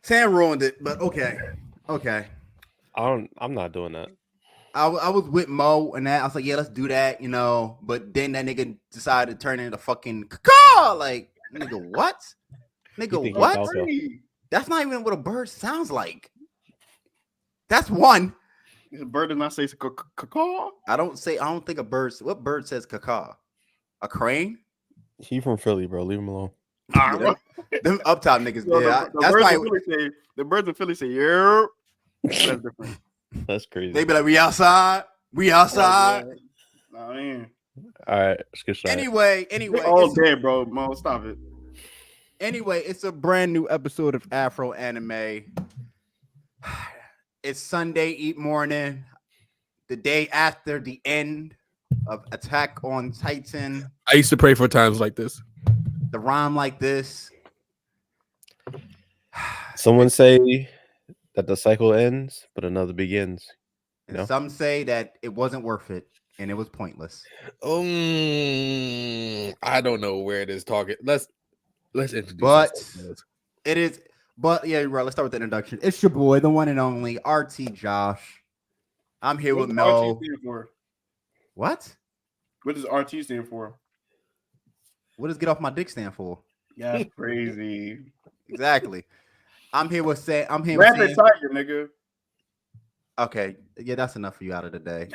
Sam ruined it, but okay. I'm not doing that. I was with Mo and that. I was like, yeah, let's do that, But then that nigga decided to turn into fucking caw. Like, nigga, what? You Nigga, think what? Falco? That's not even what a bird sounds like. That's one. The bird does not say caw. I don't think a bird. What bird says caw? A crane? He from Philly, bro. Leave him alone. Them up top niggas. So Yeah, the birds in Philly say, "Yeah." That's different. That's crazy. They be like, we outside. We outside. Nah, man. All right, let's get started. Anyway, They're all dead, bro. Mo, stop it. Anyway, it's a brand new episode of Afro Anime. It's Sunday morning, the day after the end of Attack on Titan. I used to pray for times like this. The rhyme like this. Someone say that the cycle ends, but another begins. And some say that it wasn't worth it and it was pointless. I don't know where it is talking. Let's introduce. But it is. But yeah, you're right. Let's start with the introduction. It's your boy, the one and only RT Josh. I'm here with Mel. What? What does RT stand for? What does get off my dick stand for? Yeah, crazy. Exactly. I'm here with Sam. I'm here Rapid with Sam. Tiger, nigga. Okay, yeah, that's enough for you out of the day.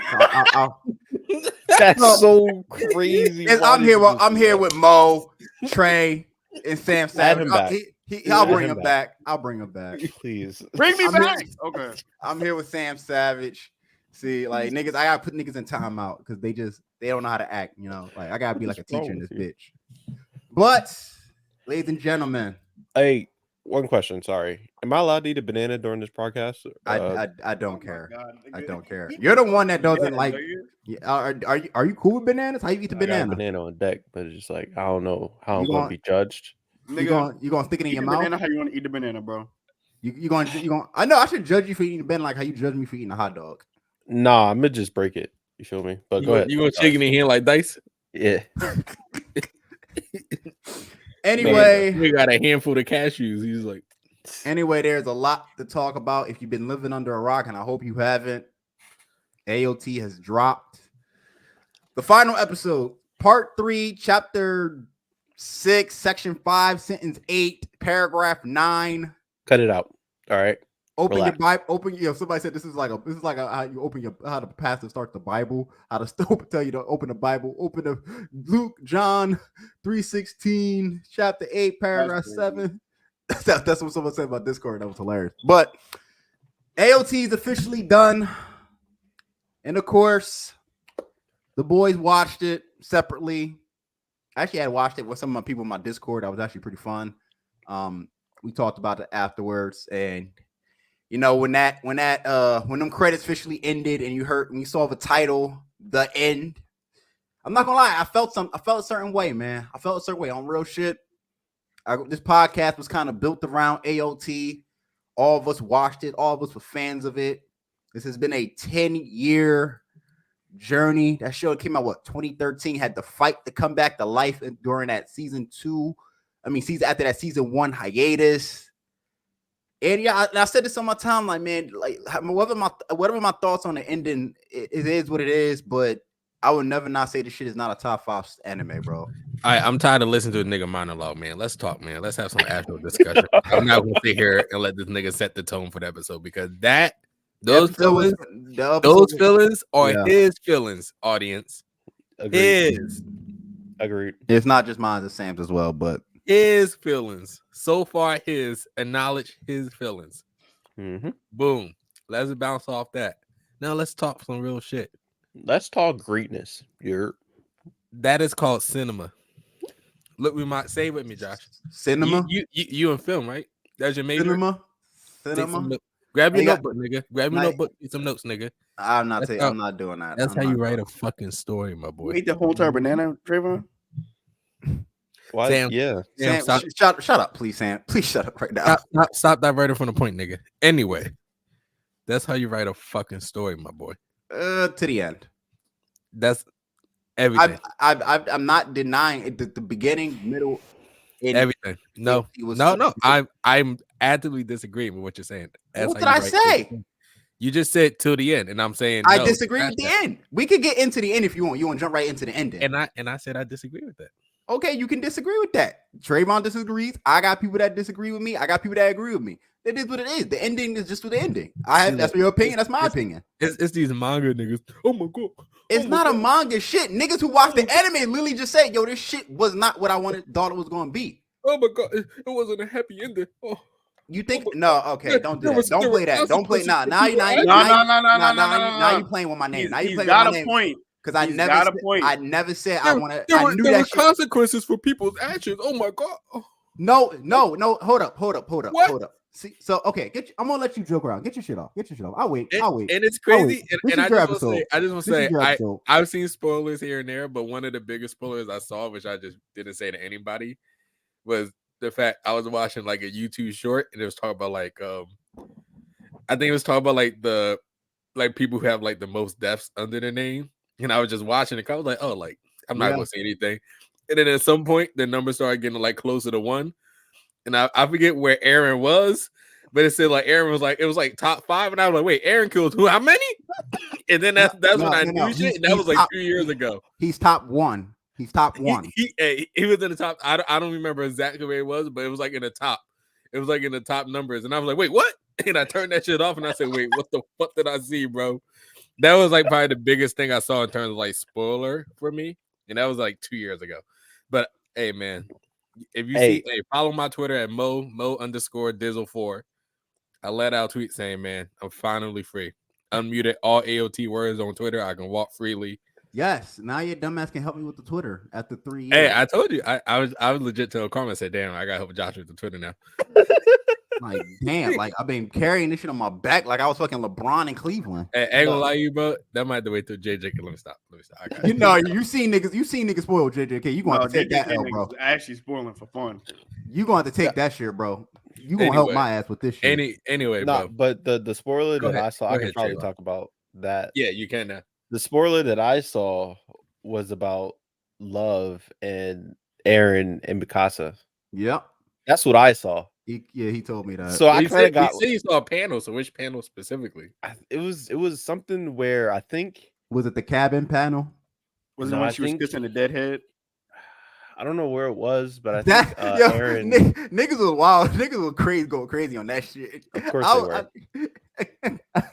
That's so crazy. I'm here with Mo, Trey, and Sam Savage. I'll bring him back. I'll bring him back. Please bring me back. Okay, I'm here with Sam Savage. See, like niggas, I gotta put niggas in timeout because they don't know how to act. Like I gotta be like a teacher in this bitch. But, ladies and gentlemen, hey. One question, sorry. Am I allowed to eat a banana during this podcast? I don't care. I don't care. You're the one that doesn't like. Are you cool with bananas? How you eat the banana? I got a banana on deck, but it's just like I don't know how I'm gonna be judged. You gonna stick it in your mouth? Banana, how you want to eat the banana, bro? You gonna? I know I should judge you for eating the banana like how you judge me for eating a hot dog. Nah, I'm gonna just break it. You feel me? But go ahead. You gonna shake it in hand like dice? Yeah. Anyway, we got a handful of cashews. He's like, anyway, there's a lot to talk about. If you've been living under a rock, and I hope you haven't, AOT has dropped the final episode, part 3, chapter 6, section 5, sentence 8, paragraph 9. Cut it out. All right. Open your Bible. Somebody said this is like how you open how the pastor starts the Bible. How to tell you to open the Bible. Open the Luke, John 3:16, chapter 8, paragraph 7. That's what someone said about Discord. That was hilarious. But AOT is officially done, and of course, the boys watched it separately. Actually, I had watched it with some of my people in my Discord. That was actually pretty fun. We talked about it afterwards, and when them credits officially ended and you saw the title, The End, I'm not gonna lie, I felt a certain way, man. I felt a certain way on real shit. This podcast was kind of built around AOT. All of us watched it. All of us were fans of it. This has been a 10-year journey. That show came out 2013, had to fight to come back to life during that season after that season 1 hiatus. And yeah, I said this on my timeline, man. Like whatever my thoughts on the ending, it is what it is. But I would never not say this shit is not a top 5 anime, bro. I'm tired of listening to a nigga monologue, man. Let's talk, man. Let's have some actual discussion. I'm not gonna sit here and let this nigga set the tone for the episode because those feelings are his feelings, audience. Agreed. His. Agreed. It's not just mine, it's Sam's as well, but his feelings. So far, acknowledge his feelings. Mm-hmm. Boom. Let's bounce off that. Now let's talk some real shit. Let's talk greatness. That is called cinema. Look, we might say with me, Josh. Cinema. You in film, right? That's your major. Cinema. Grab your notebook, nigga. Grab your notebook. Get some notes, nigga. I'm not doing that. That's how you write a fucking story, my boy. You ate the whole entire banana, Trayvon? Why? Sam, yeah. Sam, shut up, please, Sam. Please shut up right now. Stop diverting from the point, nigga. Anyway, that's how you write a fucking story, my boy. To the end. That's everything. I'm not denying it. The beginning, middle, everything. No. actively disagreeing with what you're saying. That's What how did you I write say? You just said till the end, and I'm saying I no, disagree with scratch the that. end. We could get into the end if you want. You want to jump right into the ending. And I said I disagree with that. Okay, you can disagree with that. Trayvon disagrees. I got people that disagree with me. I got people that agree with me. It is what it is. The ending is just for the ending. That's your opinion. That's my opinion. It's these manga niggas. Oh my god. It's not a manga shit. Niggas who watch the anime literally just say, yo, this shit was not what I thought it was going to be. Oh my god, it wasn't a happy ending. Oh. You think no? Okay, don't do that. Don't play that. Don't play now. Now you playing with my name. Now you playing with my name. Point. Because I never said I want to. There I knew were that shit. consequences for people's actions. Oh my god. Oh. No. Hold up. See, so okay, I'm gonna let you joke around. Get your shit off. I'll wait. And it's crazy. And I just want to say, I've seen spoilers here and there, but one of the biggest spoilers I saw, which I just didn't say to anybody, was the fact I was watching like a YouTube short, and it was talking about like I think it was talking about like people who have like the most deaths under their name, and I was just watching it. I was like, oh, like I'm not gonna say anything. And then at some point, the numbers started getting like closer to 1. And I forget where Eren was, but it said like Eren was like, it was like top 5, and I was like, wait, Eren killed who? How many? And then that's when I knew shit. And that was like 2 years ago. He's top 1. He's top 1. He was in the top. I don't remember exactly where it was, but it was like in the top. It was like in the top numbers, and I was like, wait, what? And I turned that shit off, and I said, wait, what the fuck did I see, bro? That was like probably the biggest thing I saw in terms of like spoiler for me, and that was like 2 years ago. But hey, man. If you see, follow my Twitter at Mo_Dizzle4. I let out a tweet saying, man, I'm finally free. Unmuted all AOT words on Twitter. I can walk freely. Yes. Now your dumbass can help me with the Twitter after 3 years. Hey, I told you. I was legit to a comment said, damn, I gotta help Josh with the Twitter now. Like, damn, like I've been carrying this shit on my back like I was fucking LeBron in Cleveland. Hey, ain't gonna lie to you, bro. That might have to wait till JJ. Let me stop. I got you know, you seen niggas spoil JJK. You gonna have to take that L, bro. Actually spoiling for fun. You gonna have to take that shit, bro. You gonna help my ass with this shit. Anyway, bro. But the spoiler that I saw, I can probably talk about that. Yeah, you can now. The spoiler that I saw was about love and Eren and Mikasa. Yep. That's what I saw. He told me that. So I kind of got. He said you saw a panel. So which panel specifically? It was something where I think was it the cabin panel? Was it when she was kissing the dead head? I don't know where it was, but I think Eren niggas was wild. Niggas was going crazy on that shit. Of course they were.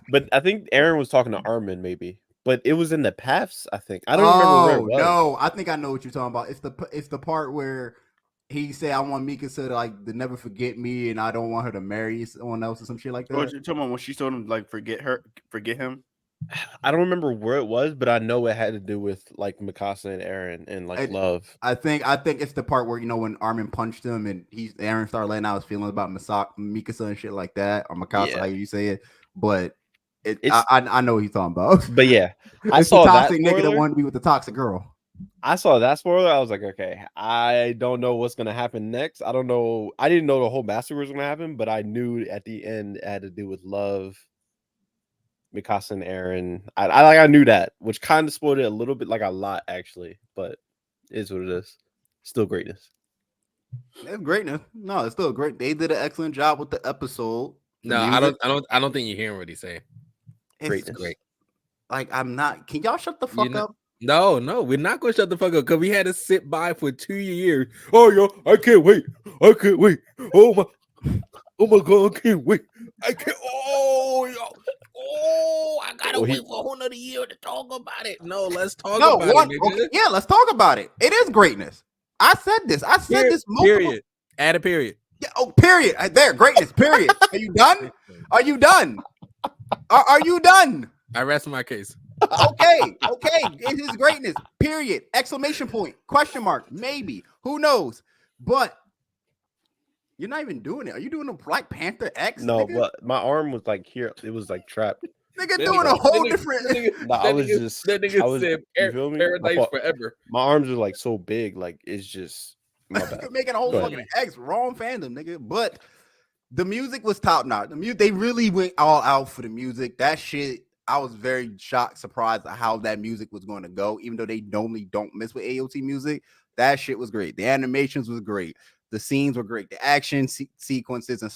But I think Eren was talking to Armin, maybe. But it was in the paths. I think I don't remember where it was. No, I think I know what you're talking about. It's the part where he said, I want Mikasa to never forget me, and I don't want her to marry someone else or some shit like that. What you talking about when she told him like forget him? I don't remember where it was, but I know it had to do with like Mikasa and Eren and like love. I think it's the part where when Armin punched him and Eren started letting out his feelings about Mikasa and shit like that, or Mikasa, how you say it. But I know what he's talking about. But yeah, I it's saw the toxic that nigga that wanted to be with the toxic girl. I saw that spoiler. I was like, okay, I don't know what's gonna happen next. I don't know. I didn't know the whole massacre was gonna happen, but I knew at the end it had to do with love, Mikasa and Eren. I knew that, which kind of spoiled it a little bit, like a lot actually. But it is what it is. Still greatness. It's greatness. No, it's still great. They did an excellent job with the episode. No, I don't think you're hearing what he's saying. It's great. Like I'm not. Can y'all shut the fuck up? No, we're not gonna shut the fuck up because we had to sit by for 2 years. Oh, yo, I can't wait. Oh my god, I can't wait. I can't. Oh, yo. Oh, I gotta wait for a whole nother year to talk about it. No, let's talk about it. Okay, yeah, let's talk about it. It is greatness. I said this. Multiple. Period. Add a period. Yeah, period. There, greatness. Period. Are you done? Are you done? Are you done? I rest my case. Okay. It is greatness. Period. Exclamation point. Question mark. Maybe. Who knows? But you're not even doing it. Are you doing a Black Panther X? No, nigga? But my arm was like here. It was like trapped. Nigga doing a whole different. That nigga said Paradise Forever. My arms are like so big. Like it's just my bad. Making a whole fucking X. Wrong fandom, nigga. But the music was top notch. They really went all out for the music. That shit. I was very shocked, surprised at how that music was going to go, even though they normally don't mess with AOT music. That shit was great. The animations was great. The scenes were great. The action sequences and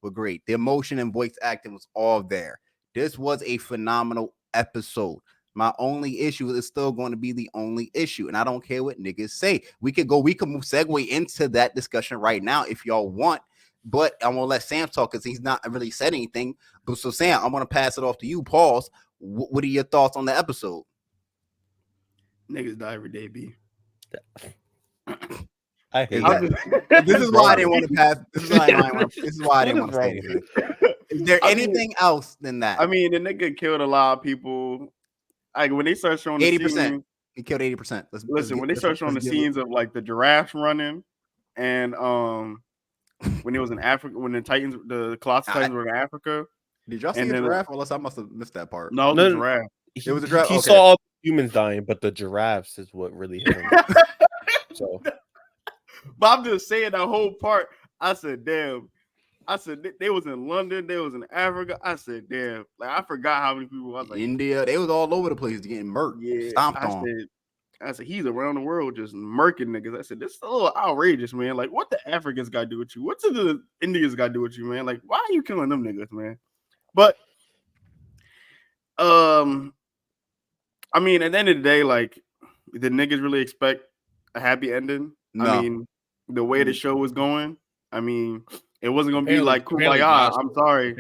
were great. The emotion and voice acting was all there. This was a phenomenal episode. My only issue is still going to be the only issue, and I don't care what niggas say. We can segue into that discussion right now if y'all want, but I'm gonna let Sam talk because he's not really said anything. But so Sam, I'm gonna pass it off to you. Pause. What are your thoughts on the episode? Niggas die every day, B. I hate This is why I didn't want to pass. This is why I didn't want to say anything. Is there anything else than that? I mean, the nigga killed a lot of people. Like when they start showing 80%, he killed 80%. Listen, when they start showing the scenes of like the giraffes running, and when it was in Africa, when the Colossus Titans were in Africa. Did y'all see a giraffe? Unless I must have missed that part. No, it was a giraffe. It was a giraffe. He saw all the humans dying, but the giraffes is what really hit him. So, but I'm just saying that whole part. I said, damn. I said they was in London, they was in Africa. I said, damn. Like I forgot how many people. I was like, India. They was all over the place getting murked. Yeah, stomped on. I said he's around the world just murking niggas. I said this is a little outrageous, man. Like what the Africans got to do with you? What's the Indians got to do with you, man? Like why are you killing them niggas, man? But I mean, at the end of the day, like did niggas really expect a happy ending? No. I mean, the way the show was going, I mean. It wasn't gonna be like Kumbaya. I'm sorry.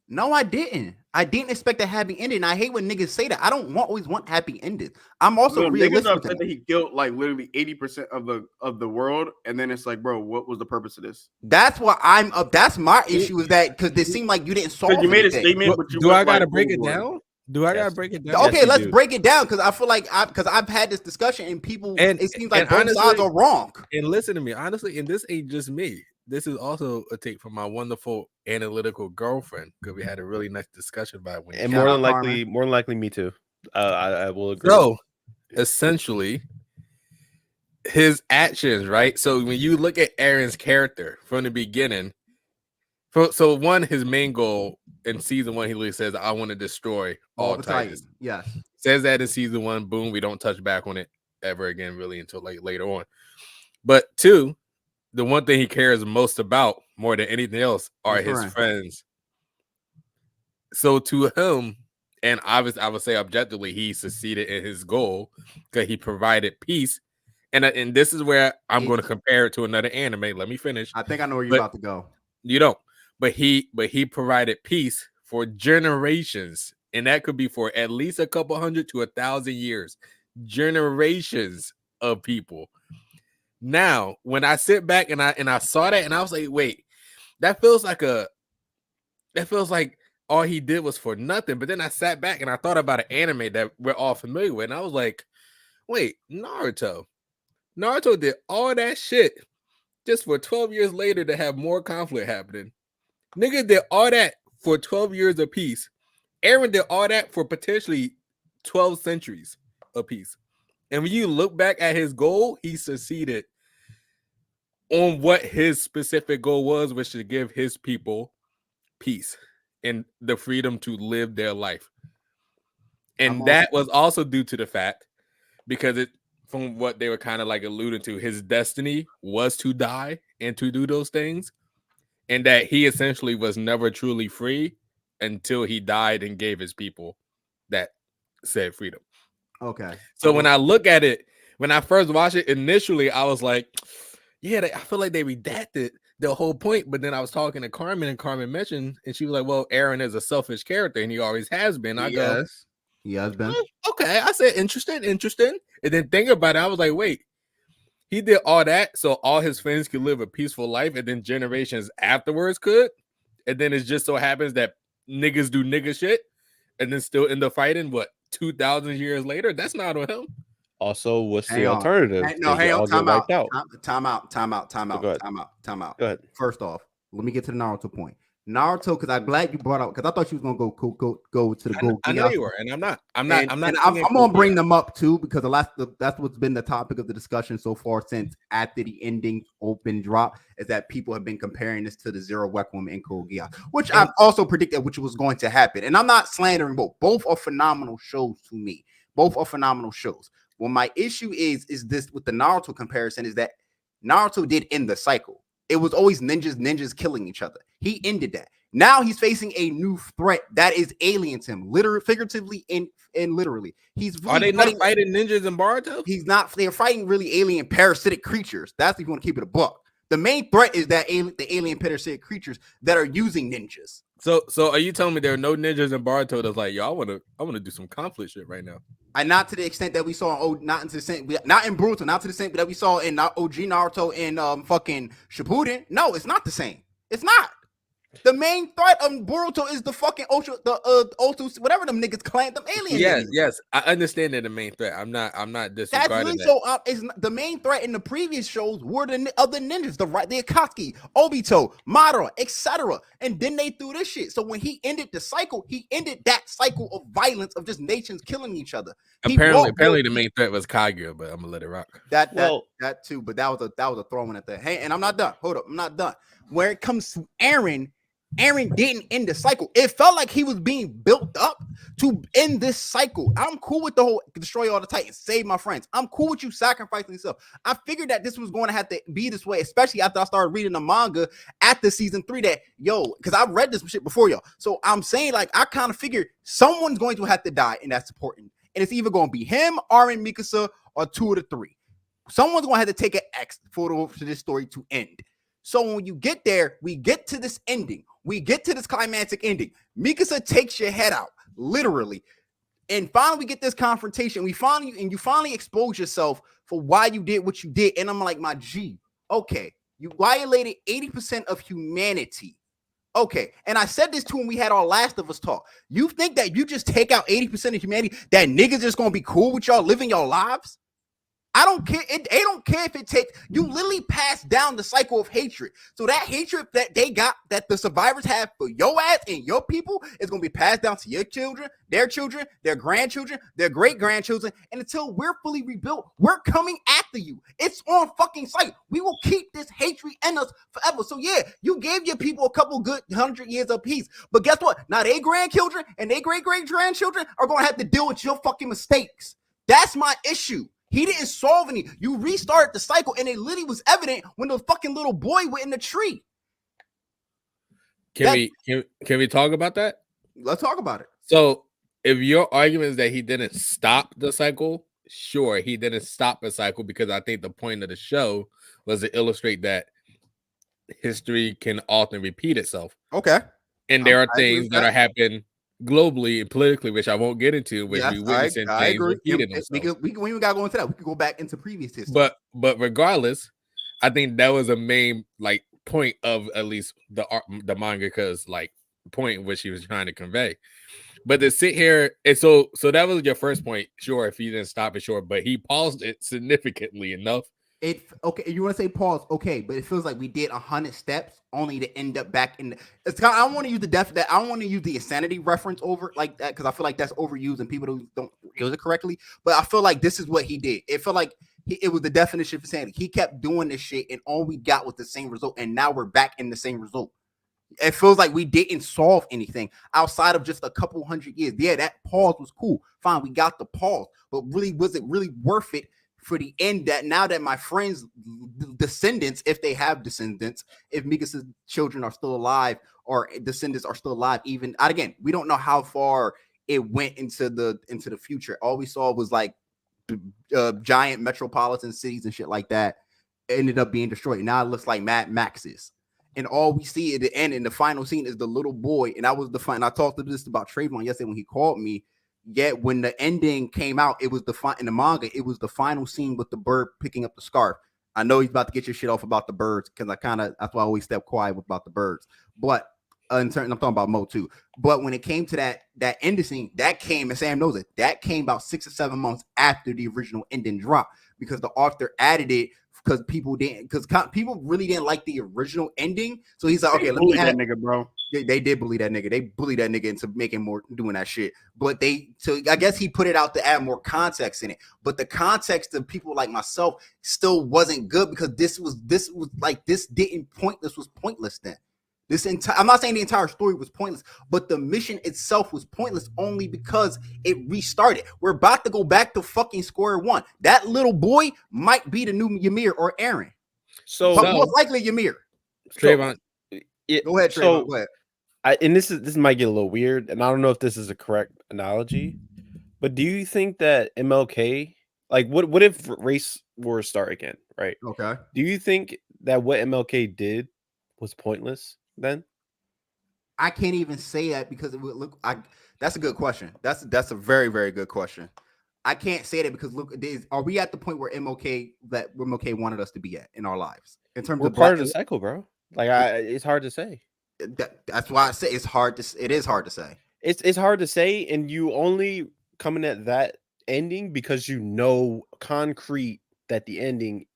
No, I didn't. I didn't expect a happy ending. I hate when niggas say that. I don't always want happy endings. I'm also realistic. Niggas upset that he killed like literally 80% of the world, and then it's like, bro, what was the purpose of this? That's why I'm up. That's my issue is that because it seemed like you didn't solve. You made a statement, but you do I gotta break it down? Do I gotta break it down? Okay, let's break it down because I feel like I've had this discussion and people it seems like both sides are wrong. And listen to me, honestly, and this ain't just me. This is also a take from my wonderful analytical girlfriend because we had a really nice discussion about it. And more than likely, me too. I will agree. So, essentially, his actions, right? So when you look at Eren's character from the beginning, so one, his main goal in season 1, he literally says, "I want to destroy all Titans." Yes, says that in season 1. Boom, we don't touch back on it ever again, really, until like later on. But 2. The one thing he cares most about more than anything else are his friends. So to him, and obviously I would say objectively, he succeeded in his goal because he provided peace. And this is where I'm going to compare it to another anime. Let me finish. I think I know where you're about to go. You don't. But he provided peace for generations. And that could be for at least a couple hundred to 1,000 years. Generations of people. Now, when I sit back and I saw that and I was like, wait, that feels like all he did was for nothing. But then I sat back and I thought about an anime that we're all familiar with. And I was like, wait, Naruto did all that shit just for 12 years later to have more conflict happening. Nigga did all that for 12 years of peace. Eren did all that for potentially 12 centuries of peace. And when you look back at his goal, he succeeded on what his specific goal was, which is to give his people peace and the freedom to live their life. And that was also due to the fact, because it, from what they were kind of like alluding to, his destiny was to die and to do those things. And that he essentially was never truly free until he died and gave his people that said freedom. Okay. So when I look at it, when I first watched it, initially I was like, yeah, I feel like they redacted the whole point. But then I was talking to Carmen, and Carmen mentioned, and she was like, well, Eren is a selfish character, and he always has been. I go, he has been. Okay. I said, interesting. And then think about it. I was like, wait, he did all that so all his friends could live a peaceful life, and then generations afterwards could. And then it just so happens that niggas do nigga shit and then still end up fighting, 2,000 years later? That's not on him. Also, what's the alternative? Hang on. Time out. Go ahead. First off, let me get to the Naruto point. Naruto, because I'm glad you brought up, because I thought you was gonna go to the goal. I know you were, and I'm not. I'm gonna bring them up too, because that's what's been the topic of the discussion so far since after the ending open drop, is that people have been comparing this to the Zero Requiem and Code Geass, which I've also predicted which was going to happen. And I'm not slandering both. Both are phenomenal shows to me. Both are phenomenal shows. Well, my issue is this with the Naruto comparison is that Naruto did end the cycle. It was always ninjas killing each other. He ended that. Now he's facing a new threat that is alien to him, literally, figuratively, and literally. He's really Are they not fighting ninjas in Boruto? He's not. They're fighting really alien parasitic creatures. That's if you want to keep it a buck. The main threat is that the alien parasitic creatures that are using ninjas. So are you telling me there are no ninjas in Boruto that's like, yo, I want to do some conflict shit right now? And not to the extent that we saw not in Boruto, not to the extent that we saw in OG Naruto and fucking Shippuden. No, it's not the same. It's not. The main threat of Boruto is the fucking Otu, whatever them niggas claim, them aliens. Yes, I understand that the main threat. I'm not disregarding That's really that. It's the main threat in the previous shows were the other ninjas, the Akatsuki, Obito, Madara, etc. And then they threw this shit. So when he ended the cycle, he ended that cycle of violence of just nations killing each other. Apparently the main threat was Kaguya, but I'm gonna let it rock. That too, but that was a throw in at the hey, and I'm not done. Hold up, I'm not done. Where it comes to Eren didn't end the cycle. It felt like he was being built up to end this cycle. I'm cool with the whole destroy all the Titans, save my friends. I'm cool with you sacrificing yourself. I figured that this was going to have to be this way, especially after I started reading the manga after season 3 that, because I read this shit before y'all. So I'm saying, like, I kind of figured someone's going to have to die, and that's important. And it's either going to be him, Eren, Mikasa, or 2 of the 3. Someone's going to have to take an X for this story to end. So when you get there, we get to this ending. We get to this climactic ending. Mikasa takes your head out, literally. And finally, we get this confrontation. You finally expose yourself for why you did what you did. And I'm like, my G, okay, you violated 80% of humanity. Okay. And I said this too when we had our Last of Us talk. You think that you just take out 80% of humanity, that niggas just gonna be cool with y'all living your lives? I don't care. They don't care if it takes. You literally pass down the cycle of hatred. So that hatred that they got, that the survivors have for your ass and your people, is going to be passed down to your children, their grandchildren, their great-grandchildren. And until we're fully rebuilt, we're coming after you. It's on fucking sight. We will keep this hatred in us forever. So yeah, you gave your people a couple good 100 years of peace. But guess what? Now their grandchildren and their great-great-grandchildren are going to have to deal with your fucking mistakes. That's my issue. He didn't solve any. You restarted the cycle, and it literally was evident when the fucking little boy went in the tree. Can we talk about that? Let's talk about it. So, if your argument is that he didn't stop the cycle, sure, he didn't stop the cycle, because I think the point of the show was to illustrate that history can often repeat itself. Okay. And there are things that are happening globally and politically, which I won't get into, which we witnessing things repeating themselves. We even got to go into that. We could go back into previous history. But regardless, I think that was a main point of at least the mangaka's point which he was trying to convey. But to sit here and so that was your first point. Sure, if he didn't stop it, sure, but he paused it significantly enough. Okay, you want to say pause, okay, but it feels like we did 100 steps only to end up back in it's kind of, I don't want to use I don't want to use the insanity reference over like that, because I feel like that's overused and people don't use it correctly. But I feel like this is what he did. It felt like it was the definition of insanity. He kept doing this shit, and all we got was the same result, and now we're back in the same result. It feels like we didn't solve anything outside of just a couple 100 years. Yeah, that pause was cool. Fine, we got the pause, but really, was it really worth it for the end? That now that my friends' descendants, if they have descendants, if Mikasa's children are still alive or descendants are still alive, even again, we don't know how far it went into the future. All we saw was like giant metropolitan cities and shit like that ended up being destroyed. Now it looks like Mad Max's. And all we see at the end in the final scene is the little boy. And that was the fun. I talked to this about Trayvon yesterday when he called me. Yet when the ending came out, it was in the manga, it was the final scene with the bird picking up the scarf. I know he's about to get your shit off about the birds, because that's why I always step quiet about the birds. But I'm talking about Mo too. But when it came to that ending scene, that came, and Sam knows it, that came about 6 or 7 months after the original ending dropped, because the author added it because people really didn't like the original ending. So he's like, okay, let me add that nigga, bro. They did bully that nigga. They bullied that nigga into making more, doing that shit. But so I guess he put it out to add more context in it. But the context of people like myself still wasn't good, because this was pointless then. I'm not saying the entire story was pointless, but the mission itself was pointless only because it restarted. We're about to go back to fucking square one. That little boy might be the new Ymir or Eren. So but most likely Ymir. Trayvon. Go ahead, Trayvon. Go ahead. And this might get a little weird, and I don't know if this is a correct analogy, but do you think that MLK, like, what if race wars start again, right? Okay. Do you think that what MLK did was pointless then? I can't even say that because it would look. That's a good question. That's a very, very good question. I can't say that because look, are we at the point where MLK wanted us to be at in our lives in terms We're of part of the cycle, bro. Like, it's hard to say. That's why I say it's hard to. It is hard to say. It's hard to say, and you only coming at that ending because you know concrete that the ending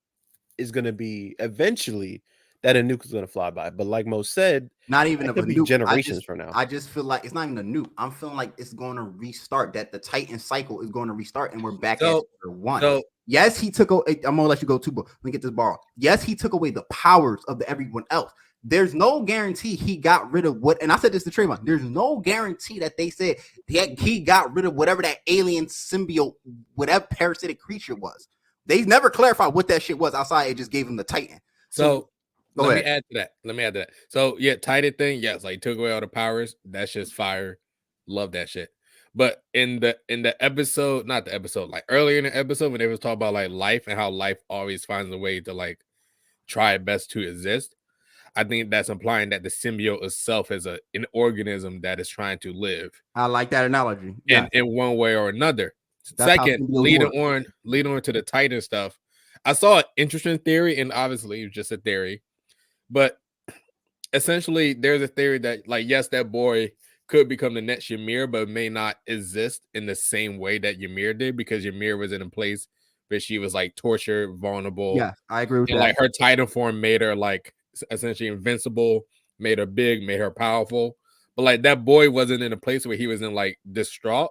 is going to be eventually that a nuke is going to fly by. But like Mo said, not even it of a could be nuke. generations from now. I just feel like it's not even a nuke. I'm feeling like it's going to restart. That the Titan cycle is going to restart, and we're back at square one. So, yes, he took. I'm gonna let you go too, but let me get this ball. Yes, he took away the powers of everyone else. There's no guarantee he got rid of what, and I said this to Trayvon. There's no guarantee that they said he got rid of whatever that alien symbiote, whatever parasitic creature was. They never clarified what that shit was outside. It just gave him the Titan. So let me add to that. So yeah, Titan thing, yes, like took away all the powers. That's just fire. Love that shit. But in the episode, not the episode, like earlier in the episode when they was talking about like life and how life always finds a way to like try best to exist. I think that's implying that the symbiote itself is an organism that is trying to live. I like that analogy. In one way or another. That's Second, leading on to the Titan stuff. I saw an interesting theory, and obviously it's just a theory, but essentially there's a theory that, like, yes, that boy could become the next Ymir, but may not exist in the same way that Ymir did, because Ymir was in a place where she was like tortured, vulnerable. Yeah, I agree with that. Like her Titan form made her like essentially invincible, made her big, made her powerful. But like that boy wasn't in a place where he was in like distraught.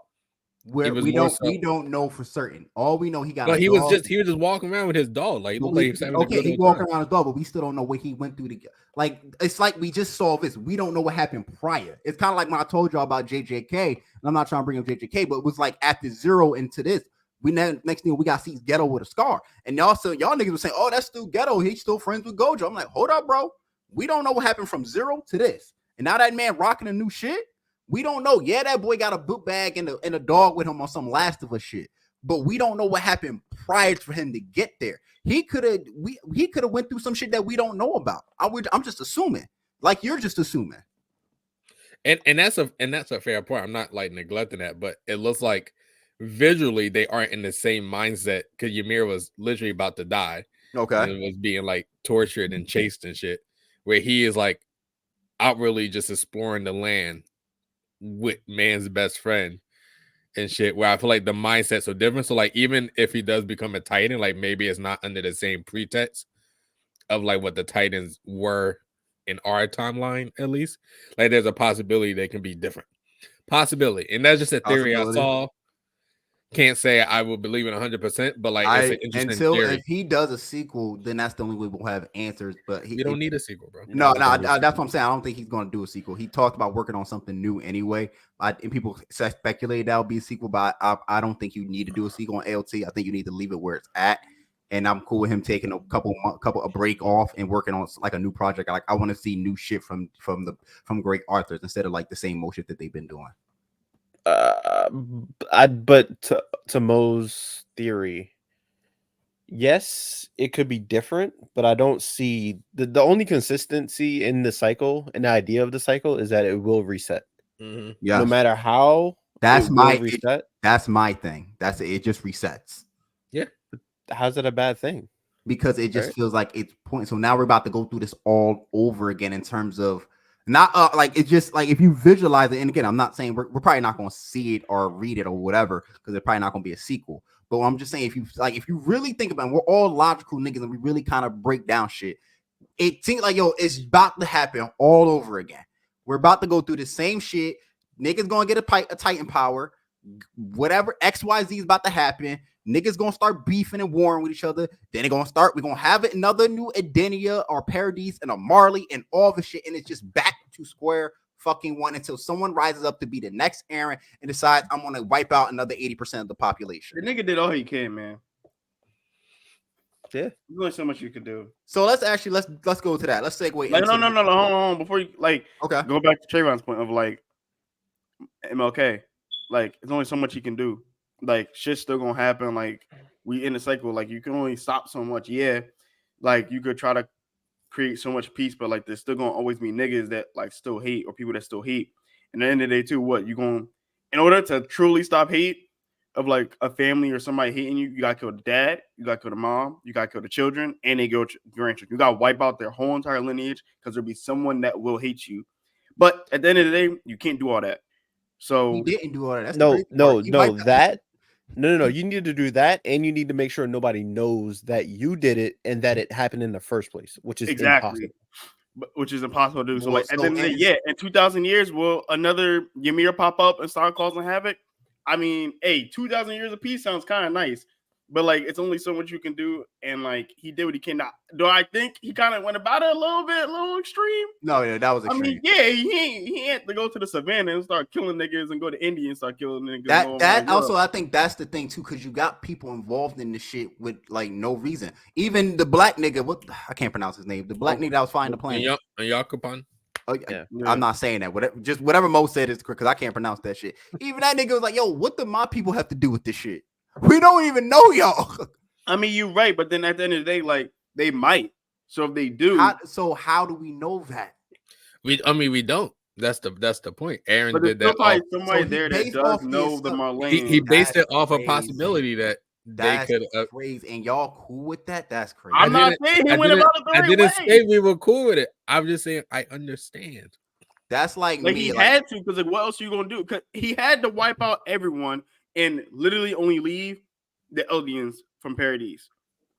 Where we don't know for certain. All we know, he got. But he was just walking around with his dog. Like, he walking around his dog, but we still don't know what he went through. Like, it's like we just saw this. We don't know what happened prior. It's kind of like when I told y'all about JJK. And I'm not trying to bring up JJK, but it was like after Zero into this. Next thing we got to see Ghetto with a scar, and y'all niggas were saying, "Oh, that's still Ghetto. He's still friends with Gojo." I'm like, hold up, bro. We don't know what happened from Zero to this, and now that man rocking a new shit. We don't know. Yeah, that boy got a boot bag and a dog with him on some Last of Us shit, but we don't know what happened prior for him to get there. He could have went through some shit that we don't know about. I'm just assuming, like you're just assuming. And that's a fair point. I'm not like neglecting that, but it looks like visually they aren't in the same mindset because Ymir was literally about to die. Okay, and it was being like tortured and chased and shit. Where he is like outwardly just exploring the land with man's best friend and shit, where I feel like the mindset's so different. So like even if he does become a Titan, like maybe it's not under the same pretext of like what the Titans were in our timeline, at least. Like there's a possibility they can be different. Possibility. And that's just a theory I saw. Can't say I will believe it 100%, but like it's an interesting theory. If he does a sequel, then that's the only way we'll have answers. But you don't need a sequel, bro. No, that's what I'm saying. I don't think he's going to do a sequel. He talked about working on something new anyway. And people speculate that will be a sequel, but I don't think you need to do a sequel on ALT. I think you need to leave it where it's at. And I'm cool with him taking a break off and working on like a new project. Like I want to see new shit from great authors instead of like the same motion that they've been doing. But to Mo's theory, yes, it could be different, but I don't see the only consistency in the cycle and the idea of the cycle is that it will reset. Mm-hmm. Yeah, no matter how. That's my reset. That's my thing. That's it. It just resets. Yeah. How's that a bad thing? Because it just feels like it's point. So now we're about to go through this all over again in terms of. Not like it's just like if you visualize it, and again, I'm not saying we're probably not going to see it or read it or whatever because it's probably not going to be a sequel. But I'm just saying if you really think about it, we're all logical niggas and we really kind of break down shit. It seems like it's about to happen all over again. We're about to go through the same shit. Niggas gonna get a Titan power. Whatever XYZ is about to happen. Niggas gonna start beefing and warring with each other. Then we're gonna have another new Edenia or Paradise and a Marley and all the shit. And it's just back to square fucking one until someone rises up to be the next Eren and decides I'm gonna wipe out another 80% of the population. The nigga did all he can, man. Yeah. There's only so much you can do. So let's go to that. Let's segue. Like, into no. Hold on. Before you Okay. go back to Trayvon's point of like MLK. Like, there's only so much you can do. Like, shit's still gonna happen. Like, we in a cycle. Like, you can only stop so much. Yeah. Like, you could try to create so much peace, but like, there's still gonna always be niggas that like still hate or people that still hate. And at the end of the day, too, what you gonna in order to truly stop hate of like a family or somebody hating you, you gotta kill the dad, you gotta kill the mom, you gotta kill the children, and they go grandchildren. You gotta wipe out their whole entire lineage because there'll be someone that will hate you. But at the end of the day, you can't do all that. So He didn't do all that. That's the No, crazy no, part. He no. wiped out- That no. You need to do that, and you need to make sure nobody knows that you did it and that it happened in the first place, which is exactly, impossible. which is impossible to do. So Well, like at the end of the day, and- yeah, in 2,000 years, will another Ymir pop up and start causing havoc? I mean, hey, 2,000 years of peace sounds kind of nice, but like it's only so much you can do, and like he did what he cannot. Do I think he kind of went about it a little extreme? No, yeah, that was I extreme. mean, yeah, he had to go to the savannah and start killing niggas and go to India and start killing niggas. and go That around also, Europe. I think that's the thing too, because you got people involved in this shit with like no reason. Even the black nigga, I can't pronounce his name. The black nigga that was flying the plane. And Yakupon. Oh, Yeah. I'm not saying that. Whatever Mo said is correct because I can't pronounce that shit. Even that nigga was like, "Yo, what do my people have to do with this shit? We don't even know y'all." I mean, you're right, but then at the end of the day, like they might. So if they do, How do we know that? We don't. That's the point. Eren but did there's that. probably Off, somebody So he there that based does off know his the stuff. Marlene. he based That's it off a crazy. possibility that That's they could. crazy, and y'all cool with that? That's crazy. I'm not saying he went about it the I right didn't way. say we were cool with it. I'm just saying I understand. That's like Like me. he like, had to, because like what else are you gonna do? Because he had to wipe out everyone and literally only leave the Eldians from Paradise.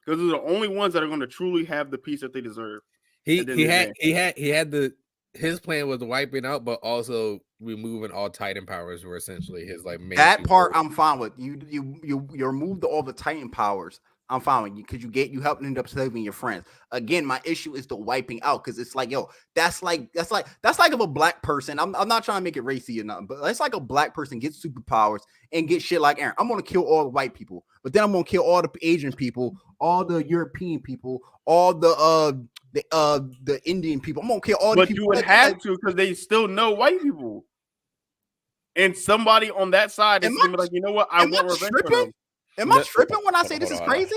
Because they're the only ones that are going to truly have the peace that they deserve. He at the end of the day. his plan was wiping out, but also removing all Titan powers were essentially his like main. that two part goals. I'm fine with. You removed all the Titan powers. I'm fine with you because you helped end up saving your friends. Again, my issue is the wiping out because it's like, yo, that's like if a black person. I'm not trying to make it racy or nothing, but it's like a black person gets superpowers and get shit like Eren. I'm gonna kill all the white people, but then I'm gonna kill all the Asian people, all the European people, all the Indian people. I'm gonna kill all the But people. you would have to because they still know white people. And somebody on that side is going to be like, you know what? I want revenge for them. Am I tripping when I say this is crazy?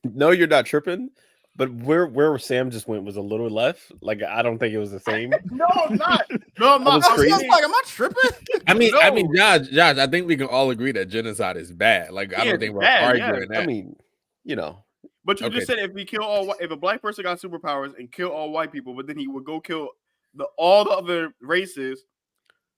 No, you're not tripping. But where Sam just went was a little left. Like I don't think it was the same. No, I'm not. No, I'm not. was crazy. I was like, am I tripping? I mean, No. Josh, I think we can all agree that genocide is bad. Like, I Yeah, don't it's think we're bad, yeah. arguing that. I mean, you know, But you Okay. just said if a black person got superpowers and kill all white people, but then he would go kill all the other races,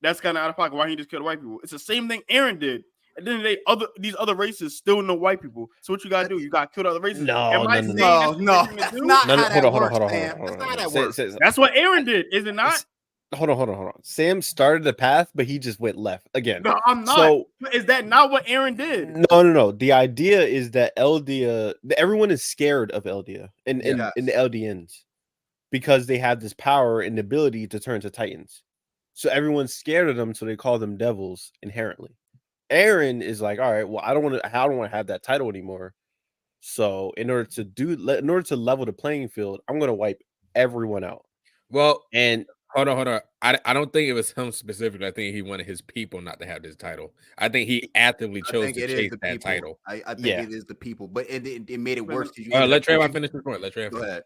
that's kind of out of pocket. Why didn't he just kill the white people? It's the same thing Eren did. At the end of the day, these other races still know white people. So what you gotta do? You gotta kill the other races. No, Am I no, saying No, that's what that's you do? not no, how that works, hold on. man. That's not how that Say- works. say- That's what Eren did, is it not? Hold on. Sam started the path, but he just went left again. No, I'm not. So Is that not what Eren did? no. The idea is that Eldia, everyone is scared of Eldia and in the Eldians because they have this power and the ability to turn to Titans. So everyone's scared of them, so they call them devils inherently. Eren is like, all right, well, I don't want to have that title anymore. So in order to level the playing field, I'm gonna wipe everyone out. Well, And hold on. I don't think it was him specifically. I think he wanted his people not to have this title. I think he actively chose to chase that title. I think Yeah. it is the people, but it made it worse. Let Trayvon finish his point. Go ahead.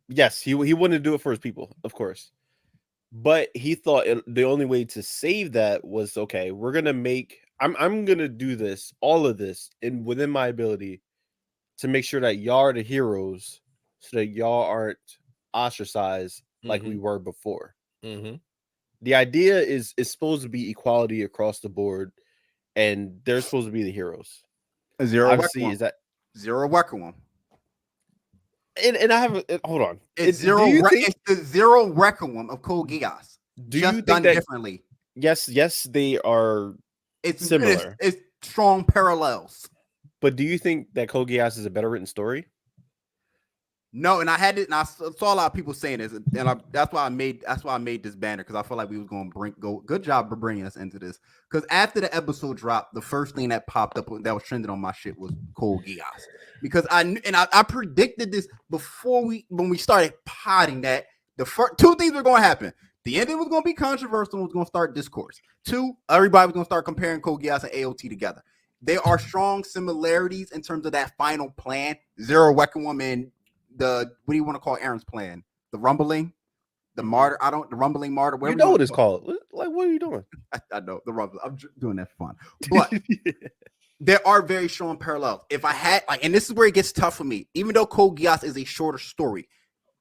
yes, he wanted to do it for his people, of course. But he thought the only way to save that was, okay, we're gonna I'm gonna do this, all of this, and within my ability to make sure that y'all are the heroes, so that y'all aren't ostracized like we were before. Mm-hmm. The idea is supposed to be equality across the board, and they're supposed to be the heroes. Zero Obviously, is that Zero Requiem. and I have hold on. It's Do you think- it's the Zero Requiem of Code Geass. do Just you think done that differently. yes, they are It's similar. It's strong parallels. But do you think that Code Geass is a better written story? No, and I had it, and I saw a lot of people saying this, and that's why I made this banner, because I felt like we was going to go. Good job for bringing us into this, because after the episode dropped, the first thing that popped up that was trending on my shit was Code Geass, because I predicted this when we started potting that the first two things were going to happen. The ending was going to be controversial and was going to start discourse. Two, everybody was going to start comparing Code Geass and AOT together. There are strong similarities in terms of that final plan. Zero Weapon Woman. What do you want to call Eren's plan? The rumbling, the martyr. The rumbling martyr. You know what it's called? Like, what are you doing? I know the rumbling. I'm doing that for fun, but there are very strong parallels. If I had and this is where it gets tough for me. Even though Code Geass is a shorter story,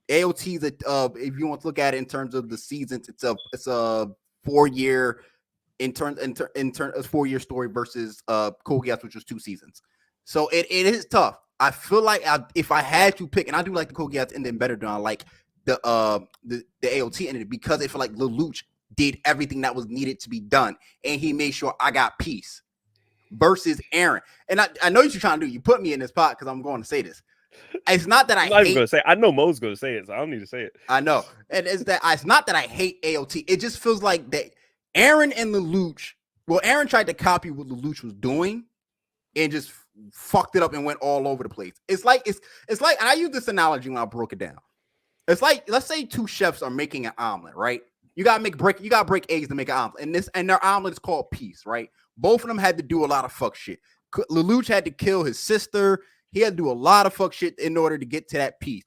AOT is if you want to look at it in terms of the seasons, it's a 4-year in 4-year story versus Code Geass, which was 2 seasons. So it is tough. I feel like if I had to pick, and I do like the Code Geass ending better than I like the AOT ending, because I feel like Lelouch did everything that was needed to be done, and he made sure I got peace. Versus Eren, and I know what you're trying to do. You put me in this pot because I'm going to say this. It's not that I'm not even going to say. I know Mo's going to say it, so I don't need to say it. I know, and it's not that I hate AOT. It just feels like that Eren and Lelouch. Well, Eren tried to copy what Lelouch was doing, and just fucked it up and went all over the place. It's like, and I use this analogy when I broke it down. It's like, let's say 2 chefs are making an omelet, right? You gotta break eggs to make an omelet, and their omelet is called peace, right? Both of them had to do a lot of fuck shit. Lelouch had to kill his sister. He had to do a lot of fuck shit in order to get to that peace.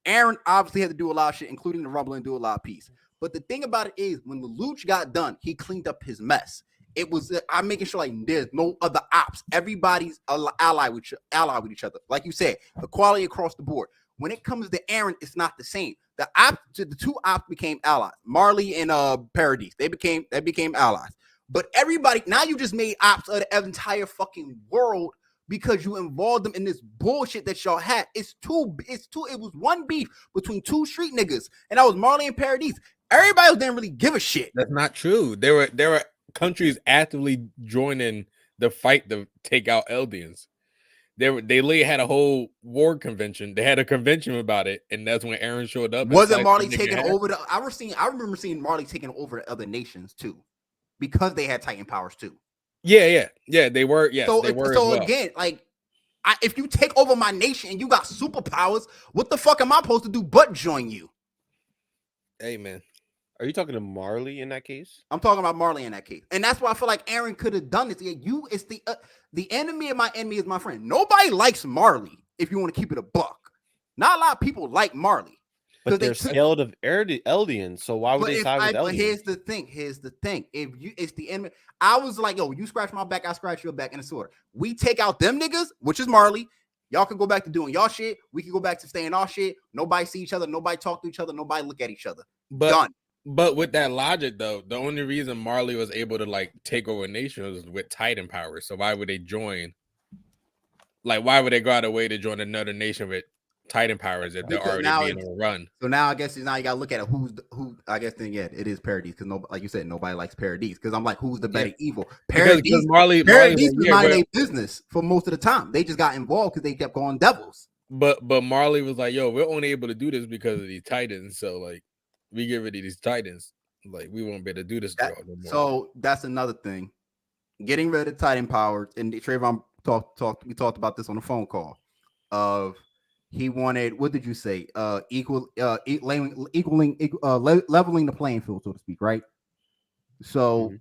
Eren obviously had to do a lot of shit, including the rumbling, do a lot of peace. But the thing about it is, when Lelouch got done, he cleaned up his mess. It was I'm making sure like there's no other ops. Everybody's ally with each other. Like you said, equality across the board. When it comes to Eren, it's not the same. The 2 ops became allies. Marley and Paradise. They became allies. But everybody now, you just made ops of the entire fucking world because you involved them in this bullshit that y'all had. It was one beef between 2 street niggas, and that was Marley and Paradise. Everybody didn't really give a shit. That's not true. There were countries actively joining the fight to take out Eldians. They had a whole war convention. They had a convention about it, and that's when Eren showed up. Wasn't Marley taking over I remember seeing Marley taking over the other nations too, because they had Titan powers too. Yeah. They were. Yes, so they were. So again, like, if you take over my nation and you got superpowers, what the fuck am I supposed to do but join you? Hey, man. Are you talking to Marley in that case? I'm talking about Marley in that case, and that's why I feel like Eren could have done this. It's the enemy of my enemy is my friend. Nobody likes Marley. If you want to keep it a buck, not a lot of people like Marley, but they're scared of Eldians. So why would they side with Eldians? But here's the thing. If it's the enemy, I was like, yo, you scratch my back, I scratch your back, in a sword. We take out them niggas, which is Marley. Y'all can go back to doing y'all shit. We can go back to staying our shit. Nobody see each other. Nobody talk to each other. Nobody look at each other. Done. But with that logic, though, the only reason Marley was able to like take over a nation was with Titan powers. So why would they join? Like, why would they go out of their way to join another nation with Titan powers if they're already being on a run? So now I guess you gotta look at it. Who? I guess then it is Paradise, because like you said, nobody likes Paradise. Because I'm like, who's the better evil? Paradise. Because Paradise was minding their business for most of the time. They just got involved because they kept going devils. But Marley was like, yo, we're only able to do this because of these Titans. So like, we get rid of these Titans, like we won't be able to do this. So that's another thing. Getting rid of Titan powers, and Trayvon we talked about this on the phone call. He wanted, what did you say? Leveling the playing field, so to speak, right? So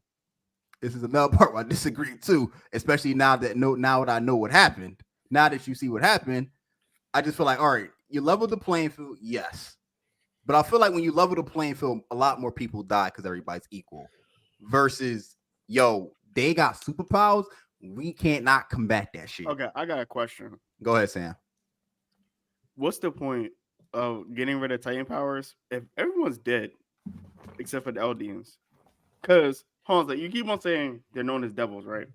This is another part where I disagree too, especially now that I know what happened. Now that you see what happened, I just feel like, all right, you leveled the playing field, yes. But I feel like when you level the playing field, a lot more people die because everybody's equal. Versus, yo, they got superpowers. We can't not combat that shit. Okay, I got a question. Go ahead, Sam. What's the point of getting rid of Titan powers if everyone's dead except for the Eldians? Because, Hans, you keep on saying they're known as devils, right?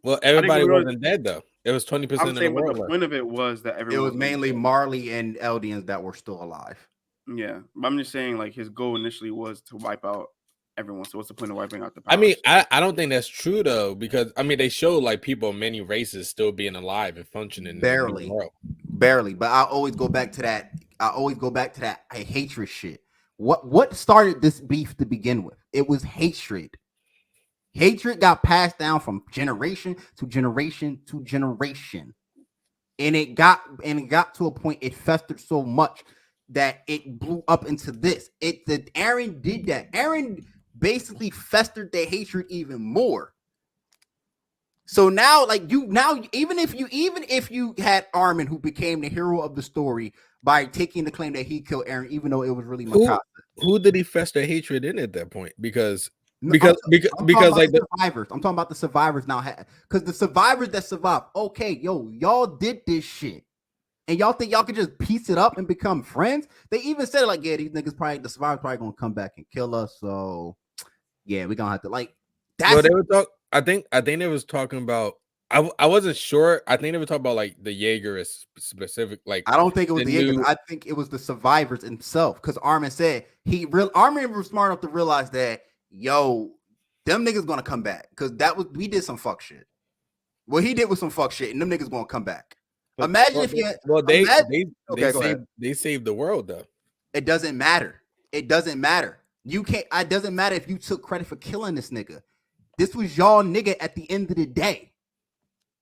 Well, everybody wasn't dead, though. It was 20% of the world. The point of it was that everyone. It was mainly Marley and Eldians that were still alive. Yeah, but I'm just saying, like, his goal initially was to wipe out everyone. So what's the point of wiping out the powers? I mean, I don't think that's true, though, because, I mean, they show, like, people of many races still being alive and functioning barely. in the world. Barely. But I always go back to that. I always go back to that hatred shit. What started this beef to begin with? It was hatred. Hatred got passed down from generation to generation to generation. And it got to a point, it festered so much that it blew up into this. Eren did that. Eren basically festered their hatred even more. So now, even if you had Armin, who became the hero of the story by taking the claim that he killed Eren, even though it was really Mikasa. Who did he fester hatred in at that point? Because I'm like the survivors. I'm talking about the survivors now, because the survivors that survived. Okay, y'all did this shit, and y'all think y'all could just piece it up and become friends? They even said it like, yeah, these niggas the survivors probably gonna come back and kill us. So yeah, we're gonna have to like. That's well, they were I think they was talking about. I wasn't sure. I think they were talking about like the Jaeger is specific. Like I don't think it was the Jaeger. I think it was the survivors himself. Because Armin said Armin was smart enough to realize that them niggas gonna come back. Because we did some fuck shit. What he did was some fuck shit, and them niggas gonna come back. They saved the world though. It doesn't matter. It doesn't matter. You can't. It doesn't matter if you took credit for killing this nigga. This was y'all nigga at the end of the day.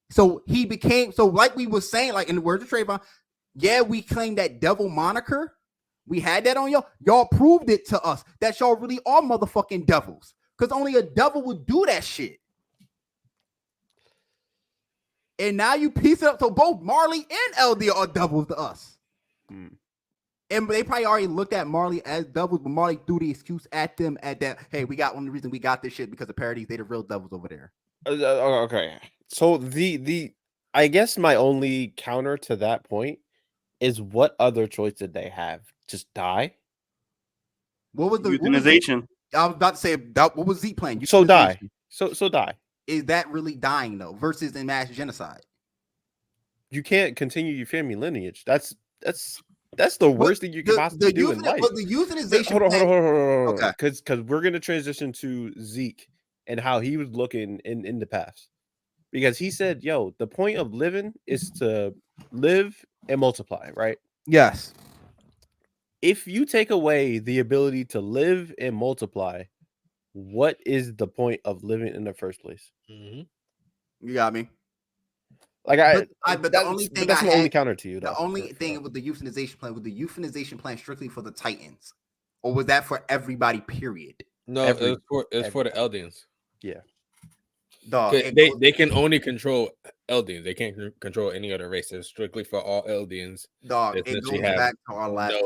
So he became, like we was saying, like in the words of Trayvon, yeah, we claimed that devil moniker. We had that on y'all. Y'all proved it to us that y'all really are motherfucking devils. Because only a devil would do that shit. And now you piece it up. So both Marley and LD are devils to us. And they probably already looked at Marley as devils, but Marley threw the excuse at them at that, hey, we got one of the reason we got this shit because of parodies. They the real devils over there. Okay. So I guess my only counter to that point is what other choice did they have? Just die? What was the euthanization? I was about to say what was Z playing? So die. So die. Is that really dying though? Versus in mass genocide? You can't continue your family lineage. That's the worst thing you can possibly do in life. But the euthanization. Hold on. Okay. Because we're gonna transition to Zeke and how he was looking in the past. Because he said, the point of living is to live and multiply, right? Yes. If you take away the ability to live and multiply, what is the point of living in the first place? You got me. Like but the only thing that's my only counter to you. The only thing with the euthanization plan, was the euthanization plan strictly for the Titans, or was that for everybody? Period. No, it's for the Eldians. Yeah. Dog, they can only control Eldians. They can't control any other race. It's strictly for all Eldians. Dog, it goes back to our last.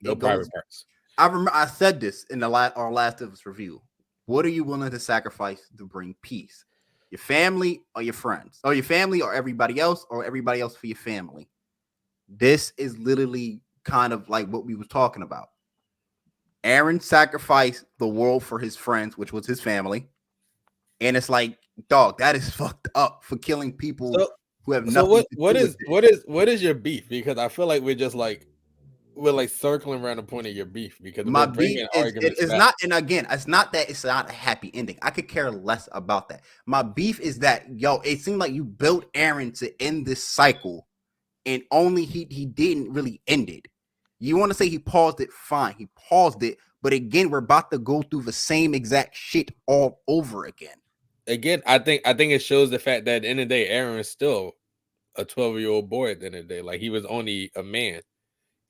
No private parts. I remember I said this in our last of us review. What are you willing to sacrifice to bring peace? Your family or your friends, or your family or everybody else for your family. This is literally kind of like what we was talking about. Eren sacrificed the world for his friends, which was his family. And it's like, dog, that is fucked up for killing people who have nothing. So what is your beef? Because I feel like we're circling around the point of your beef, because my beef is not, and again, it's not that it's not a happy ending. I could care less about that. My beef is that it seemed like you built Eren to end this cycle, and only he didn't really end it. You want to say he paused it? Fine, he paused it, but again, we're about to go through the same exact shit all over again. Again, I think it shows the fact that at the end of the day, Eren is still a 12-year-old boy. At the end of the day, like, he was only a man.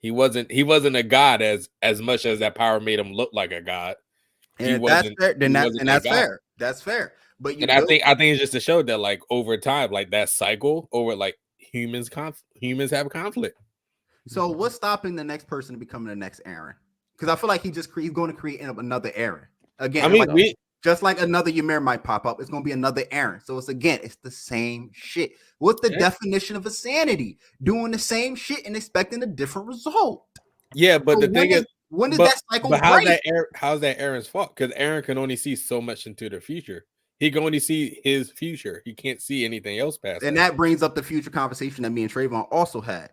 He wasn't a god as much as that power made him look like a god. And that's fair. That's fair. That's fair. But I think it's just to show that, like, over time, like, that cycle over, like, humans have conflict. So what's stopping the next person to becoming the next Eren? Because I feel like he's going to create another Eren again. I mean, just like another Ymir might pop up, it's going to be another Eren. So it's the same shit. What's the definition of insanity? Doing the same shit and expecting a different result. Yeah, but the thing is, when does that cycle break? How's that Eren's fault? Because Eren can only see so much into the future. He can only see his future. He can't see anything else past. And that brings up the future conversation that me and Trayvon also had.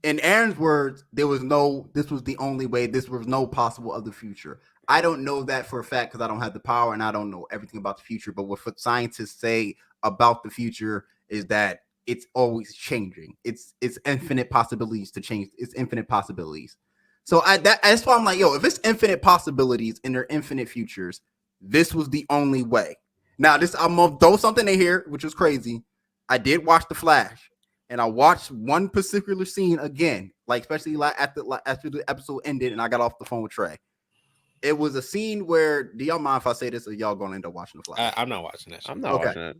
In Eren's words, this was the only way. This was no possible other future. I don't know that for a fact because I don't have the power and I don't know everything about the future. But what scientists say about the future is that it's always changing. It's infinite possibilities to change. It's infinite possibilities. So that's why I'm like, yo, if it's infinite possibilities and they're infinite futures, this was the only way. Now, I'm gonna throw something in here, which is crazy. I did watch The Flash, and I watched one particular scene again, like especially after the episode ended, and I got off the phone with Trey. It was a scene where, do y'all mind if I say this, or y'all gonna end up watching The Flash? I'm not watching that shit. I'm not watching it.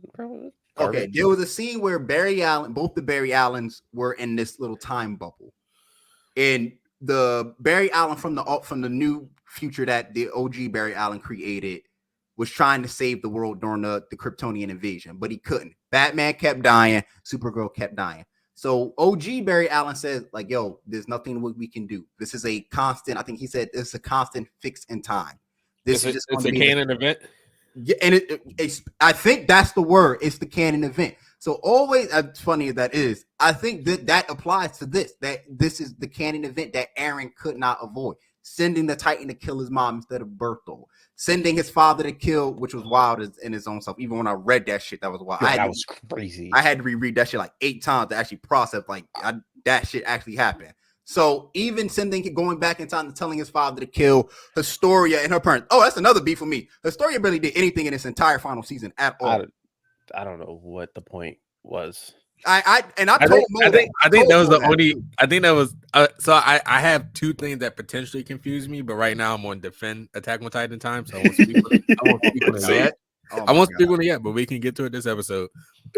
Okay, there was a scene where both the Barry Allens were in this little time bubble, and the Barry Allen from the new future that the OG Barry Allen created was trying to save the world during the Kryptonian invasion, but he couldn't. Batman kept dying, Supergirl kept dying. So OG Barry Allen says, like, yo, there's nothing we can do. This is a constant. I think he said it's a constant fix in time. It's a canon event. Yeah, and I think that's the word. It's the canon event. So always, as funny as that is, I think that applies to this. That this is the canon event that Eren could not avoid. Sending the Titan to kill his mom instead of Berthold. Sending his father to kill, which was wild in his own self. Even when I read that shit, that was wild. That was crazy. I had to reread that shit like 8 times to actually process that shit actually happened. So even going back in time and telling his father to kill Historia and her parents. Oh, that's another beef for me. Historia barely did anything in this entire final season at all. I don't know what the point was. I think that was the only. I think that was. So I have two things that potentially confuse me, but right now I'm on defend Attack on Titan time, so I won't speak on it yet. I won't speak on it yet, but we can get to it this episode.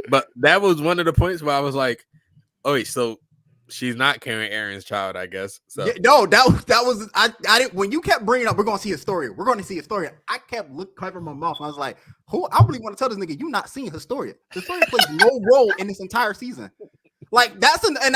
But that was one of the points where I was like, "Oh wait, so she's not carrying Eren's child, I guess." So yeah, no, that was I didn't. When you kept bringing up, we're going to see Historia. We're going to see Historia. I kept covering my mouth. I was like, "Who? I really want to tell this nigga you not seeing Historia. Historia plays no role in this entire season." Like and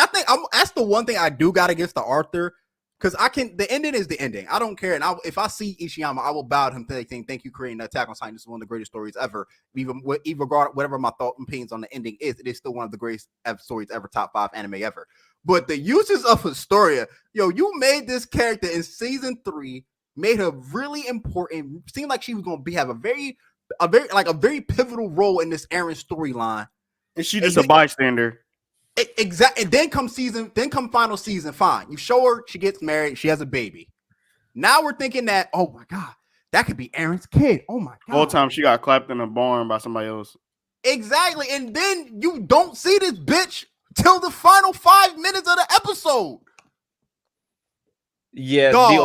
I think that's the one thing I do got against the Arthur, because the ending is the ending. I don't care, and if I see Ishiyama, I will bow to him saying, "Thank you, creating Attack on Titan. This is one of the greatest stories ever." Even whatever my thought and opinions on the ending is, it is still one of the greatest stories ever, top 5 anime ever. But the uses of Historia, yo, you made this character in season 3, made her really important. Seemed like she was going to have a very pivotal role in this Eren storyline, and she just a bystander. Exactly. And then come final season. Fine, you show her, she gets married, she has a baby. Now we're thinking that, oh my god, that could be Eren's kid. Oh my god. Whole time she got clapped in a barn by somebody else. Exactly. And then you don't see this bitch till the final 5 minutes of the episode. Yeah, dog, the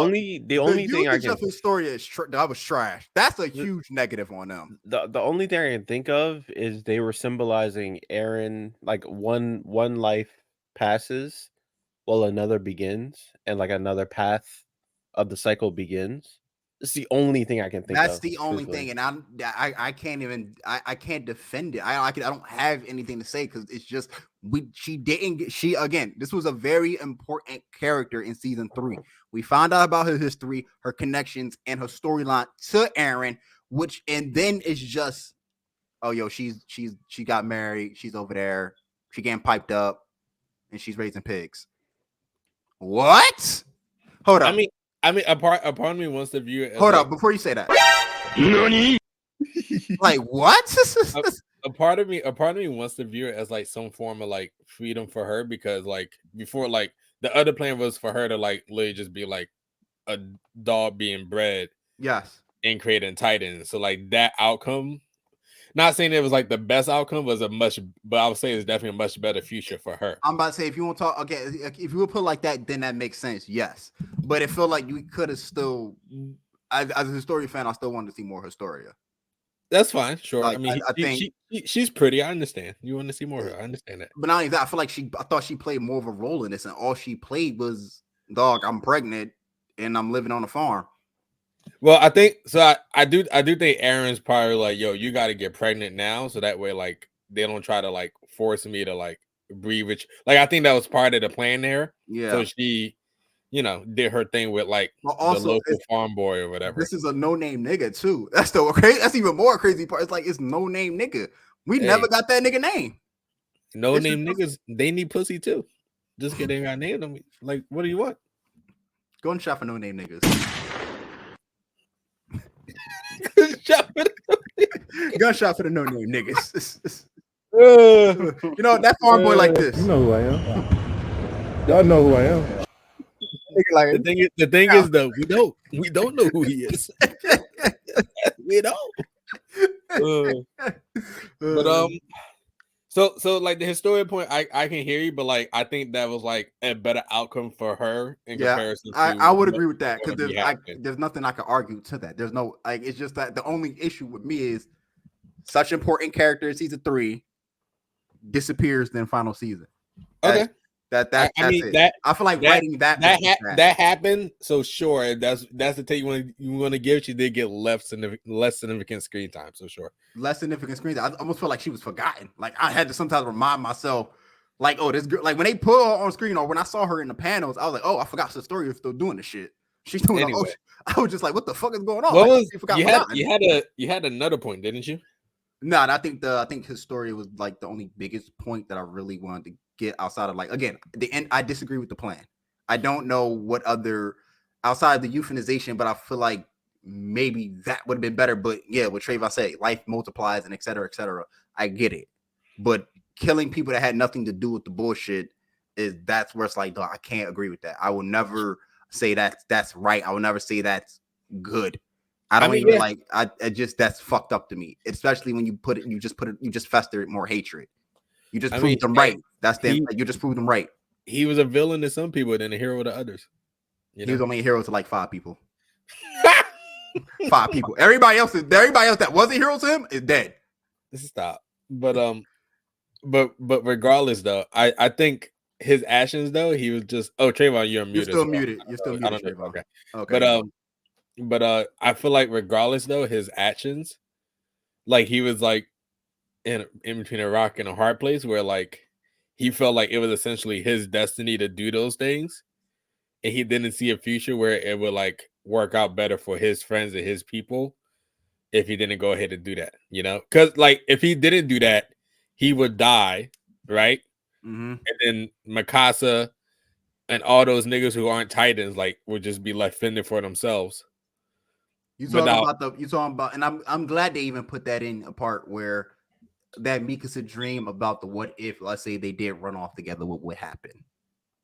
only thing I can Historia is that was trash. That's a huge negative on them. The only thing I can think of is they were symbolizing Eren, like one life passes while another begins, and like another path of the cycle begins. It's the only thing I can think of. That's the only thing, and I can't even I can't defend it. I don't have anything to say because it's just this was a very important character in season 3. We found out about her history, her connections, and her storyline to Eren, and then it's just, oh yo, she got married, she's over there, she getting piped up, and she's raising pigs. What? Hold up. I mean, a part of me wants to view it. Hold up, before you say that. Like what? a part of me wants to view it as like some form of like freedom for her, because like before, like the other plan was for her to like literally just be like a dog being bred, yes, and creating Titan. So like that outcome, not saying it was like the best outcome, but I would say it's definitely a much better future for her. I'm about to say, if you want to talk, okay, if you would put it like that, then that makes sense, yes. But it felt like we could have still, as a Historia fan, I still wanted to see more Historia. That's fine, sure. Like, I mean, I think she's pretty. I understand. You want to see more of her. I understand that. But not only that, I feel like I thought she played more of a role in this, and all she played was, dog, I'm pregnant and I'm living on a farm. Well, I think so. I do think Eren's probably like, yo, you got to get pregnant now, so that way, like, they don't try to like force me to like breathe. Which, like, I think that was part of the plan there. Yeah. So she, did her thing with like also, the local farm boy or whatever. This is a no-name nigga too. That's the crazy. That's even more crazy part. It's like it's no-name nigga. We never got that nigga name. No-name niggas, they need pussy too. Just kidding, they got named them. Like, what do you want? Gunshot for no-name niggas. Gunshot for the no-name niggas. You know that farm boy like this. You know who I am. Y'all know who I am. Like, The thing is though, we don't know who he is. We don't. But so like the historian point, I can hear you, but like I think that was like a better outcome for her in comparison. I would agree with that because there's nothing I can argue to that. There's no like it's just that the only issue with me is such important character in season 3 disappears in final season. Okay. That's it. I feel like writing that happened. So sure, that's the take you want to give. She did get less significant screen time. So sure, less significant screen time. I almost feel like she was forgotten. Like I had to sometimes remind myself, like, oh, this girl. Like when they put her on screen or when I saw her in the panels, I was like, oh, I forgot the story is still doing the shit. She's doing anyway. I was just like, what the fuck is going on? What was you had another point, didn't you? No, I think his story was like the only biggest point that I really wanted to get outside of like again the end. I disagree with the plan. I don't know what other outside of the euthanization, but I feel like maybe that would have been better. But yeah, what Trayvon said, life multiplies and et cetera, et cetera. I get it, but killing people that had nothing to do with the bullshit that's where it's like, dog, I can't agree with that. I will never say that's right. I will never say that's good. I mean, like I just that's fucked up to me, especially when you just fester more hatred. You just proved them right. That's them. You just proved them right. He was a villain to some people, and a hero to others. He was only a hero to like 5 people. 5 people. Everybody else that wasn't heroes to him is dead. Stop. But regardless, though, I think his actions though he was just Trayvon, you're muted. You're still muted. You're still muted. Trayvon. Okay. But I feel like regardless though, his actions, like he was like in between a rock and a hard place where like he felt like it was essentially his destiny to do those things, and he didn't see a future where it would like work out better for his friends and his people if he didn't go ahead and do that, you know? Because like if he didn't do that, he would die, right? Mm-hmm. And then Mikasa and all those niggas who aren't Titans like would just be left fending for themselves. You talking about, and I'm glad they even put that in a part where that Mikasa dream about the what if, let's say they did run off together, what would happen?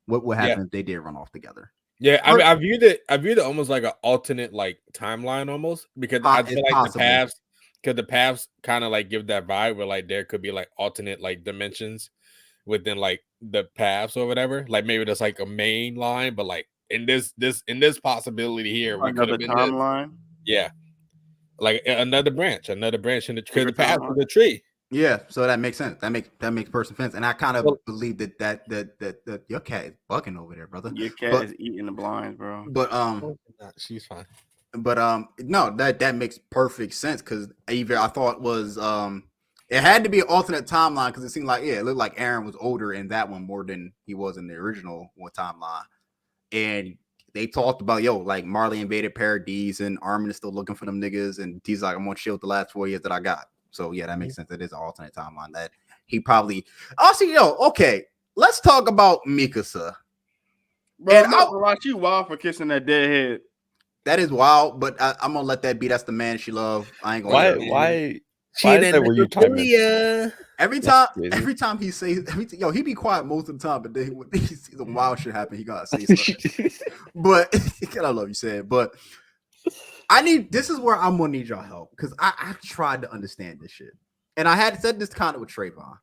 What would happen if they did run off together? Yeah, I mean, I viewed it almost like an alternate like timeline almost because I feel like the paths kind of like give that vibe where like there could be like alternate like dimensions within like the paths or whatever. Like maybe there's like a main line, but like in this possibility here, we could have been timeline. Yeah, like another branch in the path of the tree. Yeah, so that makes sense. That makes perfect sense, and I kind of believe that your cat is bugging over there, brother. Your cat is eating the blinds, bro. But she's fine. But no, that makes perfect sense because either I thought was it had to be an alternate timeline because it seemed like it looked like Eren was older in that one more than he was in the original one timeline, and they talked about like Marley invaded Paradise and Armin is still looking for them niggas, and he's like, I'm gonna chill the last 4 years that I got. So yeah, that makes sense. It is an alternate timeline that he probably. Also, okay, let's talk about Mikasa. Bro, and I'll watch you wild for kissing that dead head. That is wild, but I'm gonna let that be. That's the man she loved. I ain't gonna. Why is that where you talking? Every time he says, he be quiet most of the time, but then when he sees some wild shit happen, he gotta say something. But I love you saying, but. This is where I'm gonna need y'all help because I tried to understand this shit, and I had said this kind of with Trayvon.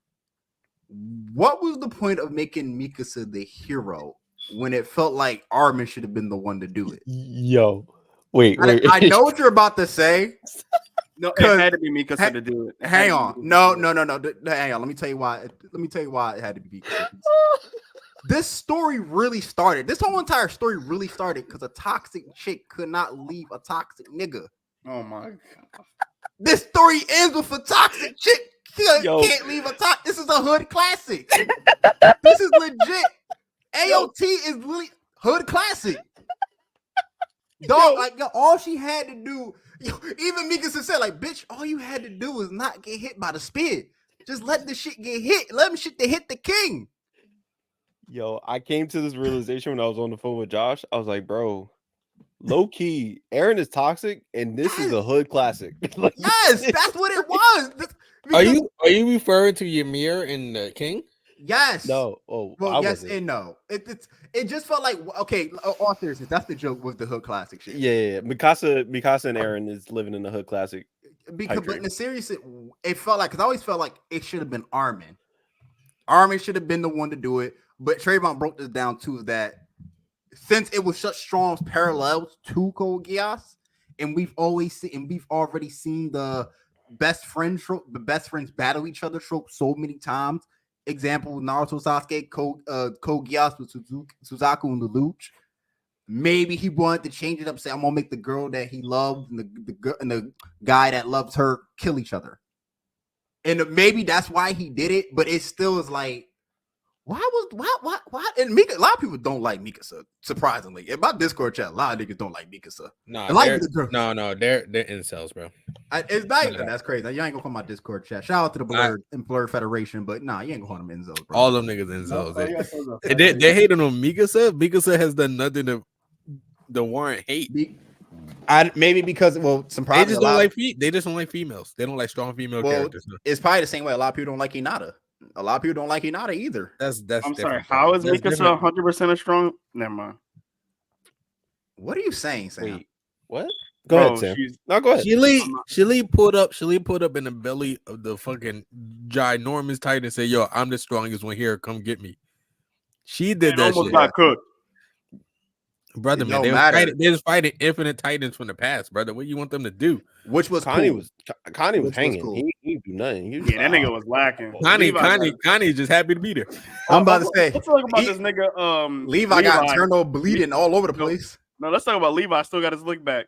What was the point of making Mikasa the hero when it felt like Armin should have been the one to do it? Yo, wait. I know what you're about to say. No, it had to be Mikasa to do it. Hang on, no. Hang on. Let me tell you why. It had to be Mikasa. This story really started. This whole entire story really started because a toxic chick could not leave a toxic nigga. Oh my god! This story ends with a toxic chick can't leave a toxic. This is a hood classic. This is legit. AOT is really hood classic. Dog, like all she had to do. Even Mikasa said, like, bitch, all you had to do was not get hit by the spear. Just let the shit get hit. Let them shit to hit the king. Yo, I came to this realization when I was on the phone with Josh. I was like, bro, low key, Eren is toxic, and this is a hood classic. Yes, that's what it was. Are Are you referring to Ymir and the King? Yes. No. Oh, Well, I yes wasn't. and no. It just felt like okay. All seriousness, that's the joke with the hood classic shit. Yeah. Mikasa and Eren is living in the hood classic. Because but in the series, it felt like because I always felt like it should have been Armin. Armin should have been the one to do it, but Trayvon broke this down too. That since it was such strong parallels to Code Geass, and we've already seen the best friend trope, the best friends battle each other trope so many times. Example: Naruto, Sasuke, Code Geass with Suzaku and the Luch. Maybe he wanted to change it up, say I'm gonna make the girl that he loves and the guy that loves her kill each other. And maybe that's why he did it, but it still is like, why? And Mika, a lot of people don't like Mikasa, surprisingly. In my Discord chat, a lot of niggas don't like Mikasa. No, like they're incels, bro. It's not even that's crazy. You ain't gonna call my Discord chat. Shout out to the Blurred Federation, but nah, you ain't gonna call them incels, bro. All them niggas incels. They hating on Mikasa. Mikasa has done nothing to warrant hate. Maybe because they just don't like they just don't like females. They don't like strong female characters. It's probably the same way a lot of people don't like Hinata. A lot of people don't like Hinata either. That's I'm sorry. How is Mikasa 100% as strong? Never mind. What are you saying, Sam? Wait, what? Go ahead, Sam. No, go ahead. Shili pulled up in the belly of the fucking ginormous titan and said, "Yo, I'm the strongest one here. Come get me." She did that almost shit. got cooked. Brother, man, they was fighting infinite titans from the past, brother. What do you want them to do? Which was Connie cool. was hanging. Cool. He didn't do nothing. That nigga was lacking. Connie just happy to be there. I'm about to say. Let's talk about this nigga. Levi got internal bleeding all over the place. No, let's talk about Levi. Still got his lick back.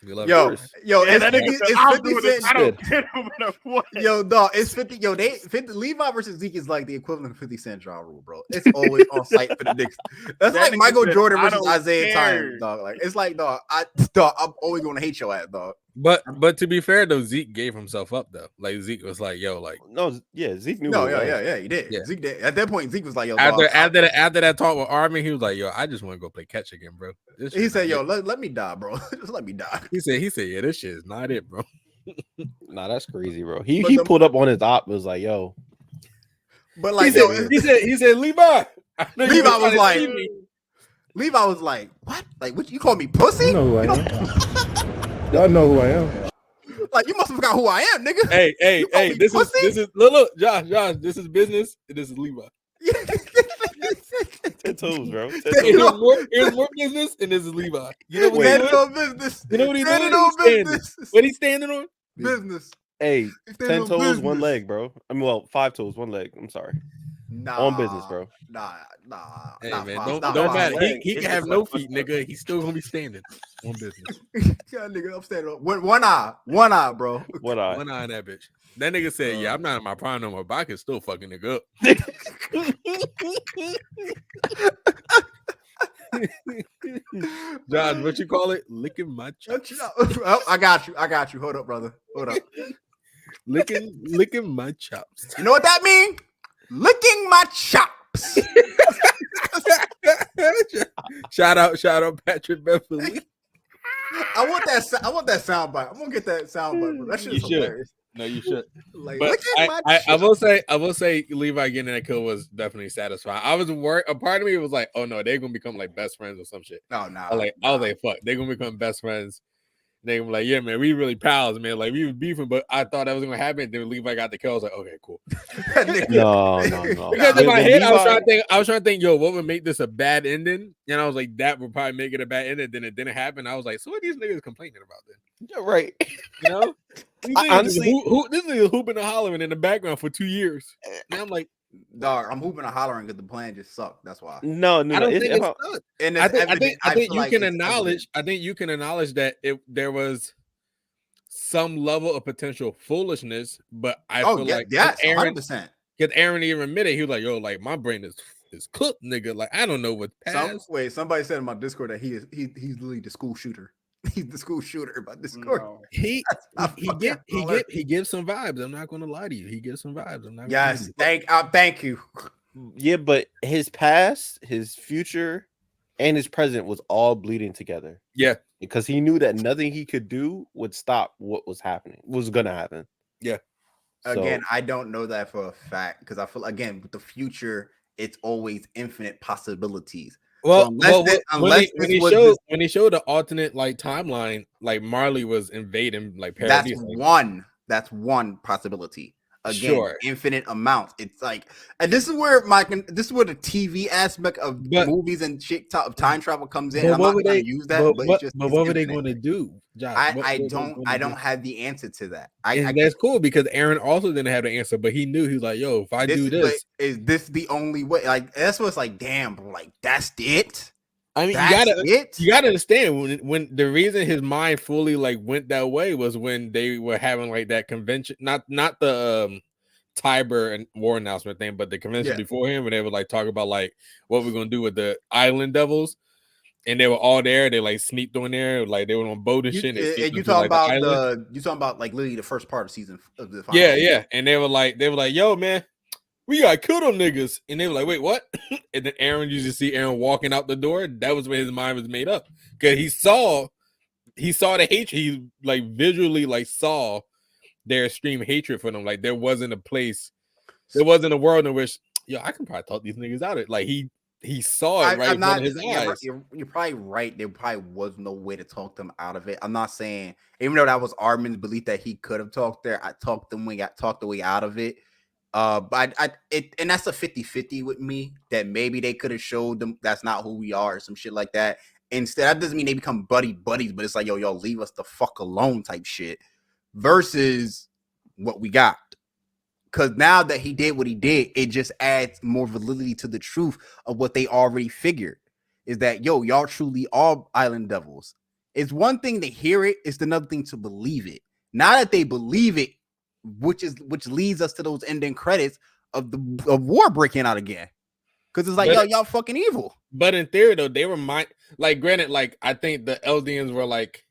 Yo, that nigga, it's 50 Cent. I don't care no matter what. Yo, dog, it's 50. Yo, 50 Levi versus Zeke is like the equivalent of 50 Cent Ja Rule, bro. It's always on site for the Knicks. That's like Michael Jordan versus Isaiah Tyler, dog. Like it's like, dog, I'm always gonna hate your ass, dog. But to be fair though, Zeke gave himself up though. Like Zeke was like, "Yo, like Zeke knew." He did. Yeah. Zeke did. At that point, Zeke was like, "Yo." After that talk with Armin, he was like, "Yo, I just want to go play catch again, bro." He said, "Yo, let me die, bro. Just let me die." He said, "Yeah, this shit is not it, bro." Nah, that's crazy, bro. He pulled up on his op. Was like, "Yo," but like he said, Levi. Levi was like, "What? Like, what? You call me pussy? You know who I am. Y'all know who I am. Like, you must have forgot who I am, nigga." Hey, this is look, Josh, this is business. And this is Levi. 10 toes, bro. Here's more business, and this is Levi. You know what he's doing? Business. You know what he's doing? What he's standing on? Business. Hey, 10 toes, one leg, bro. I mean, 5 toes, one leg. I'm sorry. On business, bro. Nah. Hey, man, don't matter. He can have no feet, nigga. He's still gonna be standing on business. Yeah, nigga, I'm standing on one eye, bro. One eye in that bitch. That nigga said, "Yeah, I'm not in my prime no more, but I can still fucking nigga up." John, what you call it? Licking my chops. Oh, I got you. Hold up, brother. Hold up. Licking my chops. You know what that means? Licking my chops. Shout out Patrick Beverly. I want that sound bite. I'm gonna get that sound bite, bro. That shit is hilarious. No, you should. Like, but I will say Levi getting that kill was definitely satisfying. I was worried. A part of me was like, oh no, they're gonna become like best friends or some shit. No, nah. I was like, fuck, they're gonna become best friends. They were like, yeah, man, we really pals, man. Like we was beefing, but I thought that was gonna happen. Then Levi got the kill. I was like, okay, cool. No. Because in my head, I was trying to think, yo, what would make this a bad ending? And I was like, that would probably make it a bad ending. Then it didn't happen. I was like, so what are these niggas complaining about then? Yeah, right. You know, honestly, this nigga hooping and hollering in the background for 2 years. And I'm like, dog, I'm hooping and hollering because the plan just sucked. That's why. No. I don't think it's good. And I think you can acknowledge. I think you can acknowledge that there was some level of potential foolishness, but I feel like yes, 100%. Because Eren even admitted, he was like, yo, like my brain is cooked, nigga. Like I don't know what passed. Somebody said in my Discord that he's literally the school shooter. He's the school shooter by Discord. No. He gives some vibes. I'm not gonna lie to you. He gives some vibes. I'm not. Yes, thank you. Yeah, but his past, his future, and his present was all bleeding together. Yeah, because he knew that nothing he could do would stop what was gonna happen. Yeah, Again, I don't know that for a fact because I feel again with the future, it's always infinite possibilities. Well, So when he showed the alternate like timeline, like Marley was invading like Paradise. That's one possibility. Again, Sure. infinite amounts. It's like, and this is where the TV aspect of movies and shit of time travel comes in. And I'm not going to use that, but it's just. But what were they going to do, Josh? I don't have the answer to that. And that's cool because Eren also didn't have the answer, but he knew. He was like, "Yo, if I do this, is this the only way?" Like that's what's like, damn, bro. Like that's it. I mean, you gotta understand when the reason his mind fully like went that way was when they were having like that convention, not the Tiber and war announcement thing, but the convention before him, when they were like talking about like what we're gonna do with the island devils, and they were all there. They like sneaked on there, like they were on boat and shit. You talking about like literally the first part of season of the final. Yeah, and they were like, "Yo, man, we gotta kill them niggas," and they were like, "Wait, what?" And then Eren, you just see Eren walking out the door. That was when his mind was made up because he saw the hatred. He like visually like saw their extreme hatred for them. Like there wasn't a world in which I can probably talk these niggas out of it. Like he saw it right in front of his eyes. You're probably right. There probably was no way to talk them out of it. I'm not saying, even though that was Armin's belief that he could have talked there, I talked the way out of it. But and that's a 50-50 with me that maybe they could have showed them that's not who we are or some shit like that. Instead, that doesn't mean they become buddies, but it's like, yo, leave us the fuck alone type shit versus what we got. Because now that he did what he did, it just adds more validity to the truth of what they already figured. Is that, y'all truly are island devils. It's one thing to hear it, it's another thing to believe it. Now that they believe it, which leads us to those ending credits of war breaking out again. Because it's like, y'all fucking evil. But in theory, though, they were granted, like, I think the Eldians were like,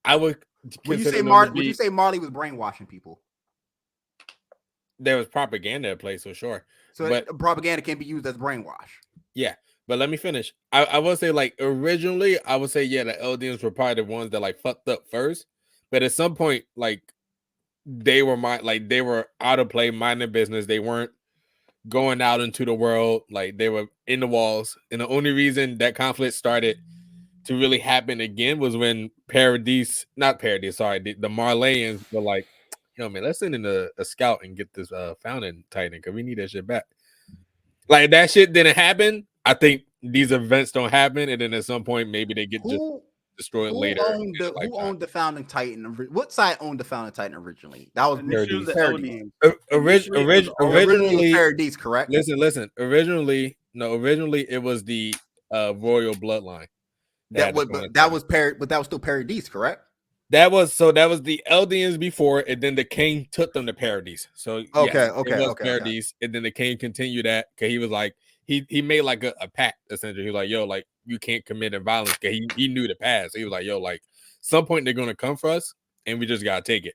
I would. Would you say Marley was brainwashing people? There was propaganda at play, so sure. So propaganda can be used as brainwash. Yeah, but let me finish. I would say, like, originally, I would say, the Eldians were probably the ones that like fucked up first. But at some point, like, they were out of play, minding business. They weren't going out into the world. Like, they were in the walls. And the only reason that conflict started to really happen again was when the Marleyans were like, yo, man, let's send in a scout and get this fountain tightened because we need that shit back. Like, that shit didn't happen. I think these events don't happen, and then at some point maybe they get just destroyed later. Who owned the fountain titan? What side owned the fountain titan originally? That was Paradise. Originally Paradise, correct? Listen. Originally it was the royal bloodline. That was still Paradise, correct? That was the Eldians before, and then the king took them to Paradise. So it was Paradise, and then the king continued that because he was like he made like a pact essentially. He was like, yo, like you can't commit violence because he knew the past. So he was like, yo, like some point they're gonna come for us, and we just gotta take it.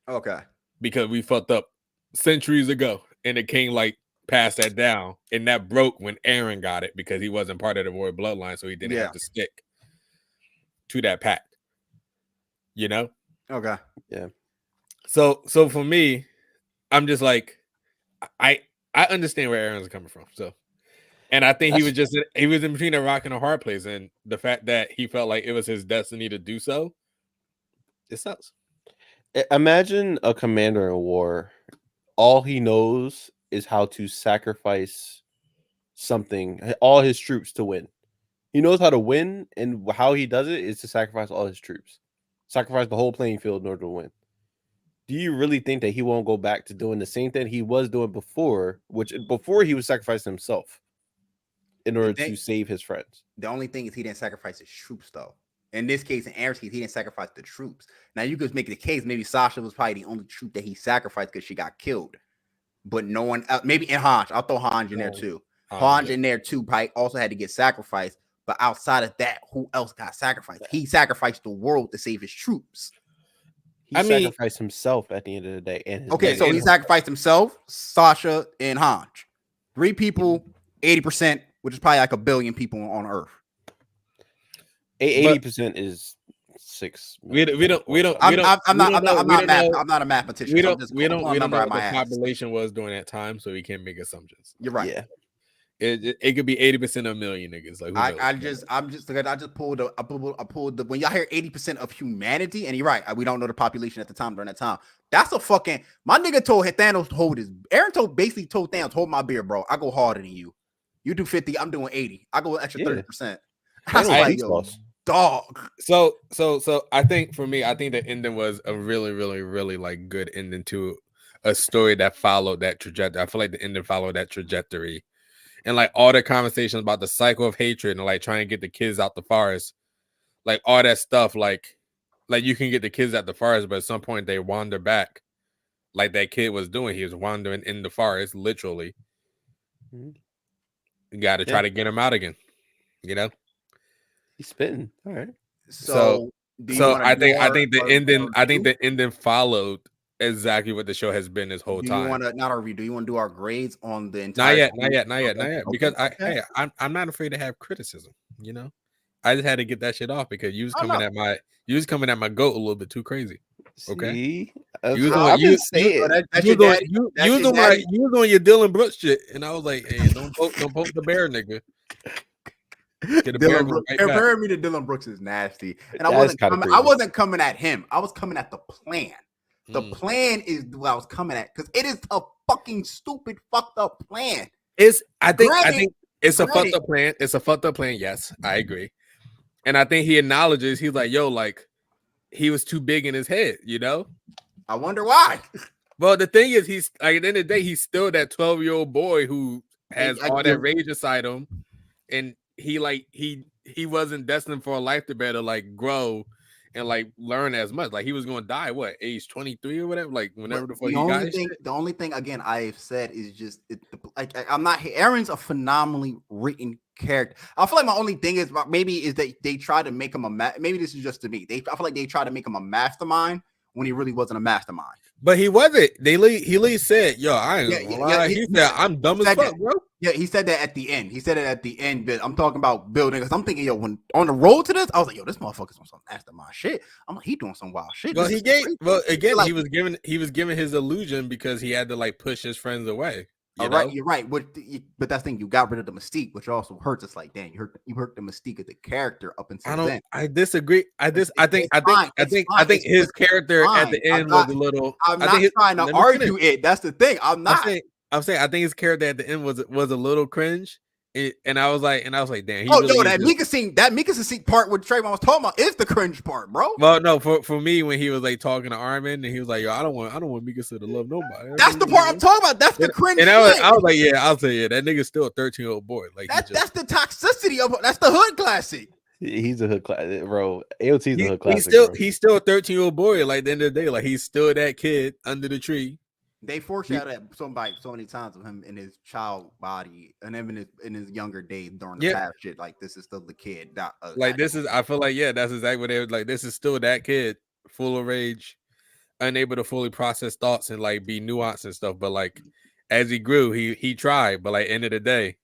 Okay, because we fucked up centuries ago, and the king like passed that down, and that broke when Eren got it because he wasn't part of the royal bloodline, so he didn't have to stick to that pact. You know? Okay. Yeah. So for me, I'm just like, I understand where Eren's coming from. So, and I think he was in between a rock and a hard place, and the fact that he felt like it was his destiny to do so, it sucks. Imagine a commander in war. All he knows is how to sacrifice something, all his troops to win. He knows how to win, and how he does it is to sacrifice all his troops. Sacrifice the whole playing field in order to win. Do you really think that he won't go back to doing the same thing he was doing before, before he was sacrificing himself in order to save his friends? The only thing is he didn't sacrifice his troops, though. In this case, in Eren's case, he didn't sacrifice the troops. Now, you could make the case maybe Sasha was probably the only troop that he sacrificed because she got killed. But no one else, maybe in Hanj. I'll throw Hanj in there, too. Hanj in there, too, probably also had to get sacrificed. But outside of that, who else got sacrificed? He sacrificed the world to save his troops. He sacrificed himself at the end of the day. So he sacrificed himself, Sasha, and Hanj. 3 people, 80%, which is probably like 1 billion people on Earth. 80% is 6. We don't. I'm not a mathematician. We so I'm don't. just We don't. pulling We a don't number know out what my the ass. population was during that time, so we can't make assumptions. You're right. Yeah. It could be 80% of a million niggas. Like who knows? I just pulled the when y'all hear 80% of humanity, and you're right, we don't know the population at the time during that time. That's a fucking my nigga told Thanos to hold his Eren basically told Thanos, hold my beer, bro. I go harder than you. You do 50, I'm doing 80. I go extra 30%. That's like yo, dog. So I think for me, I think the ending was a really, really, really like good ending to a story that followed that trajectory. I feel like the ending followed that trajectory. And like all the conversations about the cycle of hatred and like trying to get the kids out the forest, like all that stuff, like you can get the kids out the forest, but at some point they wander back, like that kid was doing. He was wandering in the forest, literally. You got to try to get him out again, you know. He's spitting. All right. So I think the ending followed exactly what the show has been this whole time. Do you want to not our review? Do you want to do our grades on the entire? Not yet. Because I'm not afraid to have criticism. You know, I just had to get that shit off because you was coming at my goat a little bit too crazy. Okay, See? You was on your Dylan Brooks shit, and I was like, hey, don't poke the bear, nigga. Comparing me to Dylan Brooks is nasty, and I wasn't coming at him. I was coming at the plan. The plan is what I was coming at because it is a fucking stupid, fucked up plan. I think it's a fucked up plan. It's a fucked up plan. Yes, I agree, and I think he acknowledges. He's like, yo, like he was too big in his head. You know. I wonder why. Well, the thing is, he's like at the end of the day, he's still that 12-year-old boy who has all that rage inside him, and he wasn't destined for a life to better like grow and like learn as much. Like he was going to die age 23 or whatever, like whenever the only thing again I've said is just I'm not Eren's a phenomenally written character. I feel like my only thing is that they try to make him maybe this is just to me. I feel like they try to make him a mastermind when he really wasn't a mastermind. But he wasn't. He said, yo, I ain't gonna lie. He said, I'm dumb as fuck, bro. Yeah, he said that at the end. But I'm talking about building because I'm thinking, yo, when on the road to this, I was like, yo, this motherfucker's on some mastermind shit. I'm like, he doing some wild shit. Well, he was giving his illusion because he had to like push his friends away. You're right. But that's the thing, you got rid of the mystique, which also hurts. It's like, damn, you hurt the mystique of the character up until then. I disagree. I think his character at the end was a little. I'm not trying to argue it. That's the thing. I'm saying I think his character at the end was a little cringe. And I was like, damn. That Mikasa scene part with Trayvon was talking about is the cringe part, bro. Well, no, for me when he was like talking to Armin and he was like, yo, I don't want Mikasa to love nobody. That's the part I'm talking about. That's the cringe. And I was like, I'll say, that nigga's still a 13-year-old boy. Like that's the toxicity of that's the hood classic. He's a hood classic, bro. AOT's a hood classic. He's still a 13-year-old boy. Like at the end of the day, like he's still that kid under the tree. They foreshadowed that so many times of him in his child body and him in his younger days during the past shit. Like this is still the kid. I feel like that's exactly what they were like. This is still that kid, full of rage, unable to fully process thoughts and like be nuanced and stuff. But like as he grew, he tried. But like end of the day,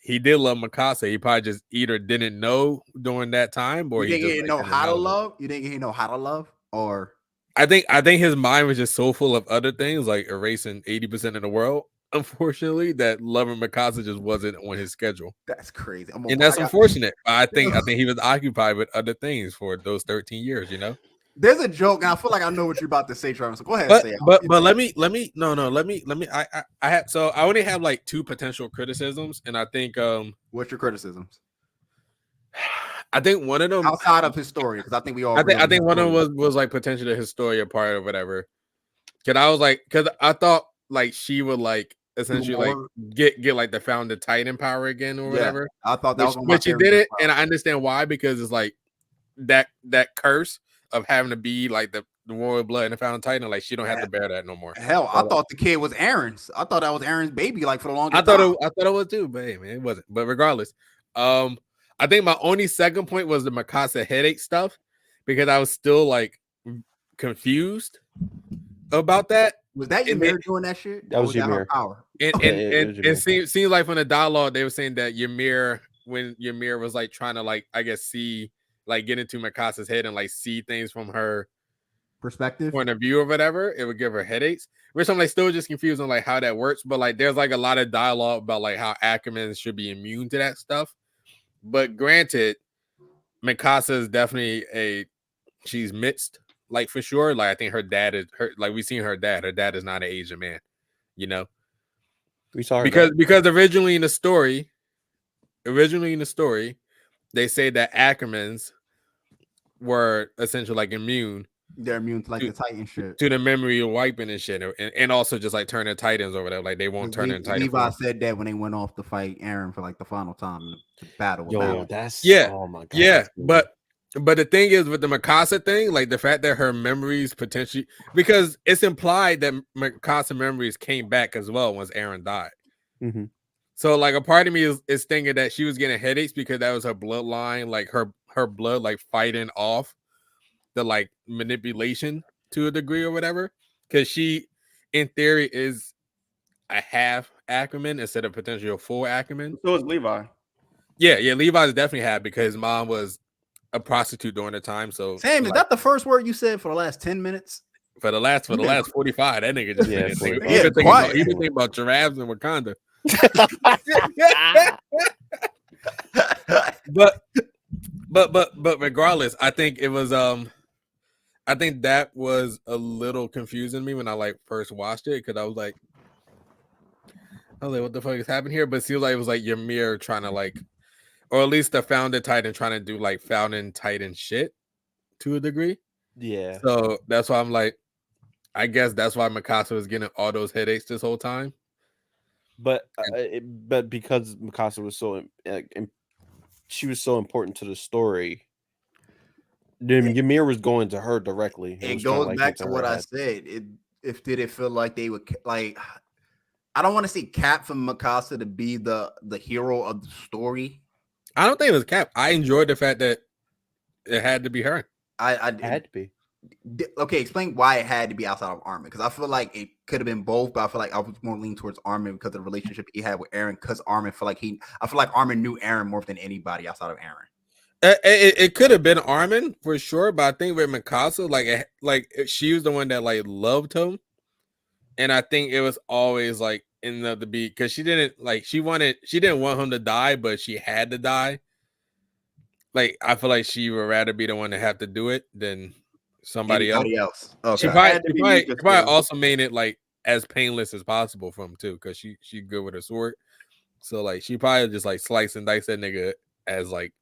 he did love Mikasa. He probably just either didn't know during that time, or he didn't know how to love. You think he know how to love, or I think his mind was just so full of other things, like erasing 80% of the world, unfortunately, that loving Mikasa just wasn't on his schedule. That's crazy. And that's unfortunate. I think he was occupied with other things for those 13 years, you know? There's a joke, and I feel like I know what you're about to say, Trevor. So go ahead. But let me. I only have like 2 potential criticisms, and I think what's your criticisms? I think one of them outside of his story, because I think we all. I think one of them was like potentially his story part or whatever. Because I thought like she would like essentially like get like the founded Titan power again or whatever. I thought that which she didn't, and I understand why, because it's like that curse of having to be like the royal blood and the founded Titan. Like she don't have to bear that no more. Hell, I thought the kid was Eren's. I thought that was Eren's baby. Like for the longest time. I thought it was too, but hey, man, it wasn't. But regardless, I think my only second point was the Mikasa headache stuff, because I was still like confused about that. Was that Ymir doing that shit? That was Ymir. Power. And it seems like from the dialogue they were saying that Ymir, when Ymir was like trying to like I guess see like get into Mikasa's head and like see things from her Perspective. point of view or whatever, it would give her headaches. Which I'm like still just confused on like how that works, but like there's like a lot of dialogue about like how Ackermans should be immune to that stuff. But granted, Mikasa is definitely she's mixed, like for sure. Like I think her dad is her, like we've seen her dad. Her dad is not an Asian man, you know. We saw her because originally in the story, they say that Ackermans were essentially like immune. They're immune to like the Titan shit. To the memory of wiping and shit, and also just like turning Titans over there. Like they won't turn in Titan. Levi said that when they went off to fight Eren for like the final time in the battle. That's oh my god. Yeah, but the thing is with the Mikasa thing, like the fact that her memories potentially, because it's implied that Mikasa memories came back as well once Eren died. Mm-hmm. So like a part of me is thinking that she was getting headaches because that was her bloodline, like her blood like fighting off the like manipulation to a degree or whatever, because she in theory is a half Ackerman instead of potentially a full Ackerman. So is Levi. Yeah, Levi's definitely had because his mom was a prostitute during the time. So Sam, is that the first word you said for the last 10 minutes? For the last 45, that nigga just he been thinking about giraffes in Wakanda. but regardless, I think it was I think that was a little confusing to me when I like first watched it, because I was like, what the fuck is happening here? But it seems like it was like Ymir trying to like, or at least the Founding Titan trying to do like Founding Titan shit to a degree. Yeah. So that's why I'm like, I guess that's why Mikasa was getting all those headaches this whole time. But because Mikasa was so she was so important to the story, Ymir was going to her directly. It goes back to what I said. Did it feel like they would like? I don't want to say cap for Mikasa to be the hero of the story. I don't think it was cap. I enjoyed the fact that it had to be her. It had to be. Okay, explain why it had to be outside of Armin, because I feel like it could have been both, but I feel like I was more leaning towards Armin because of the relationship he had with Eren. Because I feel like Armin knew Eren more than anybody outside of Eren. It could have been Armin for sure, but I think with Mikasa, like she was the one that like loved him, and I think it was always like in the beat because she didn't want him to die, but she had to die. Like I feel like she would rather be the one to have to do it than somebody else. Okay. She probably also made it like as painless as possible for him too, because she good with her sword. So like she probably just like slice and dice that nigga as like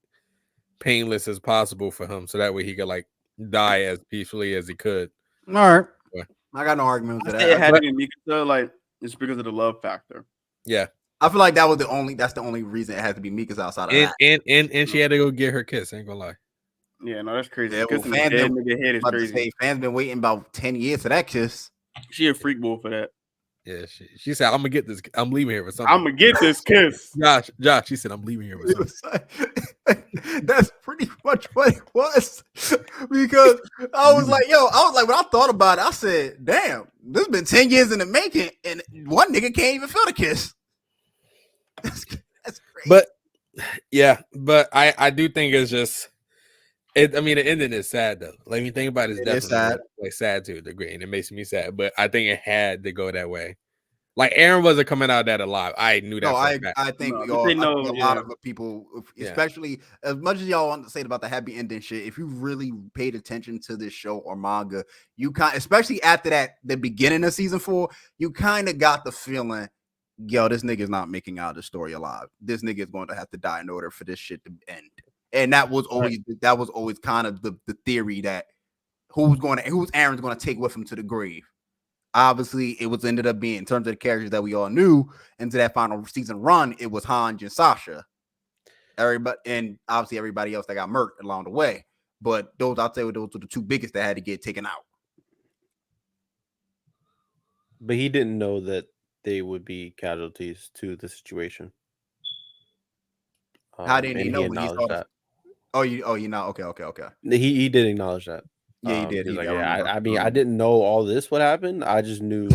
painless as possible for him, so that way he could like die as peacefully as he could. All right, yeah. I got no argument with that. It had to be Mikasa, like it's because of the love factor. Yeah, I feel like that's the only reason it had to be Mikasa outside of that. And she had to go get her kiss. Ain't gonna lie. Yeah, no, that's crazy. Yeah, well, fans been waiting about 10 years for that kiss. She a freak bull for that. Yeah, she said, "I'm gonna get this. I'm leaving here with something. I'm gonna get this kiss." Josh, she said, "I'm leaving here with something." That's pretty much what it was, because I was like, when I thought about it, I said, "Damn, this has been 10 years in the making, and one nigga can't even feel the kiss." That's crazy. But I do think it's just. I mean, the ending is sad though. Like, you think about it, it's definitely sad. Like sad to a degree, and it makes me sad. But I think it had to go that way. Like Eren wasn't coming out that alive. I knew that. No, I think a lot of people, especially as much as y'all want to say about the happy ending shit, if you really paid attention to this show or manga, you especially after the beginning of season 4, you kind of got the feeling, this nigga's not making out the story alive. This nigga is going to have to die in order for this shit to end. And that was always kind of the theory that who's Eren's going to take with him to the grave. Obviously, it was ended up being, in terms of the characters that we all knew into that final season run, it was Hanji and Sasha. And obviously everybody else that got murked along the way. But I'd say those were the two biggest that had to get taken out. But he didn't know that they would be casualties to the situation. How didn't he know when he saw that? You know, okay. He did acknowledge that. Yeah, he did. He's like, I mean, I didn't know all this would happen. I just knew,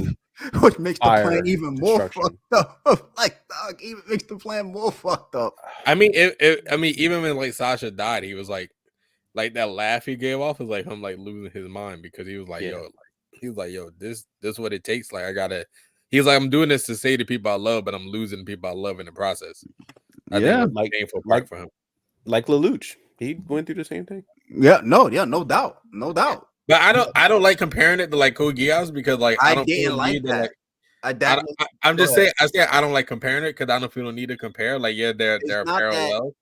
which makes the plan even more fucked up. Like, dog, even makes the plan more fucked up. I mean, even when like Sasha died, he was like, like that laugh he gave off was like him like losing his mind because he was like, yo, this is what it takes. Like I gotta. He's like, I'm doing this to say to people I love, but I'm losing people I love in the process. I think it was a painful part for him. Like Lelouch, he went through the same thing. No doubt. But I don't like comparing it to like Code Geass because like I don't didn't feel like need that. to, like, I'm just saying I don't like comparing it because I don't feel no need to compare. Like they're parallel.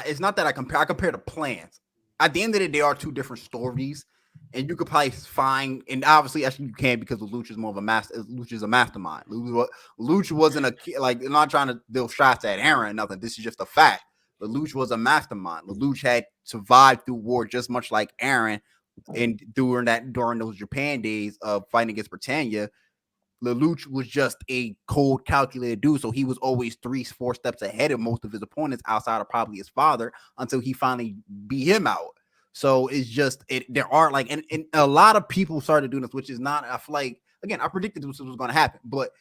It's not that I compare the plans. At the end of the day, they are two different stories, and you could probably find, and obviously actually you can because Lelouch is more of a master. Lelouch is a mastermind. Lelouch wasn't like I'm not trying to deal shots at Eren or nothing. This is just a fact. Lelouch was a mastermind. Lelouch had survived through war just much like Eren, and during those Japan days of fighting against Britannia. Lelouch was just a cold, calculated dude, so he was always 3-4 steps ahead of most of his opponents outside of probably his father until he finally beat him out. So it's just there are like and a lot of people started doing this, which is not. I feel like again, I predicted this was going to happen, but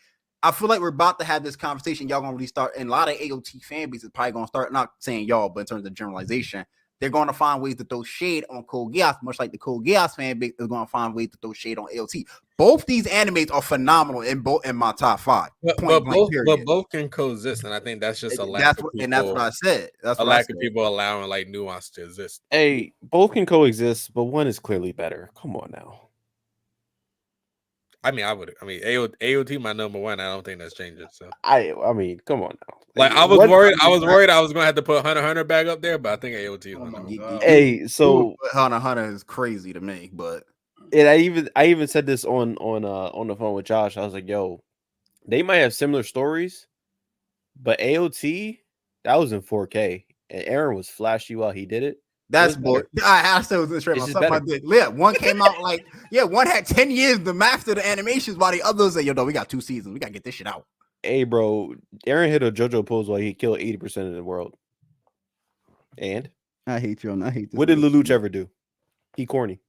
I feel like we're about to have this conversation. Y'all gonna really start, and a lot of AOT fan base is probably gonna start. Not saying y'all, but in terms of generalization, they're going to find ways to throw shade on Code Geass, much like the Code Geass fan base is going to find ways to throw shade on AOT. Both these animes are phenomenal in my top 5. But both can coexist, and I think that's just a lack of people. And that's what I said. That's a lack of people allowing like nuance to exist. Hey, both can coexist, but one is clearly better. Come on now. I mean, AOT my number one. I don't think that's changing. So I mean, come on now. Like I was worried I was gonna have to put Hunter back up there, but I think AOT is my number one. Hey, so Hunter is crazy to me, but and I even said this on the phone with Josh. I was like, yo, they might have similar stories, but AOT that was in 4K, and Eren was flashy while he did it. That's boy. I said it was straight myself. I did. Yeah, one came out one had 10 years to master the animations, while the others said, we got 2 seasons. We gotta get this shit out. Hey, bro, Eren hit a JoJo pose while he killed 80% of the world. And I hate you. I hate this. What did Lelouch ever do? He corny.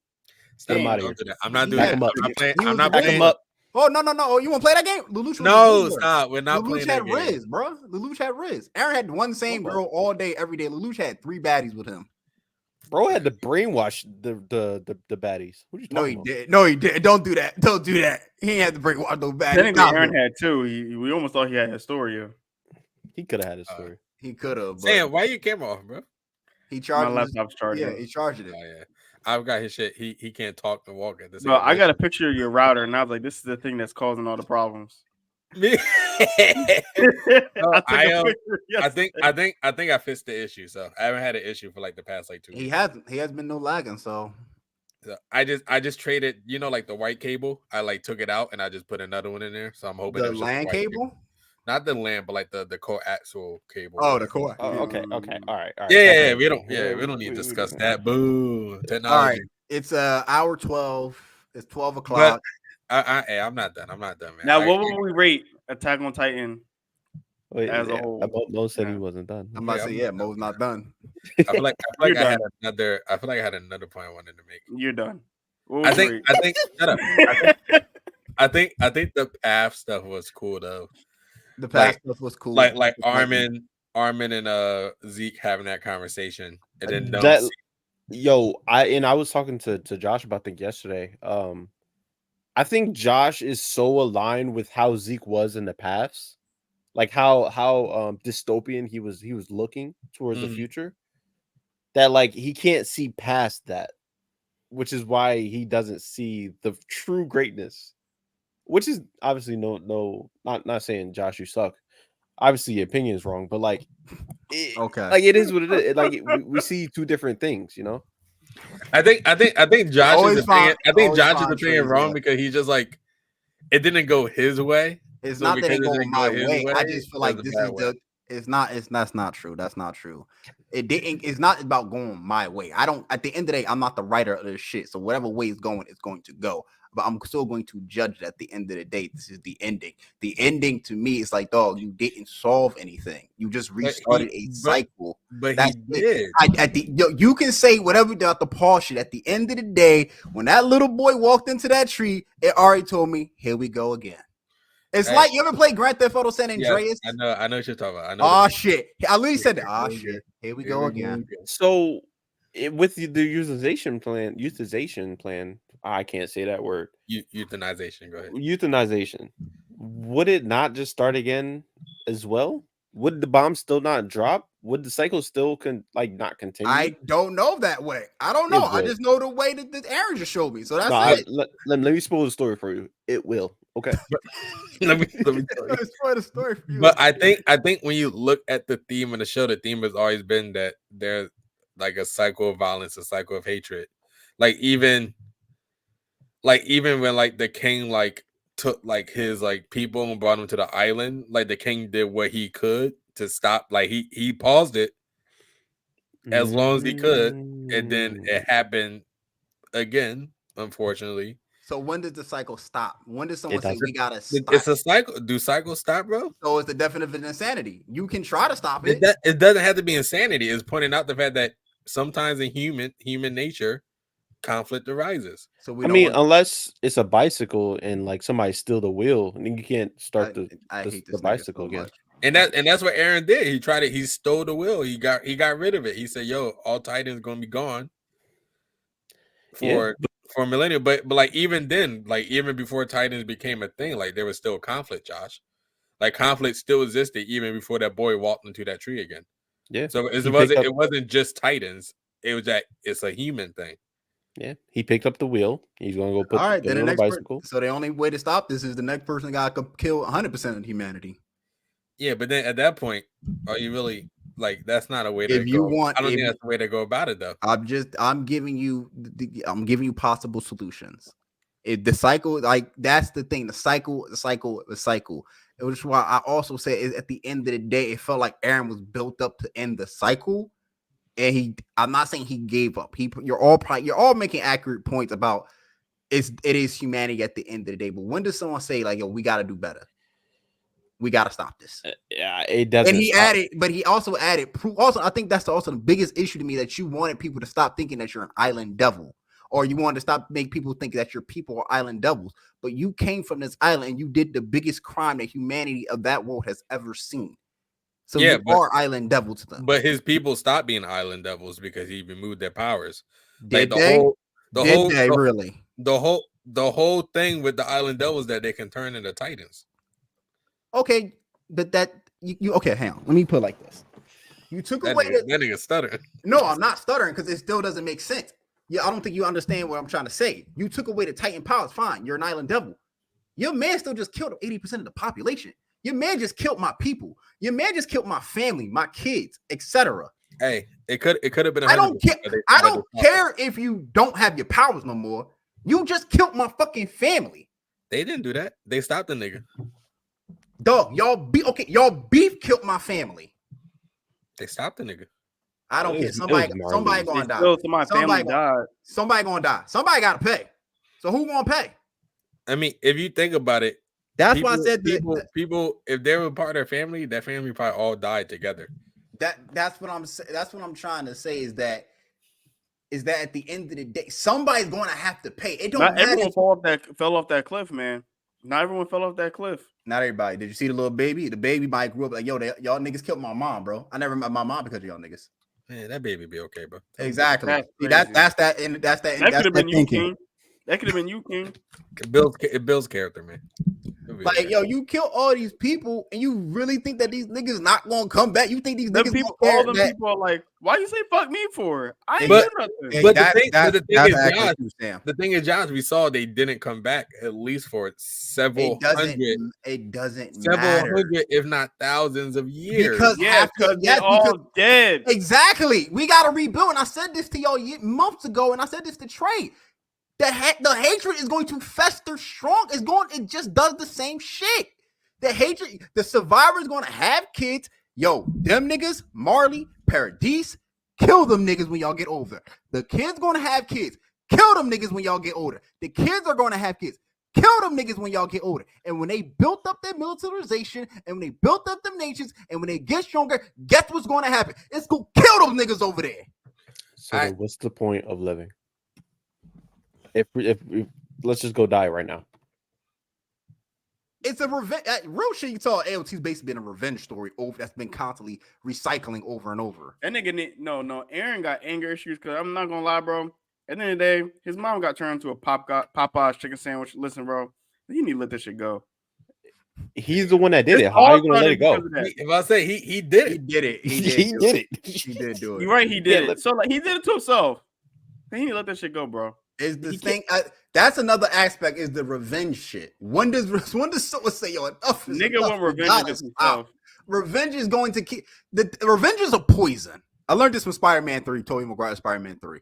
Get him out of here. I'm not doing that. I'm not playing. Oh no! Oh, you want to play that game? Lelouch no, stop. We're not Lelouch playing had that game. Riz, bro. Lelouch had Riz. Eren had one same girl all day, every day. Lelouch had 3 baddies with him. Bro had to brainwash the baddies. What are you talking about? No, he did. Don't do that. Don't do that. He ain't had to brainwash those baddies. Technically, Eren had 2. We almost thought he had Astoria. He could have had a story. He could have. Sam, why you camera off, bro? He charged my laptop's charging. Yeah, he charged it. Oh yeah, I've got his shit. He can't talk and walk at this. Bro, I got a picture of your router, and I was like, "This is the thing that's causing all the problems." Me? I think I fixed the issue. So I haven't had an issue for like the past like 2 weeks. He hasn't. He has been no lagging. So I just traded. Like the white cable. I like took it out and I just put another one in there. So I'm hoping the LAN cable. Not the LAN, but like the coaxial cable. Oh, the coax. Oh, okay. All right. Yeah, we don't need to discuss that. Boo. Technology. All right. It's hour 12. It's 12 o'clock. I'm not done. Man. Now, what would we rate Attack on Titan as a whole? Mo said he wasn't done. I'm about to say, Mo's not done. I feel like I had another point I wanted to make. You're done. I think shut up. I think the path stuff was cool though. The path stuff was cool. Like Armin and Zeke having that conversation, and then I was talking to Josh about that yesterday. I think Josh is so aligned with how Zeke was in the past, like how dystopian he was looking towards the future, that like he can't see past that, which is why he doesn't see the true greatness. Which is obviously not saying Josh, you suck. Obviously, your opinion is wrong, but like, it is what it is. Like we see 2 different things, I think Josh is opinion wrong because he's just like it didn't go his way. It's not that it going my way. I just feel like this is that's not true. That's not true. It's not about going my way. At the end of the day, I'm not the writer of this shit. So whatever way it's going to go. But I'm still going to judge it at the end of the day. This is the ending. The ending to me is like, dog, you didn't solve anything. You just restarted a cycle. But he did. You can say whatever about the Paul shit. At the end of the day, when that little boy walked into that tree, it already told me, here we go again. It's like, you ever play Grand Theft Auto San Andreas? I know what you're talking about. Oh shit! I literally said that. Oh shit! Here we go again. So with the euthanization plan, I can't say that word. Euthanization. Go ahead. Euthanization. Would it not just start again as well? Would the bomb still not drop? Would the cycle still not continue? I don't know that way. I don't know. I just know the way that Aaron just showed me. So that's it. Let me spoil the story for you. It will. Okay. let me tell you. Spoil the story for you. But I think when you look at the theme of the show, the theme has always been that there's like a cycle of violence, a cycle of hatred. Like even when like the king like took like his like people and brought them to the island, like the king did what he could to stop. Like he paused it as long as he could, and then it happened again, unfortunately. So when does the cycle stop? When does someone say we gotta stop? It's a cycle. Do cycles stop, bro? So it's the definition of insanity. You can try to stop it. It doesn't have to be insanity. It's pointing out the fact that sometimes in human nature, conflict arises. So unless it's a bicycle and like somebody steal the wheel, and then you can't start the bicycle again. And that's what Eren did. He tried it. He stole the wheel. He got rid of it. He said, "Yo, all Titans gonna be gone for a millennium." But like even then, like even before Titans became a thing, like there was still conflict, Josh. Like conflict still existed even before that boy walked into that tree again. Yeah. So it wasn't just Titans. It was that it's a human thing. Yeah, he picked up the wheel. He's gonna go put on the bicycle. So the only way to stop this is the next person got to kill 100% of humanity. Yeah, but then at that point, are you really like that's not a way to go? I don't think that's the way to go about it, though. I'm giving you possible solutions. The cycle, like that's the thing. The cycle. Which is why I also say is at the end of the day, it felt like Eren was built up to end the cycle. And I'm not saying he gave up. You're all making accurate points about it is humanity at the end of the day. But when does someone say like, "Yo, we got to do better. We got to stop this"? Yeah, it doesn't. And he also added proof. Also, I think that's also the biggest issue to me, that you wanted people to stop thinking that you're an island devil, or you wanted to stop make people think that your people are island devils. But you came from this island and you did the biggest crime that humanity of that world has ever seen. So you are island devils to them. But his people stopped being island devils because he removed their powers. Did like they? The whole thing with the island devils that they can turn into Titans. Okay, but that you okay, hang on. Let me put it like this. You took away that nigga stuttering. No, I'm not stuttering because it still doesn't make sense. Yeah, I don't think you understand what I'm trying to say. You took away the Titan powers, fine. You're an island devil. Your man still just killed 80% of the population. Your man just killed my people. Your man just killed my family, my kids, etc. Hey, it could have been. I don't care. I don't care if you don't have your powers no more. You just killed my fucking family. They didn't do that. They stopped the nigga. Dog, y'all beef killed my family. They stopped the nigga. I don't care. Somebody gonna die. Somebody gonna die. Somebody gotta pay. So who gonna pay? I mean, if you think about it, that's why I said people, if they were part of their family, that family probably all died together. That's what I'm trying to say is that at the end of the day, somebody's going to have to pay. It don't Not matter. Everyone fell off that cliff, man. Not everyone fell off that cliff. Not everybody. Did you see the little baby? The baby might grew up like, yo, y'all niggas killed my mom, bro. I never met my mom because of y'all niggas. Man, that baby be okay, bro. Exactly. That's that could have been you, King. That could have been you, King. It builds character, man. Like, okay. Yo, you kill all these people, and you really think that these niggas not gonna come back? You think these niggas people are like, why you say fuck me for? I ain't do nothing. But the thing is, Josh, we saw they didn't come back at least for several hundred, if not thousands of years. Because they're all dead. Exactly. We gotta rebuild. And I said this to y'all months ago, and I said this to Trey. The hatred is going to fester strong. It just does the same shit. The hatred, the survivor is going to have kids. Yo, them niggas, Marley, Paradise, kill them niggas when y'all get older. The kids going to have kids. Kill them niggas when y'all get older. The kids are going to have kids. Kill them niggas when y'all get older. And when they built up their militarization, and when they built up them nations, and when they get stronger, guess what's going to happen? It's going to kill those niggas over there. So what's the point of living? If let's just go die right now. It's a revenge. Real shit. You saw AOT's basically been a revenge story over that's been constantly recycling over and over. That nigga no. Eren got anger issues because I'm not gonna lie, bro. At the end of the day, his mom got turned into a Popeye's chicken sandwich. Listen, bro, you need to let this shit go. He's the one that did This it. How are you gonna all let it go? started because of that. If I say he did He it, did it. He He did it. He did do it. You're right, he did Yeah, it. So like he did it to himself. He need to let that shit go, bro. Is the thing that's another aspect is the revenge shit. When does someone say, yo, enough is Nigga enough, want we revenge gotta against stop. himself. Revenge is going to keep the revenge is a poison. I learned this from Spider-Man 3, Tobey Maguire Spider-Man 3.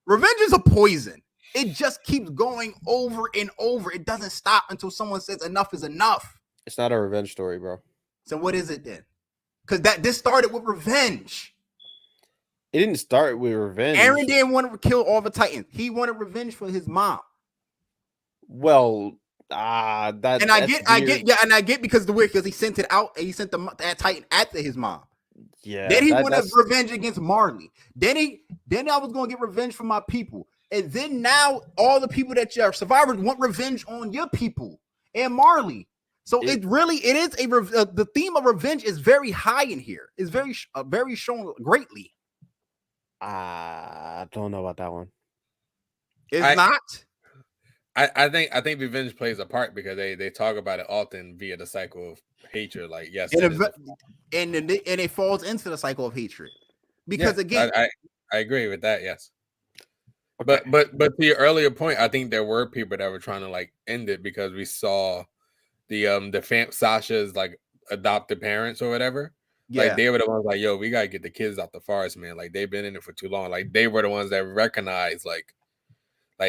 Revenge is a poison. It just keeps going over and over. It doesn't stop until someone says enough is enough. It's not a revenge story, bro. So what is it then? Because this started with revenge. It didn't start with revenge. Eren didn't want to kill all the Titans. He wanted revenge for his mom. Well, I get because the weird because he sent it out and he sent that Titan after his mom. Yeah. Then he wanted revenge against Marley. Then I was gonna get revenge for my people. And then now all the people that are survivors want revenge on your people and Marley. So it is the theme of revenge is very high in here. It's very shown greatly. I don't know about that one. It's not. I think revenge plays a part because they talk about it often via the cycle of hatred. Like yes, and it falls into the cycle of hatred because again, I agree with that. Yes, okay. but to your earlier point, I think there were people that were trying to like end it because we saw the Sasha's like adopted parents or whatever. Yeah. Like they were the ones like, yo, we gotta get the kids out the forest, man. Like they've been in it for too long. Like they were the ones that recognized like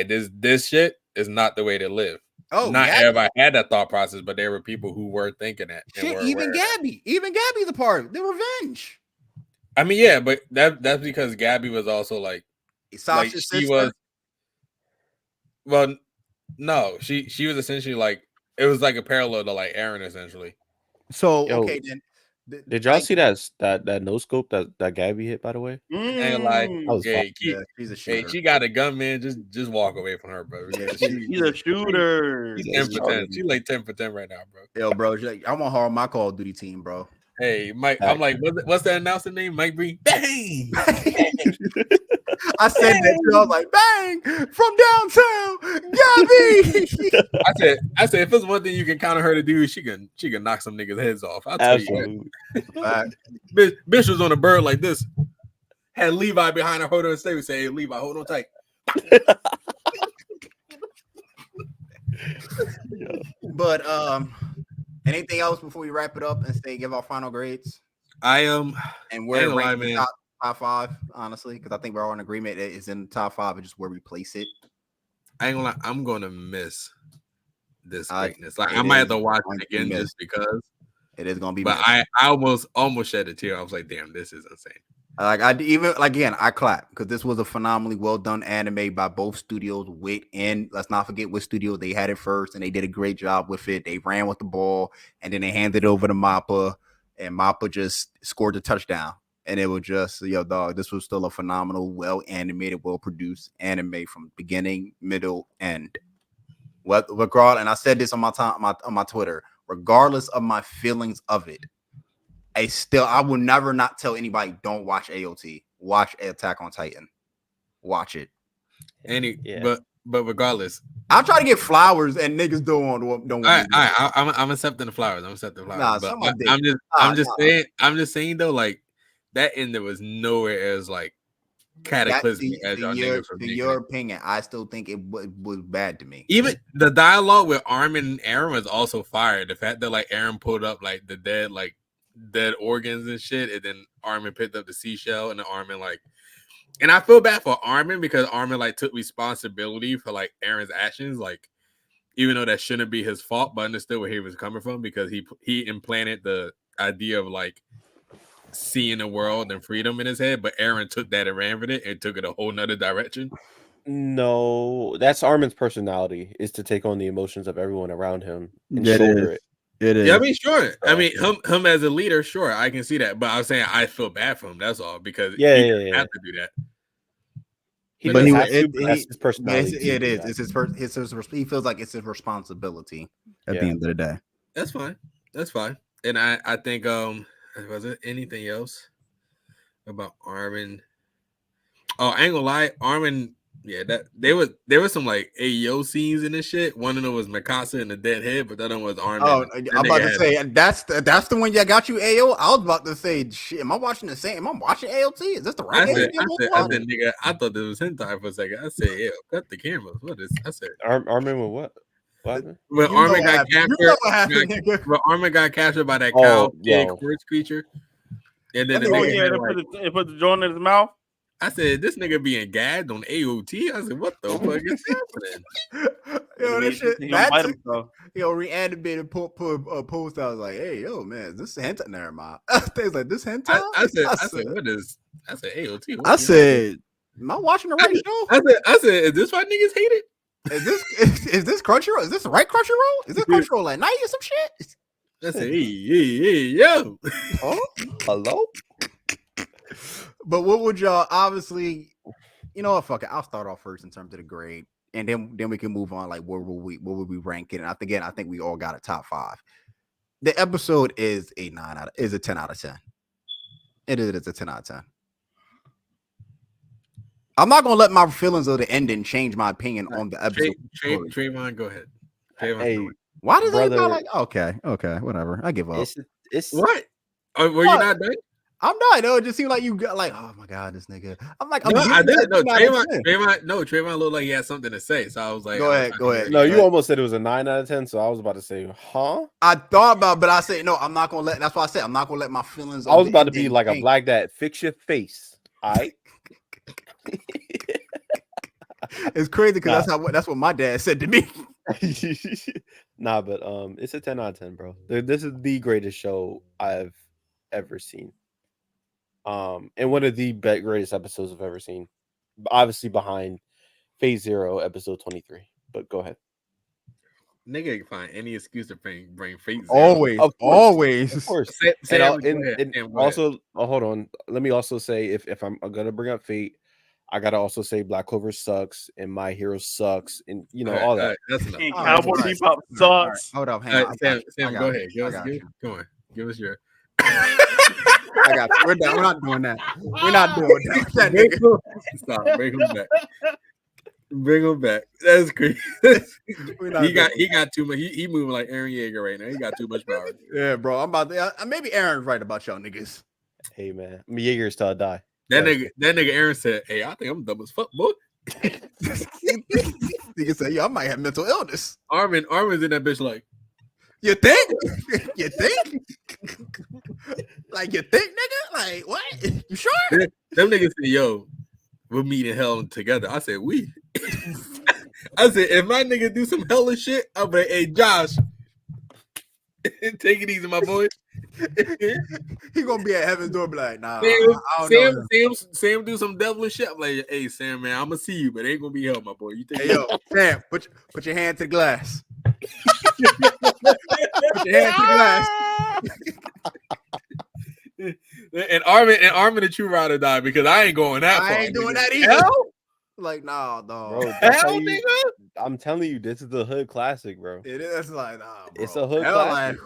this shit is not the way to live. Oh, not everybody had that thought process, but there were people who were thinking that. Shit, even Gabby's a part of it. The revenge. I mean, yeah, but that's because Gabby was also like Sasha's sister. Was. Well, no, she was essentially like it was like a parallel to like Eren essentially. So okay then. Did y'all see that no scope that Gabby hit, by the way? Ain't like, she's a shooter. Hey, she got a gun, man. Just walk away from her, bro. Yeah, she's a shooter. She's 10 for 10. She's like 10 for 10 right now, bro. Yo, bro, I want her on my Call of Duty team, bro. Hey, Mike. I'm like, what's that announcer name? Mike Breen. Bang! I said that too. I was like, bang from downtown, Gabby. I said, if it's one thing you can count on her to do, she can knock some niggas' heads off. I'll tell you. Bitch was on a bird like this. Had Levi behind her, hold on stay. We say, hey, Levi, hold on tight. But anything else before we wrap it up and give our final grades? And where it ranks in top 5, honestly, because I think we're all in agreement it is in the top 5 and just where we place it. I ain't gonna lie, I'm gonna miss this greatness. Like I might have to watch it again just because it is gonna be. But I almost shed a tear. I was like, damn, this is insane. I clap because this was a phenomenally well done anime by both studios. Let's not forget what studio they had it first, and they did a great job with it. They ran with the ball, and then they handed it over to Mappa, and Mappa just scored the touchdown. And it was just, yo, dog, this was still a phenomenal, well animated, well produced anime from beginning, middle, end. Regardless, and I said this on my Twitter, regardless of my feelings of it, I will never not tell anybody don't watch AOT. Watch Attack on Titan. Watch it. But regardless, I'll try to get flowers and niggas don't want. I'm accepting the flowers. Nah, I'm just saying though, like that ended was nowhere as like cataclysmic as y'all niggas from your opinion. I still think it was bad to me. Even the dialogue with Armin and Eren was also fire. The fact that like Eren pulled up like the dead organs and shit, and then Armin picked up the seashell, and then Armin and I feel bad for Armin because Armin like took responsibility for like Eren's actions, like even though that shouldn't be his fault, but understood where he was coming from because he implanted the idea of like seeing the world and freedom in his head, but Eren took that and ran with it and took it a whole nother direction. No, that's Armin's personality, is to take on the emotions of everyone around him and shoulder it. It is. Yeah, I mean, sure. I mean, him as a leader, sure, I can see that. But I'm saying I feel bad for him. That's all because he doesn't have to do that. That's his personality. It is. It's his. He feels like it's his responsibility at the end of the day. That's fine. That's fine. And I think was it anything else about Armin? Oh, I ain't gonna lie, Armin. Yeah, that there was some like AO scenes in this shit. One of them was Mikasa and the dead head, but the other one was Armin. Oh, I'm about to say that's the one that got you AO. I was about to say, shit, am I watching the same? Am I watching AOT? Is this the right? I said, nigga, I thought this was hentai for a second. I said, yeah, cut the cameras. What is? I said, Armin with what? What happened? When Armin got captured, when Armin got captured by that cow pig horse creature, and then they put the joint in his mouth. I said, this nigga being gagged on AOT. I said, what the fuck is happening? Yo, this shit. Reanimated post. I was like, hey, yo, man, is this hentai? Never mind. They was like, this hentai? I said, what is? I said, AOT. I said, am I watching the right show? I said, is this why niggas hate it? Is this Crunchyroll? Is this the right Crunchyroll? Is this Crunchyroll at night or some shit? I said, hey, yo. Oh, hello. But what would y'all obviously, you know what? Fuck it. I'll start off first in terms of the grade, and then we can move on. Like, where would we rank it? And I think we all got a top 5. The episode is a 10 out of 10. It is a 10 out of 10. I'm not gonna let my feelings of the ending change my opinion on the episode. Trayvon, go ahead. Hey, why does it feel like okay, whatever? I give up. It's what? Were you not done? I'm not. No, it just seemed like you got like, oh my god, this nigga. I'm like, I didn't. No, Trayvon looked like he had something to say. So I was like, go ahead. No, you almost said it was a 9 out of 10. So I was about to say, huh? I thought about, but I said no. I'm not gonna let. That's why I said I'm not gonna let my feelings. I was about to be like a black dad. Fix your face. All right. It's crazy because that's what my dad said to me. Nah, but it's a 10 out of 10, bro. This is the greatest show I've ever seen. And one of the greatest episodes I've ever seen. Obviously behind Phase Zero, episode 23. But go ahead. Nigga can find any excuse to bring Phase Zero. Always. Of course. Sam, and also, hold on. Let me also say, if I'm gonna bring up Fate, I gotta also say Black Clover sucks and My Hero sucks, and all that. That's enough. And Cowboy Bebop sucks. Hold up, hang on. Sam, go ahead. Go on. Give us your. I got you. We're not doing that. We're not doing that. Stop. Bring him back. Bring him back. That's crazy. he got too much. He moving like Eren Yeager right now. He got too much power. Yeah, bro. I'm about to. Maybe Aaron's right about y'all niggas. Hey man, Yeager's till I die. That nigga Eren said, "Hey, I think I'm dumb as fuck, boy." Nigga said, "Yo, I might have mental illness." Armin's in that bitch like, you think? You think? Like you think, nigga? Like what? You sure? Them niggas said, "Yo, we'll meet in hell together." I said, "We." I said, "If my nigga do some hella shit, I'll be like, hey, Josh, take it easy, my boy." He gonna be at heaven's door, be like, nah. Sam do some devilish shit. I'm like, hey, Sam, man, I'm gonna see you, but it ain't gonna be hell, my boy. You think? Hey, yo, Sam, put your hand to the glass. Put your hand to the glass. And Armin the true rider died because I ain't going that far. I ain't doing that either. Hell? Like, nah, dog. Bro, hell, nigga. I'm telling you, this is the hood classic, bro. It is like, nah, bro. It's a hood classic.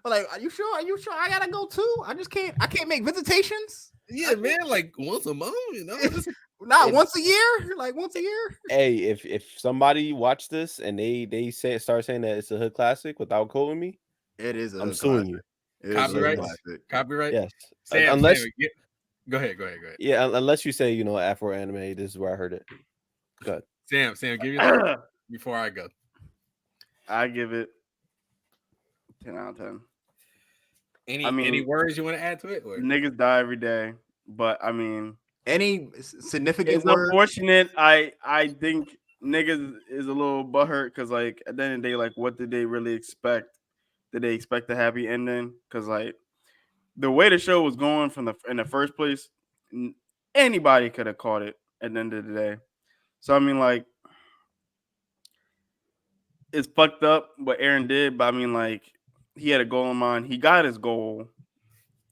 Like, are you sure? I gotta go too. I can't make visitations. Yeah, man, like once a month, you know. Not once a year. Like once a year. Hey, if somebody watch this and they start saying that it's a hood classic without quoting me, it is. I'm suing you. Copyright. Yes. Sam, go ahead. Yeah, unless you say Afro anime. This is where I heard it. Go ahead. Sam, give you before I go. I give it 10 out of 10. Any words you want to add to it? Or? Niggas die every day, but I mean, any significant? It's unfortunate. I think niggas is a little butthurt because like at the end of the day, like what did they really expect? Did they expect a happy ending? Because like the way the show was going in the first place, anybody could have caught it at the end of the day. So I mean, like it's fucked up what Eren did, but I mean, like he had a goal in mind. He got his goal,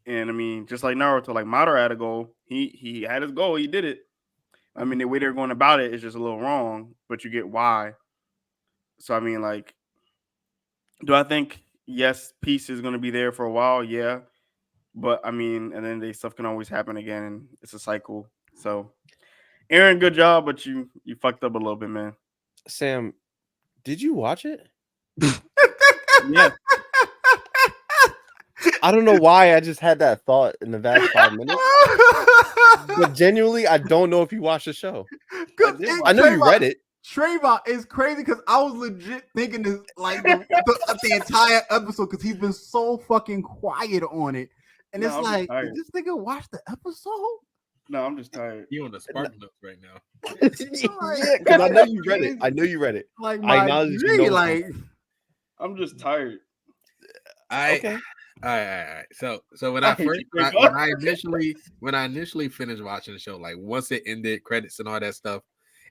and I mean, just like Naruto, like Madara had a goal. He had his goal. He did it. I mean, the way they're going about it is just a little wrong, but you get why. So I mean, like, do I think yes, peace is gonna be there for a while, yeah. But I mean, and then stuff can always happen again, and it's a cycle. So, Aaron, good job, but you fucked up a little bit, man. Sam, did you watch it? Yeah, I don't know why I just had that thought in the past 5 minutes. But genuinely, I don't know if you watched the show. I know you read it. Trayvon is crazy because I was legit thinking this like the entire episode because he's been so fucking quiet on it, and it's I'm like, tired. did this nigga watch the episode? No, I'm just tired. You on the Spark Notes right now? Yeah, because I know you read it. I know you read it. Like I my acknowledge G, you know like I'm just tired. Okay. All right. So when I I hate first you, when I initially finished watching the show, like once it ended, credits and all that stuff,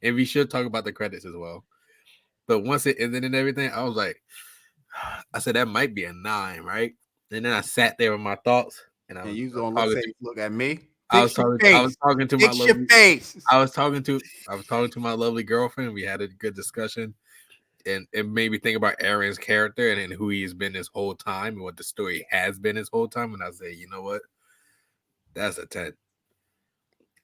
and we should talk about the credits as well. But once it ended and everything, I was like, I said that might be a 9, right? And then I sat there with my thoughts, and I was you gonna look at me. I was talking to my lovely face. I was talking to my lovely girlfriend. We had a good discussion, and it made me think about Eren's character and who he's been this whole time and what the story has been this whole time. And I say, you know what? That's a 10.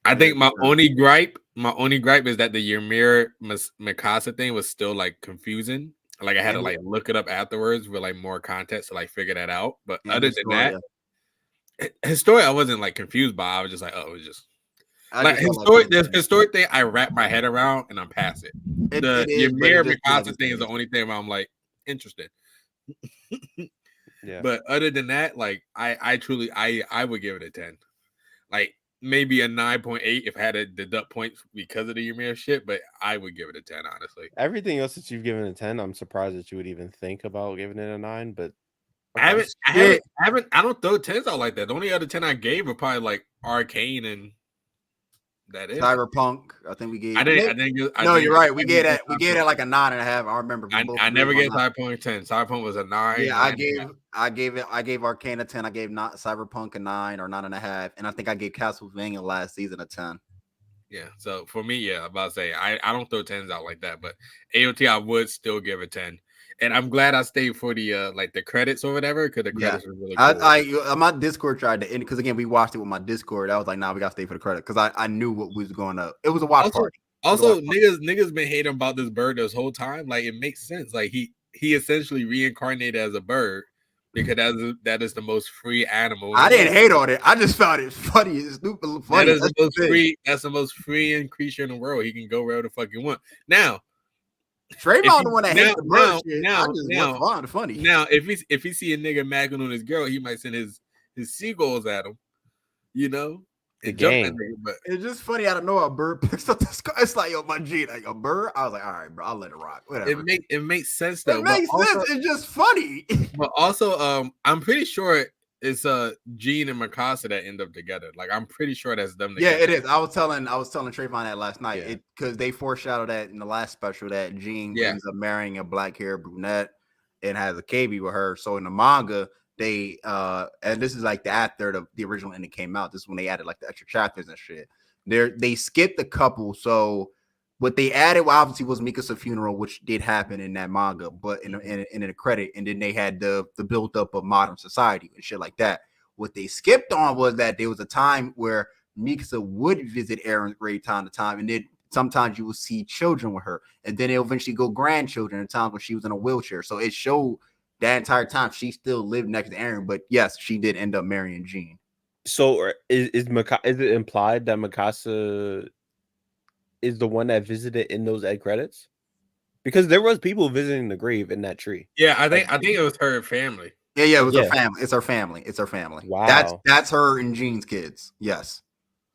I think my only gripe is that the Ymir Mikasa thing was still like confusing. Like I had to like look it up afterwards with like more context to like figure that out. But other than that, his story I wasn't like confused by. I was just like, oh, it was just like his story. The story thing I wrap my head around and I'm past it. The Ymir Mikasa thing is the only thing where I'm like interested. Yeah. But other than that, like I truly would give it a 10. Like maybe a 9.8 if I had to deduct points because of the Ymir shit, but I would give it a 10, honestly. Everything else that you've given a 10, I'm surprised that you would even think about giving it a 9, but I don't throw 10s out like that. The only other 10 I gave were probably like Arcane and that is Cyberpunk. I think we gave. You're right. We gave it like a 9.5. I remember. I never gave Cyberpunk 10. Cyberpunk was a 9. Yeah, I gave Arcane a 10. I gave not Cyberpunk a 9 or 9.5, and I think I gave Castlevania last season a 10. Yeah. So for me, yeah, I'm about to say I don't throw 10s out like that, but AOT I would still give a 10. And I'm glad I stayed for the like the credits or whatever because the credits were really cool. My Discord tried to end because again we watched it with my Discord. I was like, nah, we gotta stay for the credit because I knew what was going up. It was a watch party. Also, niggas been hating about this bird this whole time. Like it makes sense. Like he essentially reincarnated as a bird because that is the most free animal. I didn't hate on it. I just found it funny. It's stupid funny. That's the most free creature in the world. He can go wherever the fuck he want. Now. Trayvon the one that hates the bird shit. I just want funny. Now, if he see a nigga magging on his girl, he might send his seagulls at him, you know. The game. But it's just funny. I don't know a bird picks up the sky. It's like yo, my G, like a bird. I was like, all right, bro, I'll let it rock. Whatever. It makes sense though. It makes sense. It's just funny. But also, I'm pretty sure it's Gene and Mikasa that end up together. Like I'm pretty sure that's them together. Yeah, it is. I was telling Trayvon that last night because they foreshadowed that in the last special that Gene ends up marrying a black hair brunette and has a KB with her. So in the manga, they and this is like after the original ending came out. This is when they added like the extra chapters and shit. They skipped the couple. So what they added obviously was Mikasa's funeral, which did happen in that manga, but in the credit, and then they had the build up of modern society and shit like that. What they skipped on was that there was a time where Mikasa would visit Eren grave time to time, and then sometimes you will see children with her, and then it'll eventually go grandchildren at times when she was in a wheelchair. So it showed that entire time she still lived next to Eren, but yes, she did end up marrying Gene. So is it implied that Mikasa is the one that visited in those end credits? Because there was people visiting the grave in that tree. Yeah, I think it was her family. Yeah, it was her family. It's her family. It's her family. Wow. That's her and Gene's kids. Yes.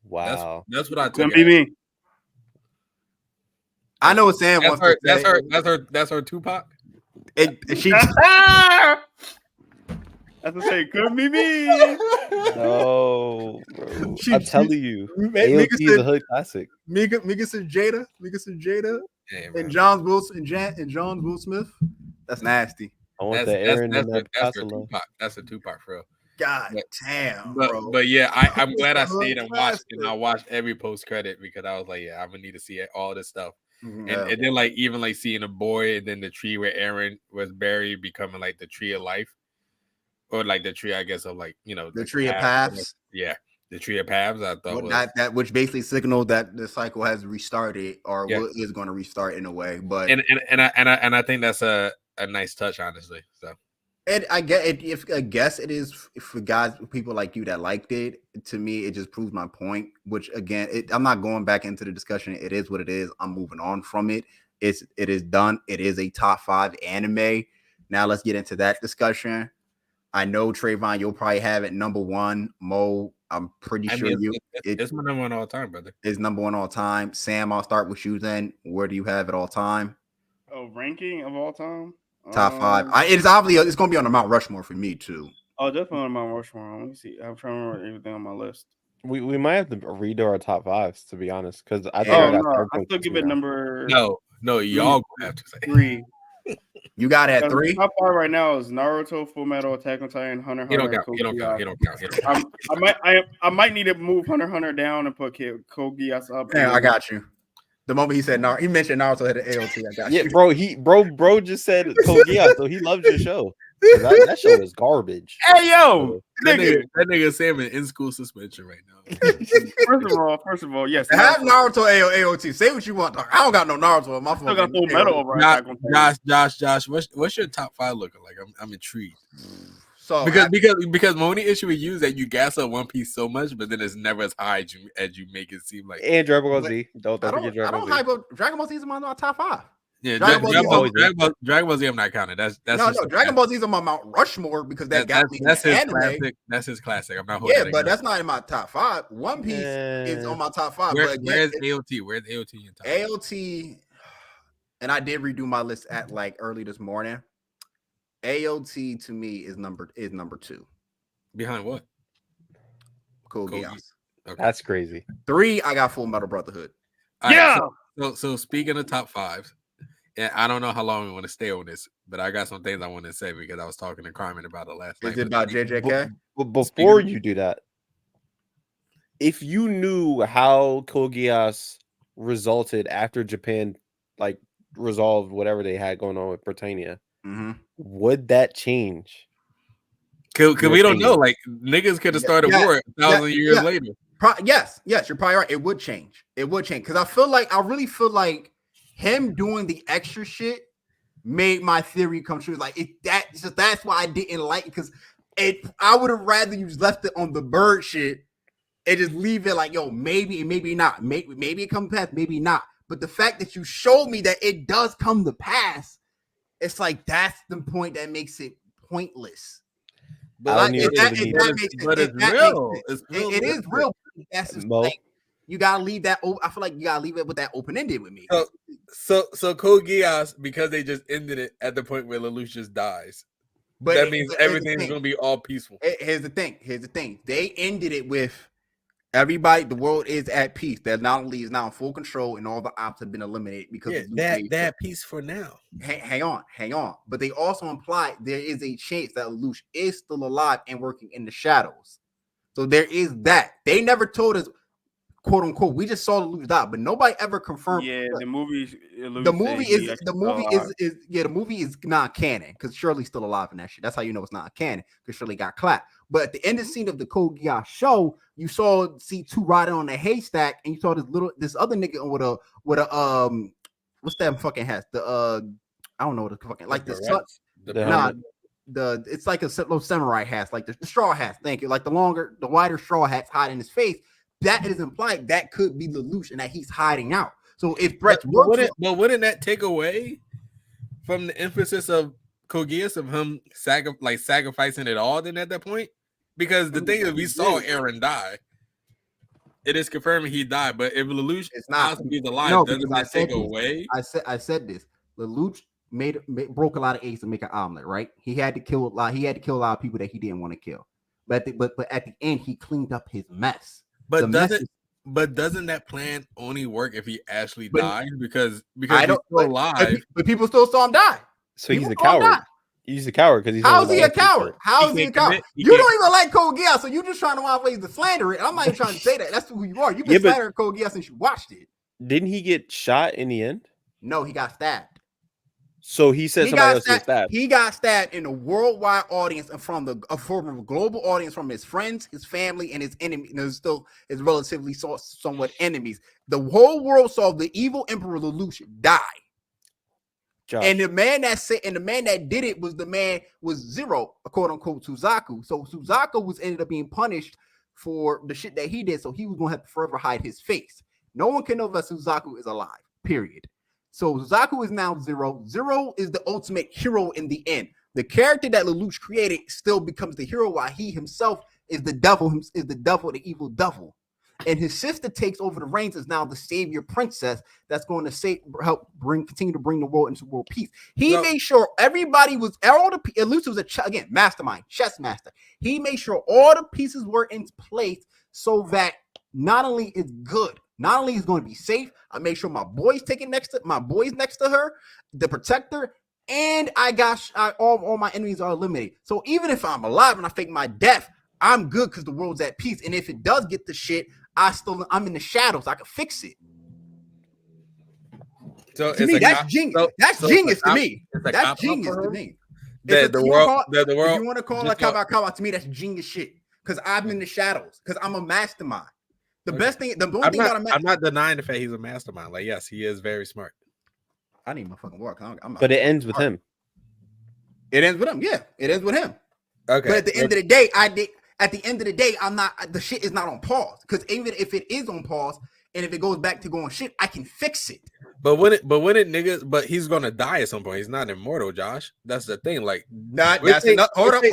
Wow. That's what I took. Couldn't be me. I know what Sam wants to say. That's her Tupac. She That's to say, couldn't be me. No, bro. I'm telling you, AOT is a hood classic. Mikasa Jada, and John Will Smith. That's nasty. I want the Eren and that Tupac. That's a Tupac for real. God damn, bro. But yeah, I'm glad I stayed and watched, and I watched every post credit because I was like, yeah, I'm gonna need to see all this stuff. And then like even like seeing a boy and then the tree where Eren was buried becoming like the tree of life. or like the tree, I guess, of like the like tree of paths. Yeah, the tree of paths. I thought was that which basically signaled that the cycle has restarted or Yeah. is going to restart in a way. But and I think that's a nice touch, honestly. So and I get it. If I guess it is for guys, people like you that liked it. To me, it just proves my point. Which again, I'm not going back into the discussion. It is what it is. I'm moving on from it. It is done. It is a top 5 anime. Now let's get into that discussion. I know Trayvon, you'll probably have it number 1. Mo, I'm pretty sure it's my number 1 all time, brother. It's number 1 all time. Sam, I'll start with you then. Where do you have it all time? Oh, ranking of all time. Top 5. It's obviously it's gonna be on the Mount Rushmore for me too. Oh, definitely on Mount Rushmore. Let me see. I'm trying to remember everything on my list. We might have to redo our top 5s, to be honest, because I think Oh I got no, third I still give it number No, y'all gonna have to say 3. You got it at 3. Top 5 right now is Naruto, Full Metal, Attack on Titan, Hunter. He don't count. I might need to move Hunter down and put Kogias up. Yeah, I got you. The moment he said Naruto, he mentioned Naruto had an AOT. I got you. Bro just said Kogia, so he loves your show. That show is garbage. Hey yo, that nigga Sam in school suspension right now. First of all, yes. Have Naruto AOT. Say what you want. I don't got no Naruto on my phone. I got Full Metal over. Josh, what's your top 5 looking like? I'm intrigued. So because my only issue with you is that you gas up One Piece so much, but then it's never as high as you make it seem like. And Dragon Ball Z. Don't forget Dragon Ball Z. I don't hype up Dragon Ball Z is on my top 5. Yeah, Dragon Ball Z I'm not counting. That's no. Dragon Ball Z is on my Mount Rushmore because that's his anime. Classic. That's his classic. I'm not holding. Yeah, but that's not in my top 5. One Piece is on my top 5. Where's AOT? Where's AOT in your top? AOT, and I did redo my list at like early this morning. AOT to me is number 2. Behind what? Cool Geass. Okay. That's crazy. 3, I got Full Metal Brotherhood. Yeah. So speaking of top 5s, and I don't know how long we want to stay on this, but I got some things I want to say because I was talking to Carmen about it last night. Is it about JJK? But before you do that, if you knew how Kogias resulted after Japan like resolved whatever they had going on with Britannia, would that change? Cause we don't know. Like niggas could have started war 1,000 years later. Yes, you're probably right. It would change. Because I really feel like him doing the extra shit made my theory come true. Like that's why I didn't like it, because I would have rather you just left it on the bird shit and just leave it like, yo, maybe not. Maybe it comes to pass, maybe not. But the fact that you showed me that it does come to pass, it's like that's the point that makes it pointless. But it's real. It is real. That's just like, you gotta leave that. I feel like you gotta leave it with that open ended with me. So Code Geass, because they just ended it at the point where Lelouch just dies. But that means everything's gonna be all peaceful. Here's the thing. They ended it with everybody. The world is at peace. That not only is now in full control, and all the ops have been eliminated because that peace for now. Hang on. But they also implied there is a chance that Lelouch is still alive and working in the shadows. So there is that. They never told us, quote unquote. We just saw Lelouch die, but nobody ever confirmed. Yeah, the movie is not canon because Shirley's still alive in that shit. That's how you know it's not canon, because Shirley got clapped. But at the end of the scene of the Code Geass show, you saw C2 riding on a haystack, and you saw this other nigga with a what's that fucking hat? I don't know what it's fucking like it's like a little samurai hat, like the straw hats. Thank you. Like the wider straw hats hiding his face. That is implied that could be Lelouch and that he's hiding out. So if threats wouldn't that take away from the emphasis of Kogias of him sacrificing it all then at that point? Because the thing is, we saw Eren die. It is confirming he died, but if Lelouch is not to be alive, doesn't that take away? I said this. Lelouch broke a lot of eggs to make an omelet, right? He had to kill a lot. He had to kill a lot of people that he didn't want to kill. But at the end, he cleaned up his mess. But doesn't that plan only work if he actually dies? Because he's still alive. But people still saw him die. So he's a coward. He's a coward because he's. How is he a coward? How is he a coward? You don't even like Code Geass, so you're just trying to find ways to slander it. I'm not even trying to say that. That's who you are. You've been slandering Code Geass since you watched it. Didn't he get shot in the end? No, he got stabbed. So he said somebody else was stabbed. He got stabbed in a worldwide audience and from a global audience from his friends, his family, and his enemies. And there's still his relatively somewhat enemies. The whole world saw the evil Emperor Lelouch die. Josh. And the man that did it was Zero, quote unquote, Suzaku. So Suzaku ended up being punished for the shit that he did. So he was gonna have to forever hide his face. No one can know that Suzaku is alive. Period. So Suzaku is now Zero. Zero is the ultimate hero in the end. The character that Lelouch created still becomes the hero, while he himself is the devil. The evil devil. And his sister takes over the reins as now the savior princess that's going to continue to bring the world into world peace. He made sure everybody was Lelouch was again mastermind, chess master. He made sure all the pieces were in place so that not only is good, not only is going to be safe. I make sure my boys next to her, the protector, and all my enemies are eliminated. So even if I'm alive and I fake my death, I'm good because the world's at peace. And if it does get the shit, I'm in the shadows. I can fix it. So to me, that's genius. That's genius to me. That's genius to me. The world. If you want to call it cop-out, to me, that's genius shit. Because I'm in the shadows. Because I'm a mastermind. I'm not denying the fact he's a mastermind. Like, yes, he is very smart. I need my fucking work. But it ends with him. It ends with him. Yeah, it ends with him. Okay. But at the end of the day, I'm not. The shit is not on pause. Because even if it is on pause, and if it goes back to going shit, I can fix it. But he's gonna die at some point. He's not immortal, Josh. That's the thing. Like, that's enough. Hold up.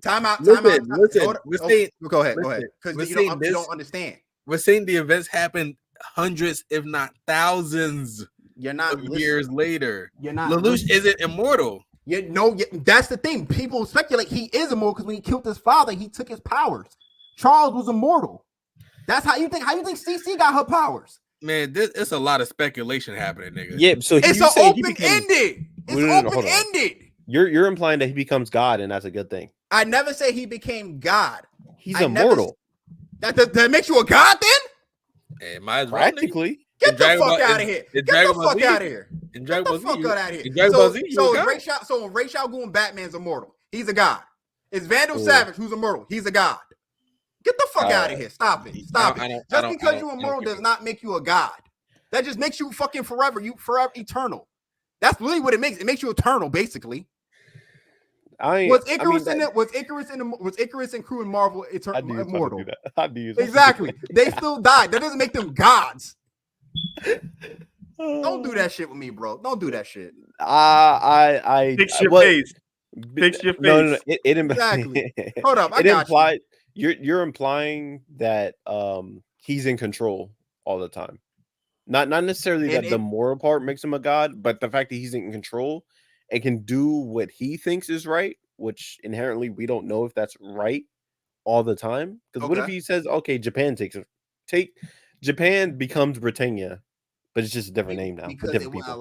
Time out. Listen. Go ahead. Because you don't understand. We're saying the events happened hundreds, if not thousands, of years later. You're not. Lelouch isn't immortal. That's the thing. People speculate he is immortal because when he killed his father, he took his powers. Charles was immortal. That's how you think. How you think CC got her powers? Man, it's a lot of speculation happening, nigga. Yeah, so it's open-ended. It's open-ended. You're implying that he becomes God, and that's a good thing. I never say he became God. He's immortal. That makes you a god then? Hey, might as well. Practically. Get the fuck out of here. Get the fuck out of here. Get the fuck out of here. So Ra's al Ghul and Batman's immortal. He's a god. It's Vandal Savage who's immortal. He's a god. Get the fuck out of here. Stop it. Just because you're immortal does not make you a god. That just makes you fucking forever. You forever eternal. That's really what it makes. It makes you eternal, basically. Was Icarus and crew in Marvel immortal? Exactly. They still died. That doesn't make them gods. Don't do that shit with me, bro. Don't do that shit. Fix your face. Fix your face. No. It exactly. Hold up. You're implying that he's in control all the time. Not necessarily that the moral part makes him a god, but the fact that he's in control and can do what he thinks is right, which inherently we don't know if that's right all the time. Because what if he says, "Okay, Japan Japan becomes Britannia, but it's just a different name now." Because he wouldn't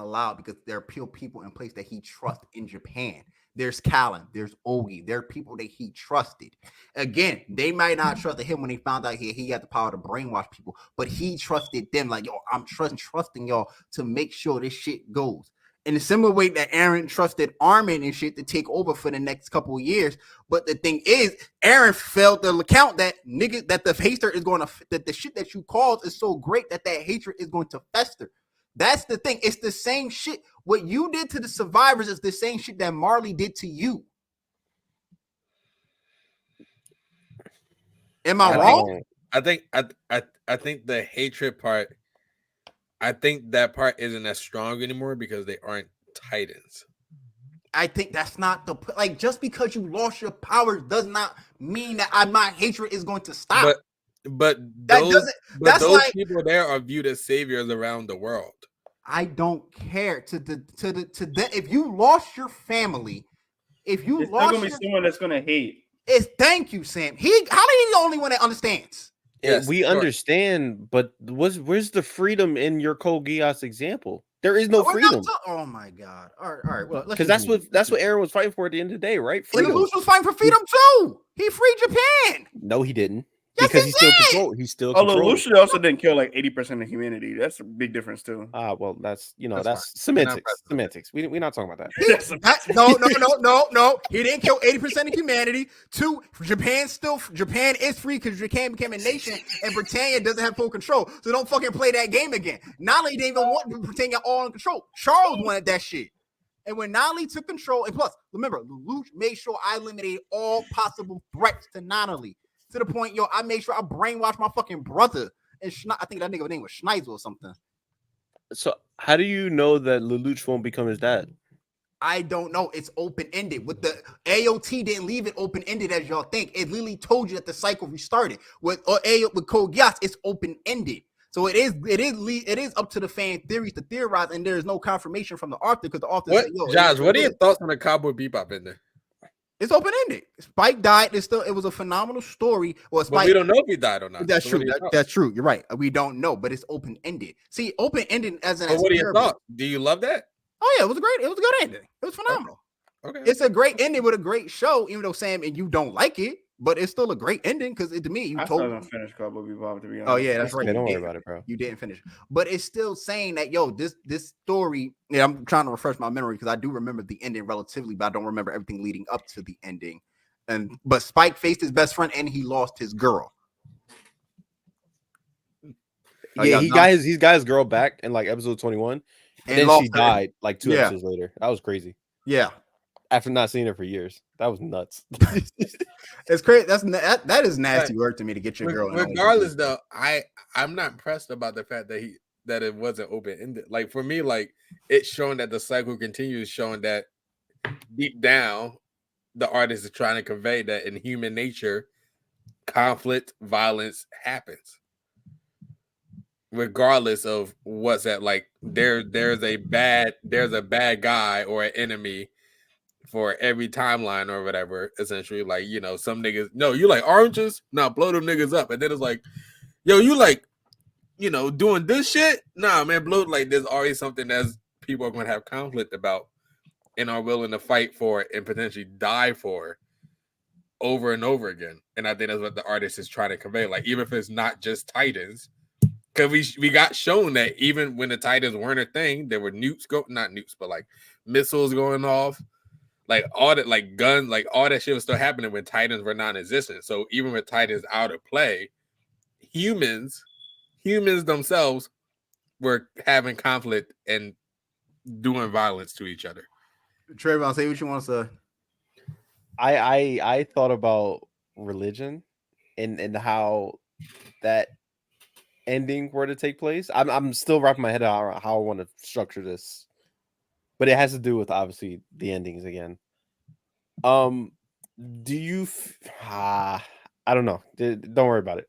allow because there are people in place that he trusts in Japan. There's Callan, there's Ogi, there are people that he trusted. Again, they might not trust him when they found out he had the power to brainwash people, but he trusted them. Like, yo, I'm trusting y'all to make sure this shit goes. In a similar way that Eren trusted Armin and shit to take over for the next couple of years. But the thing is, Eren failed to account that the hatred is going to, that the shit that you caused is so great that hatred is going to fester. That's the thing. It's the same shit. What you did to the survivors is the same shit that Marley did to you. Am I wrong? I think the hatred part, I think that part isn't as strong anymore because they aren't Titans. I think that's not just because you lost your powers does not mean that my hatred is going to stop. But those people there are viewed as saviors around the world. I don't care. If you lost your family, there's gonna be someone that's gonna hate. Thank you, Sam. How is he the only one that understands? Yes, we understand, but where's the freedom in your Code Geass example? There is no freedom. Oh my god! All right. Well, because that's what Eren was fighting for at the end of the day, right? Freedom. And Lelouch was fighting for freedom too. He freed Japan. No, he didn't. Because he's still controlled. He's still Although controlled. Lucian also didn't kill like 80% of humanity. That's a big difference too. Well, that's That's semantics. fine. Semantics. We're not talking about that. No. He didn't kill 80% of humanity. 2, Japan is free because Japan became a nation and Britannia doesn't have full control. So don't fucking play that game again. Nali didn't even want Britannia all in control. Charles wanted that shit. And when Nali took control, and plus, remember, Lelouch made sure I eliminated all possible threats to Nali. To the point, I made sure I brainwashed my fucking brother. And I think that nigga's name was Schneitzel or something. So how do you know that Lelouch won't become his dad? I don't know. It's open-ended. With the AOT didn't leave it open-ended as y'all think. It literally told you that the cycle restarted. With Code Geass, it's open-ended. So it is up to the fan theories to theorize, and there is no confirmation from the author because the author said, Josh, what are your thoughts on the Cowboy Bebop in there? It's open-ended. Spike died. It was a phenomenal story. Well, Spike, but we don't know if he died or not. That's true. That's true. You're right. We don't know, but it's open-ended. See, open-ended as an. What are your thoughts? Do you love that? Oh yeah, it was a good ending. It was phenomenal. Okay. It's a great ending with a great show, even though Sam and you don't like it, but it's still a great ending because to me, I still don't finish Cowboy Bebop, to be honest. Oh yeah, that's right. Don't worry about it, bro. You didn't finish, but it's still saying that this story. Yeah, I'm trying to refresh my memory because I do remember the ending relatively, but I don't remember everything leading up to the ending. But Spike faced his best friend and he lost his girl. Yeah, he got his girl back in like episode 21. And then she died like 2 episodes later. That was crazy. Yeah. After not seeing her for years. That was nuts. It's crazy. That is nasty work to me to get your girl. Regardless, though, I'm not impressed about the fact that it wasn't open-ended. Like for me, like it's showing that the cycle continues, showing that deep down the artist is trying to convey that in human nature, conflict, violence happens. Regardless of what's that, like there's a bad guy or an enemy for every timeline or whatever. Essentially, like some niggas, no, you like oranges, nah, blow them niggas up, and then it's like, yo, you like, doing this shit, nah, man, blow. Like there's always something that people are going to have conflict about and are willing to fight for and potentially die for over and over again. And I think that's what the artist is trying to convey. Like even if it's not just Titans. Because we got shown that even when the Titans weren't a thing, there were not nukes, but like missiles going off, like all that, like guns, like all that shit was still happening when Titans were non-existent. So even with Titans out of play, humans themselves were having conflict and doing violence to each other. Trayvon, say what you want to say. I thought about religion and how that ending were to take place. I'm still wrapping my head around how I want to structure this, but it has to do with obviously the endings again. Do you? I don't know. Don't worry about it.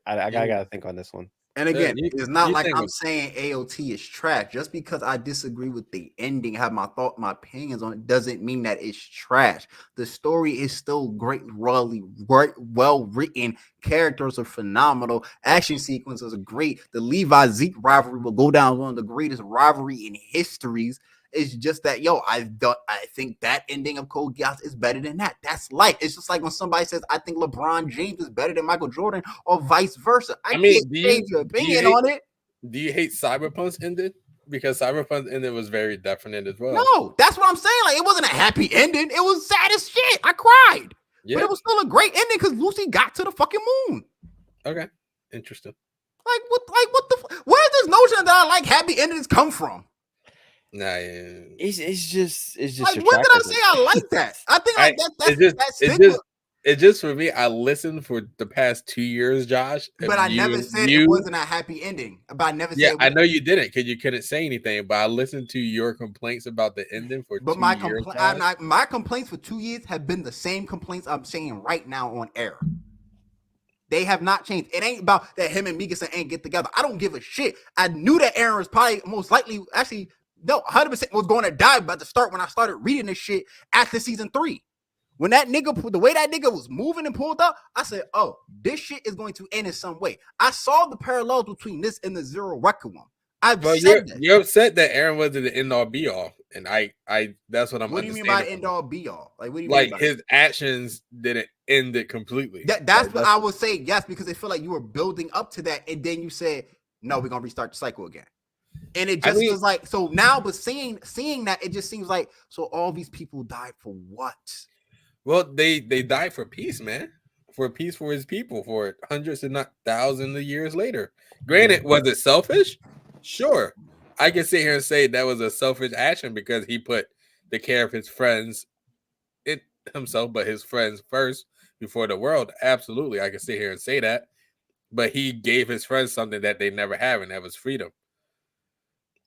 I gotta think on this one. And again, it's not like I'm saying AOT is trash. Just because I disagree with the ending, have my opinions on it, doesn't mean that it's trash. The story is still great, well written. Characters are phenomenal. Action sequences are great. The Levi Zeke rivalry will go down as one of the greatest rivalry in histories. It's just that, I think that ending of Code Geass is better than that. That's life. It's just like when somebody says, I think LeBron James is better than Michael Jordan or vice versa. I can't change your opinion on it. Do you hate Cyberpunk's ending? Because Cyberpunk's ending was very definite as well. No, that's what I'm saying. Like, it wasn't a happy ending. It was sad as shit. I cried. Yeah. But it was still a great ending because Lucy got to the fucking moon. Okay. Interesting. What the where's this notion that I like happy endings come from? Nah, yeah. It's just like, what did I say? I like that. I think it's just for me. I listened for the past 2 years, Josh. But I never said it wasn't a happy ending. But I never said. Yeah, I know you didn't because you couldn't say anything. But I listened to your complaints about the ending for. But 2 years. My complaints for 2 years have been the same complaints I'm saying right now on air. They have not changed. It ain't about that him and Mikasa ain't get together. I don't give a shit. I knew that Eren was probably most likely actually. No, 100% was going to die by the start when I started reading this shit after season 3. When that nigga, the way that nigga was moving and pulled up, I said, oh, this shit is going to end in some way. I saw the parallels between this and the Zero Requiem. Well, you're upset that Eren wasn't the end all be all, and I that's what I'm. What do you mean by end all be all? Like, what do you like mean by his actions didn't end it completely? That's what I would say. Yes, because I feel like you were building up to that, and then you said, "No, we're gonna restart the cycle again." And it just was like so now, but seeing that, it just seems like so all these people died for what? Well, they died for peace, man. For peace for his people, for hundreds and not thousands of years later. Granted, was it selfish? Sure. I can sit here and say that was a selfish action because he put the care of his friends in himself, but his friends first before the world. Absolutely. I can sit here and say that. But he gave his friends something that they never have, and that was freedom.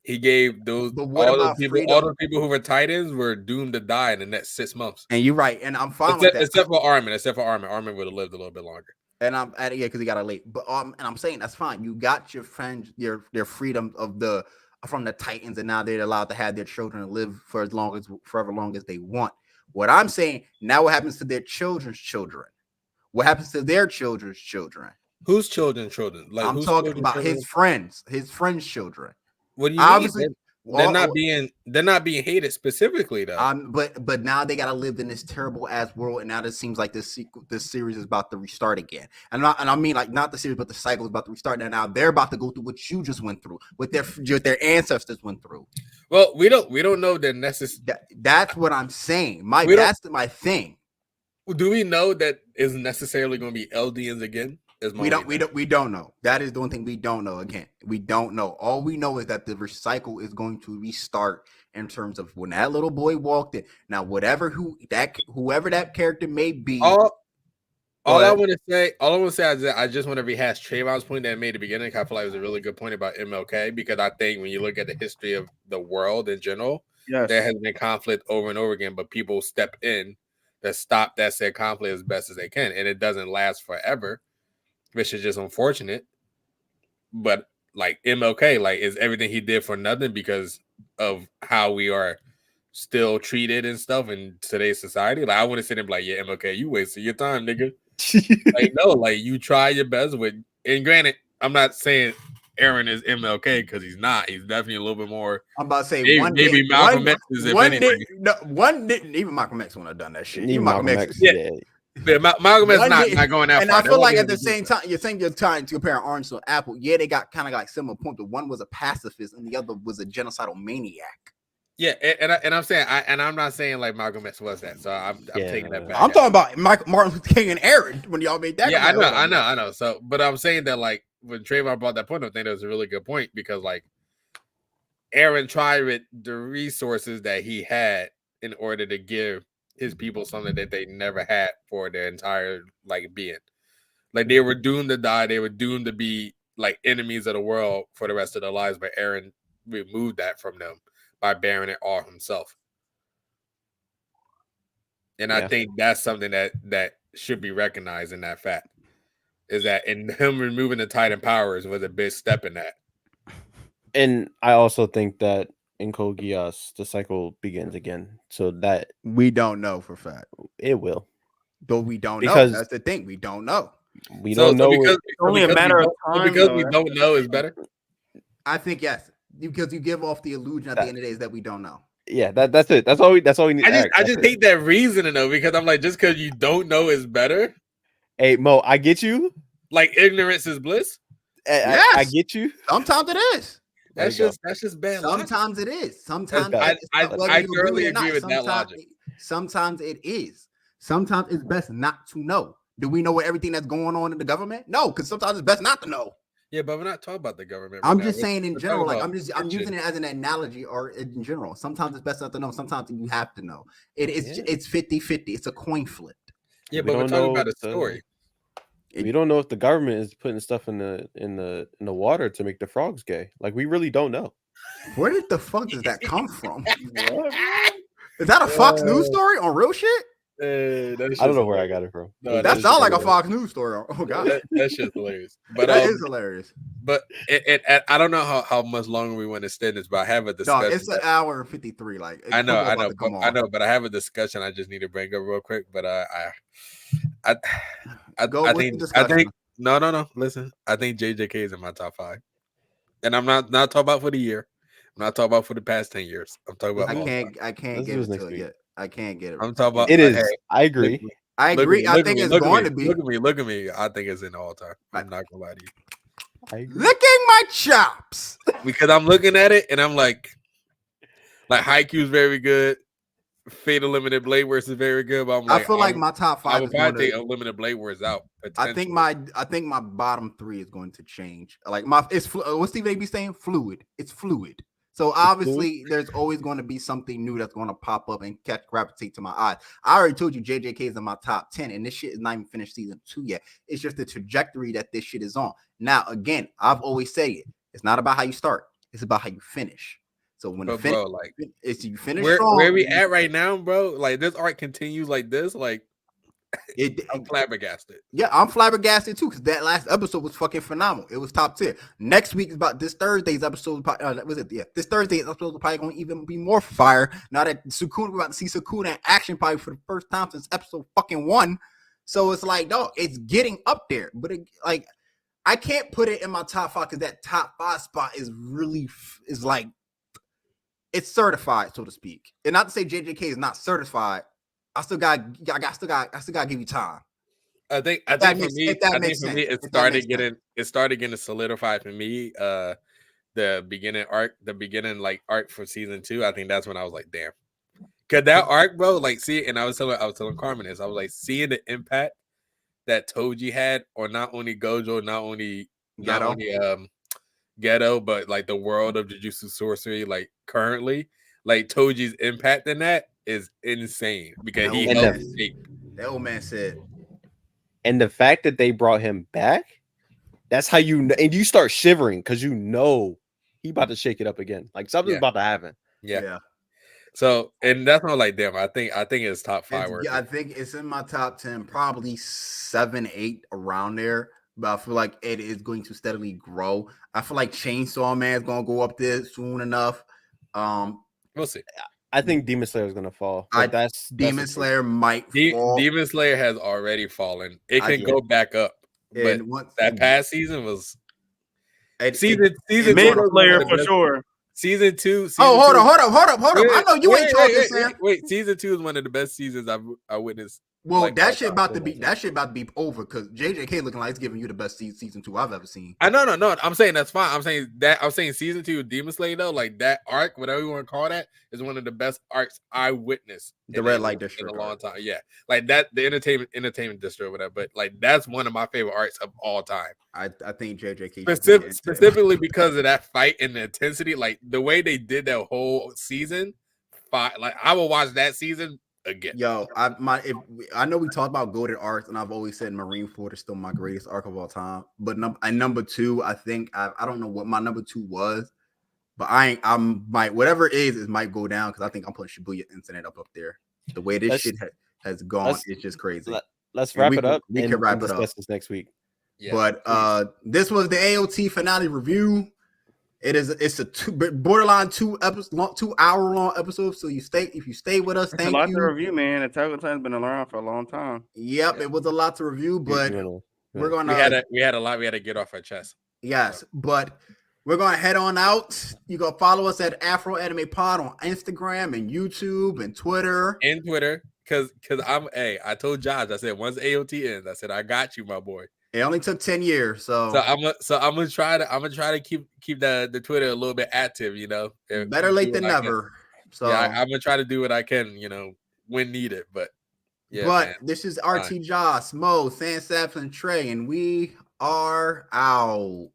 He gave all those people who were Titans were doomed to die in the next 6 months. And you're right, and I'm fine with that. Except for Armin. Armin would have lived a little bit longer. And I'm at it, yeah, because he got a late. But and I'm saying that's fine. You got your friends, their freedom from the Titans, and now they're allowed to have their children live for forever long as they want. What I'm saying now, what happens to their children's children? What happens to their children's children? Whose children? Like I'm talking about his friends' children. What do you mean? They're not being hated specifically though. But now they gotta live in this terrible ass world, and now it seems like this series is about to restart again. And I mean like not the series, but the cycle is about to restart. Now they're about to go through what you just went through, what their ancestors went through. Well, we don't know the necessary. That's what I'm saying. That's my thing. Do we know that is necessarily going to be Eldians again? We don't know. That is the one thing we don't know. Again, we don't know. All we know is that the recycle is going to restart in terms of when that little boy walked in. Now, whoever that character may be. All I want to say is that I just want to rehash Trayvon's point that I made at the beginning. I feel like it was a really good point about MLK because I think when you look at the history of the world in general, there has been conflict over and over again, but people step in to stop that said conflict as best as they can, and it doesn't last forever, which is just unfortunate. But like MLK, like is everything he did for nothing because of how we are still treated and stuff in today's society? Like I want to sit and be like, yeah, MLK, you wasted your time, nigga. Like no, like you try your best with. And granted, I'm not saying Eren is MLK because he's not. He's definitely a little bit more. I'm about to say maybe Malcolm X is if anything. One didn't even Malcolm X wouldn't have done that shit. Even Malcolm X, yeah. Malcolm X not going that and far. I feel like at the same time, you're saying you're trying to compare orange to an apple. Yeah, they got kind of like similar points, but one was a pacifist and the other was a genocidal maniac. Yeah, and I'm saying, I'm not saying like Malcolm X was that, so I'm taking that back. I'm talking about Martin Luther King and Eren when y'all made that. Yeah, I know. So, but I'm saying that like when Trayvon brought that point up, I think that was a really good point because like Eren tried with the resources that he had in order to give his people something that they never had for their entire like being. Like they were doomed to die, they were doomed to be like enemies of the world for the rest of their lives, but Eren removed that from them by bearing it all himself. And I think that's something that should be recognized in that fact. Is that in him removing the Titan powers was a big step in that. And I also think that in Code Geass, the cycle begins again. So that we don't know for a fact. It will. Though we don't know. That's the thing. We don't know. We don't know. It's only a matter of time. Because we don't know is better. I think yes. Because you give off the illusion at the end of the day is that we don't know. Yeah, that's it. That's all we need. I just hate that reasoning though, because I'm like, just because you don't know is better. Hey Mo, I get you. Like ignorance is bliss. I get you. Sometimes it is. That's just bad. Sometimes it is. Sometimes I thoroughly agree with that logic. Sometimes it is. Sometimes it's best not to know. Do we know everything that's going on in the government? No, because sometimes it's best not to know. Yeah, but we're not talking about the government. I'm just saying in general, like I'm using it as an analogy or in general. Sometimes it's best not to know. Sometimes you have to know. It's 50-50. It's a coin flip. Yeah, but we're talking about a story. We don't know if the government is putting stuff in the water to make the frogs gay. Like we really don't know. Where did the fuck does that come from? Is that a Fox News story on real shit? I don't know where I got it from. No, that sounds like a Fox News story. Oh god, that's just hilarious. But that is hilarious. But I don't know how much longer we want to extend this, but I have a discussion. No, it's an hour and 53. Like I know, but I have a discussion I just need to bring up real quick. But I think no. Listen, I think JJK is in my top 5. and I'm not talking about for the year. I'm not talking about for the past 10 years. I'm talking about. I can't Let's get do it this next to it week. yet. I can't get it. I'm talking about. It is. Hey, I agree. I agree. I think it's going to be. Look at me. I think it's in all time. I'm not gonna lie to you. I agree. Licking my chops. Because I'm looking at it and I'm like Haikyuu is very good. Fate Unlimited Blade Works is very good, but I'm like, I feel like my top I five would is going probably take to. Unlimited Blade Works out. I think my bottom three is going to change. Like it's what's Stephen A. B saying? Fluid. It's fluid. So obviously, there's always going to be something new that's going to pop up and gravitate to my eyes. I already told you JJK is in my top 10, and this shit is not even finished season 2 yet. It's just the trajectory that this shit is on. Now, again, I've always said it. It's not about how you start. It's about how you finish. So when you finish strong, where we at right now, bro? Like this arc continues like this, like I'm flabbergasted. Yeah, I'm flabbergasted too because that last episode was fucking phenomenal. It was top tier. Next week is about this Thursday's episode. This Thursday's episode is probably going to even be more fire. Now that Sukuna, we're about to see Sukuna in action probably for the first time since episode fucking 1. So it's like, no, it's getting up there. But I can't put it in my top 5 because that top 5 spot is really like it's certified, so to speak. And not to say JJK is not certified. I still got to give you time. I think for me, it started getting solidified for me. The beginning arc for season 2. I think that's when I was like, damn. Cause that arc, bro, like and I was telling Carmen this. I was like, seeing the impact that Toji had on not only Gojo, not only Ghetto, but like the world of Jujutsu sorcery, like currently, like Toji's impact in that is insane because he helped shape. That old man said, and the fact that they brought him back, that's how you know, and you start shivering because you know he about to shake it up again. Like something's about to happen. Yeah. So, and that's not like, damn. I think it's top 5. I think it's in my top 10, probably 7, 8 around there. But I feel like it is going to steadily grow. I feel like Chainsaw Man is going to go up there soon enough. We'll see. I think Demon Slayer is going to fall. Demon Slayer might fall. Demon Slayer has already fallen. It can go back up. But that past season was season mid Slayer for sure. Season 2. Hold up. I know you ain't talking, Sam. Wait, season 2 is one of the best seasons I witnessed. Well, like, that shit about to be over because JJK looking like it's giving you the best season 2 I've ever seen. No. I'm saying that's fine. I'm saying season 2 of Demon Slayer though, like that arc, whatever you want to call that, is one of the best arcs I witnessed. The Red Light District in a long time. Yeah, like that, the entertainment district or whatever. But like that's one of my favorite arcs of all time. I think JJK specifically because of that fight and the intensity, like the way they did that whole season. Like I will watch that season again. Yo, I know we talked about golden arcs, and I've always said Marineford is still my greatest arc of all time. But number 2, I think I don't know what my number 2 was, but whatever it is, it might go down because I think I'm putting Shibuya Incident up there. The way this shit has gone, it's just crazy. Let's wrap it up. We can wrap it up this next week. Yeah, but this was the AOT finale review. It's a borderline 2 hour long episode. So if you stay with us, thank you. A lot to review, man. Attack on Titan's been around for a long time. Yep, it was a lot to review, but we're gonna we had a lot we had to get off our chest. Yes, but we're gonna head on out. You go follow us at Afro Anime Pod on Instagram and YouTube and Twitter. Because I told Josh, I said once AOT ends, I said I got you, my boy. It only took 10 years, so I'm gonna try to keep the Twitter a little bit active, you know. Better late than never. So yeah, I'm gonna try to do what I can, you know, when needed. But yeah, man. This is RT Joss, Mo, San Saps, and Trey, and we are out.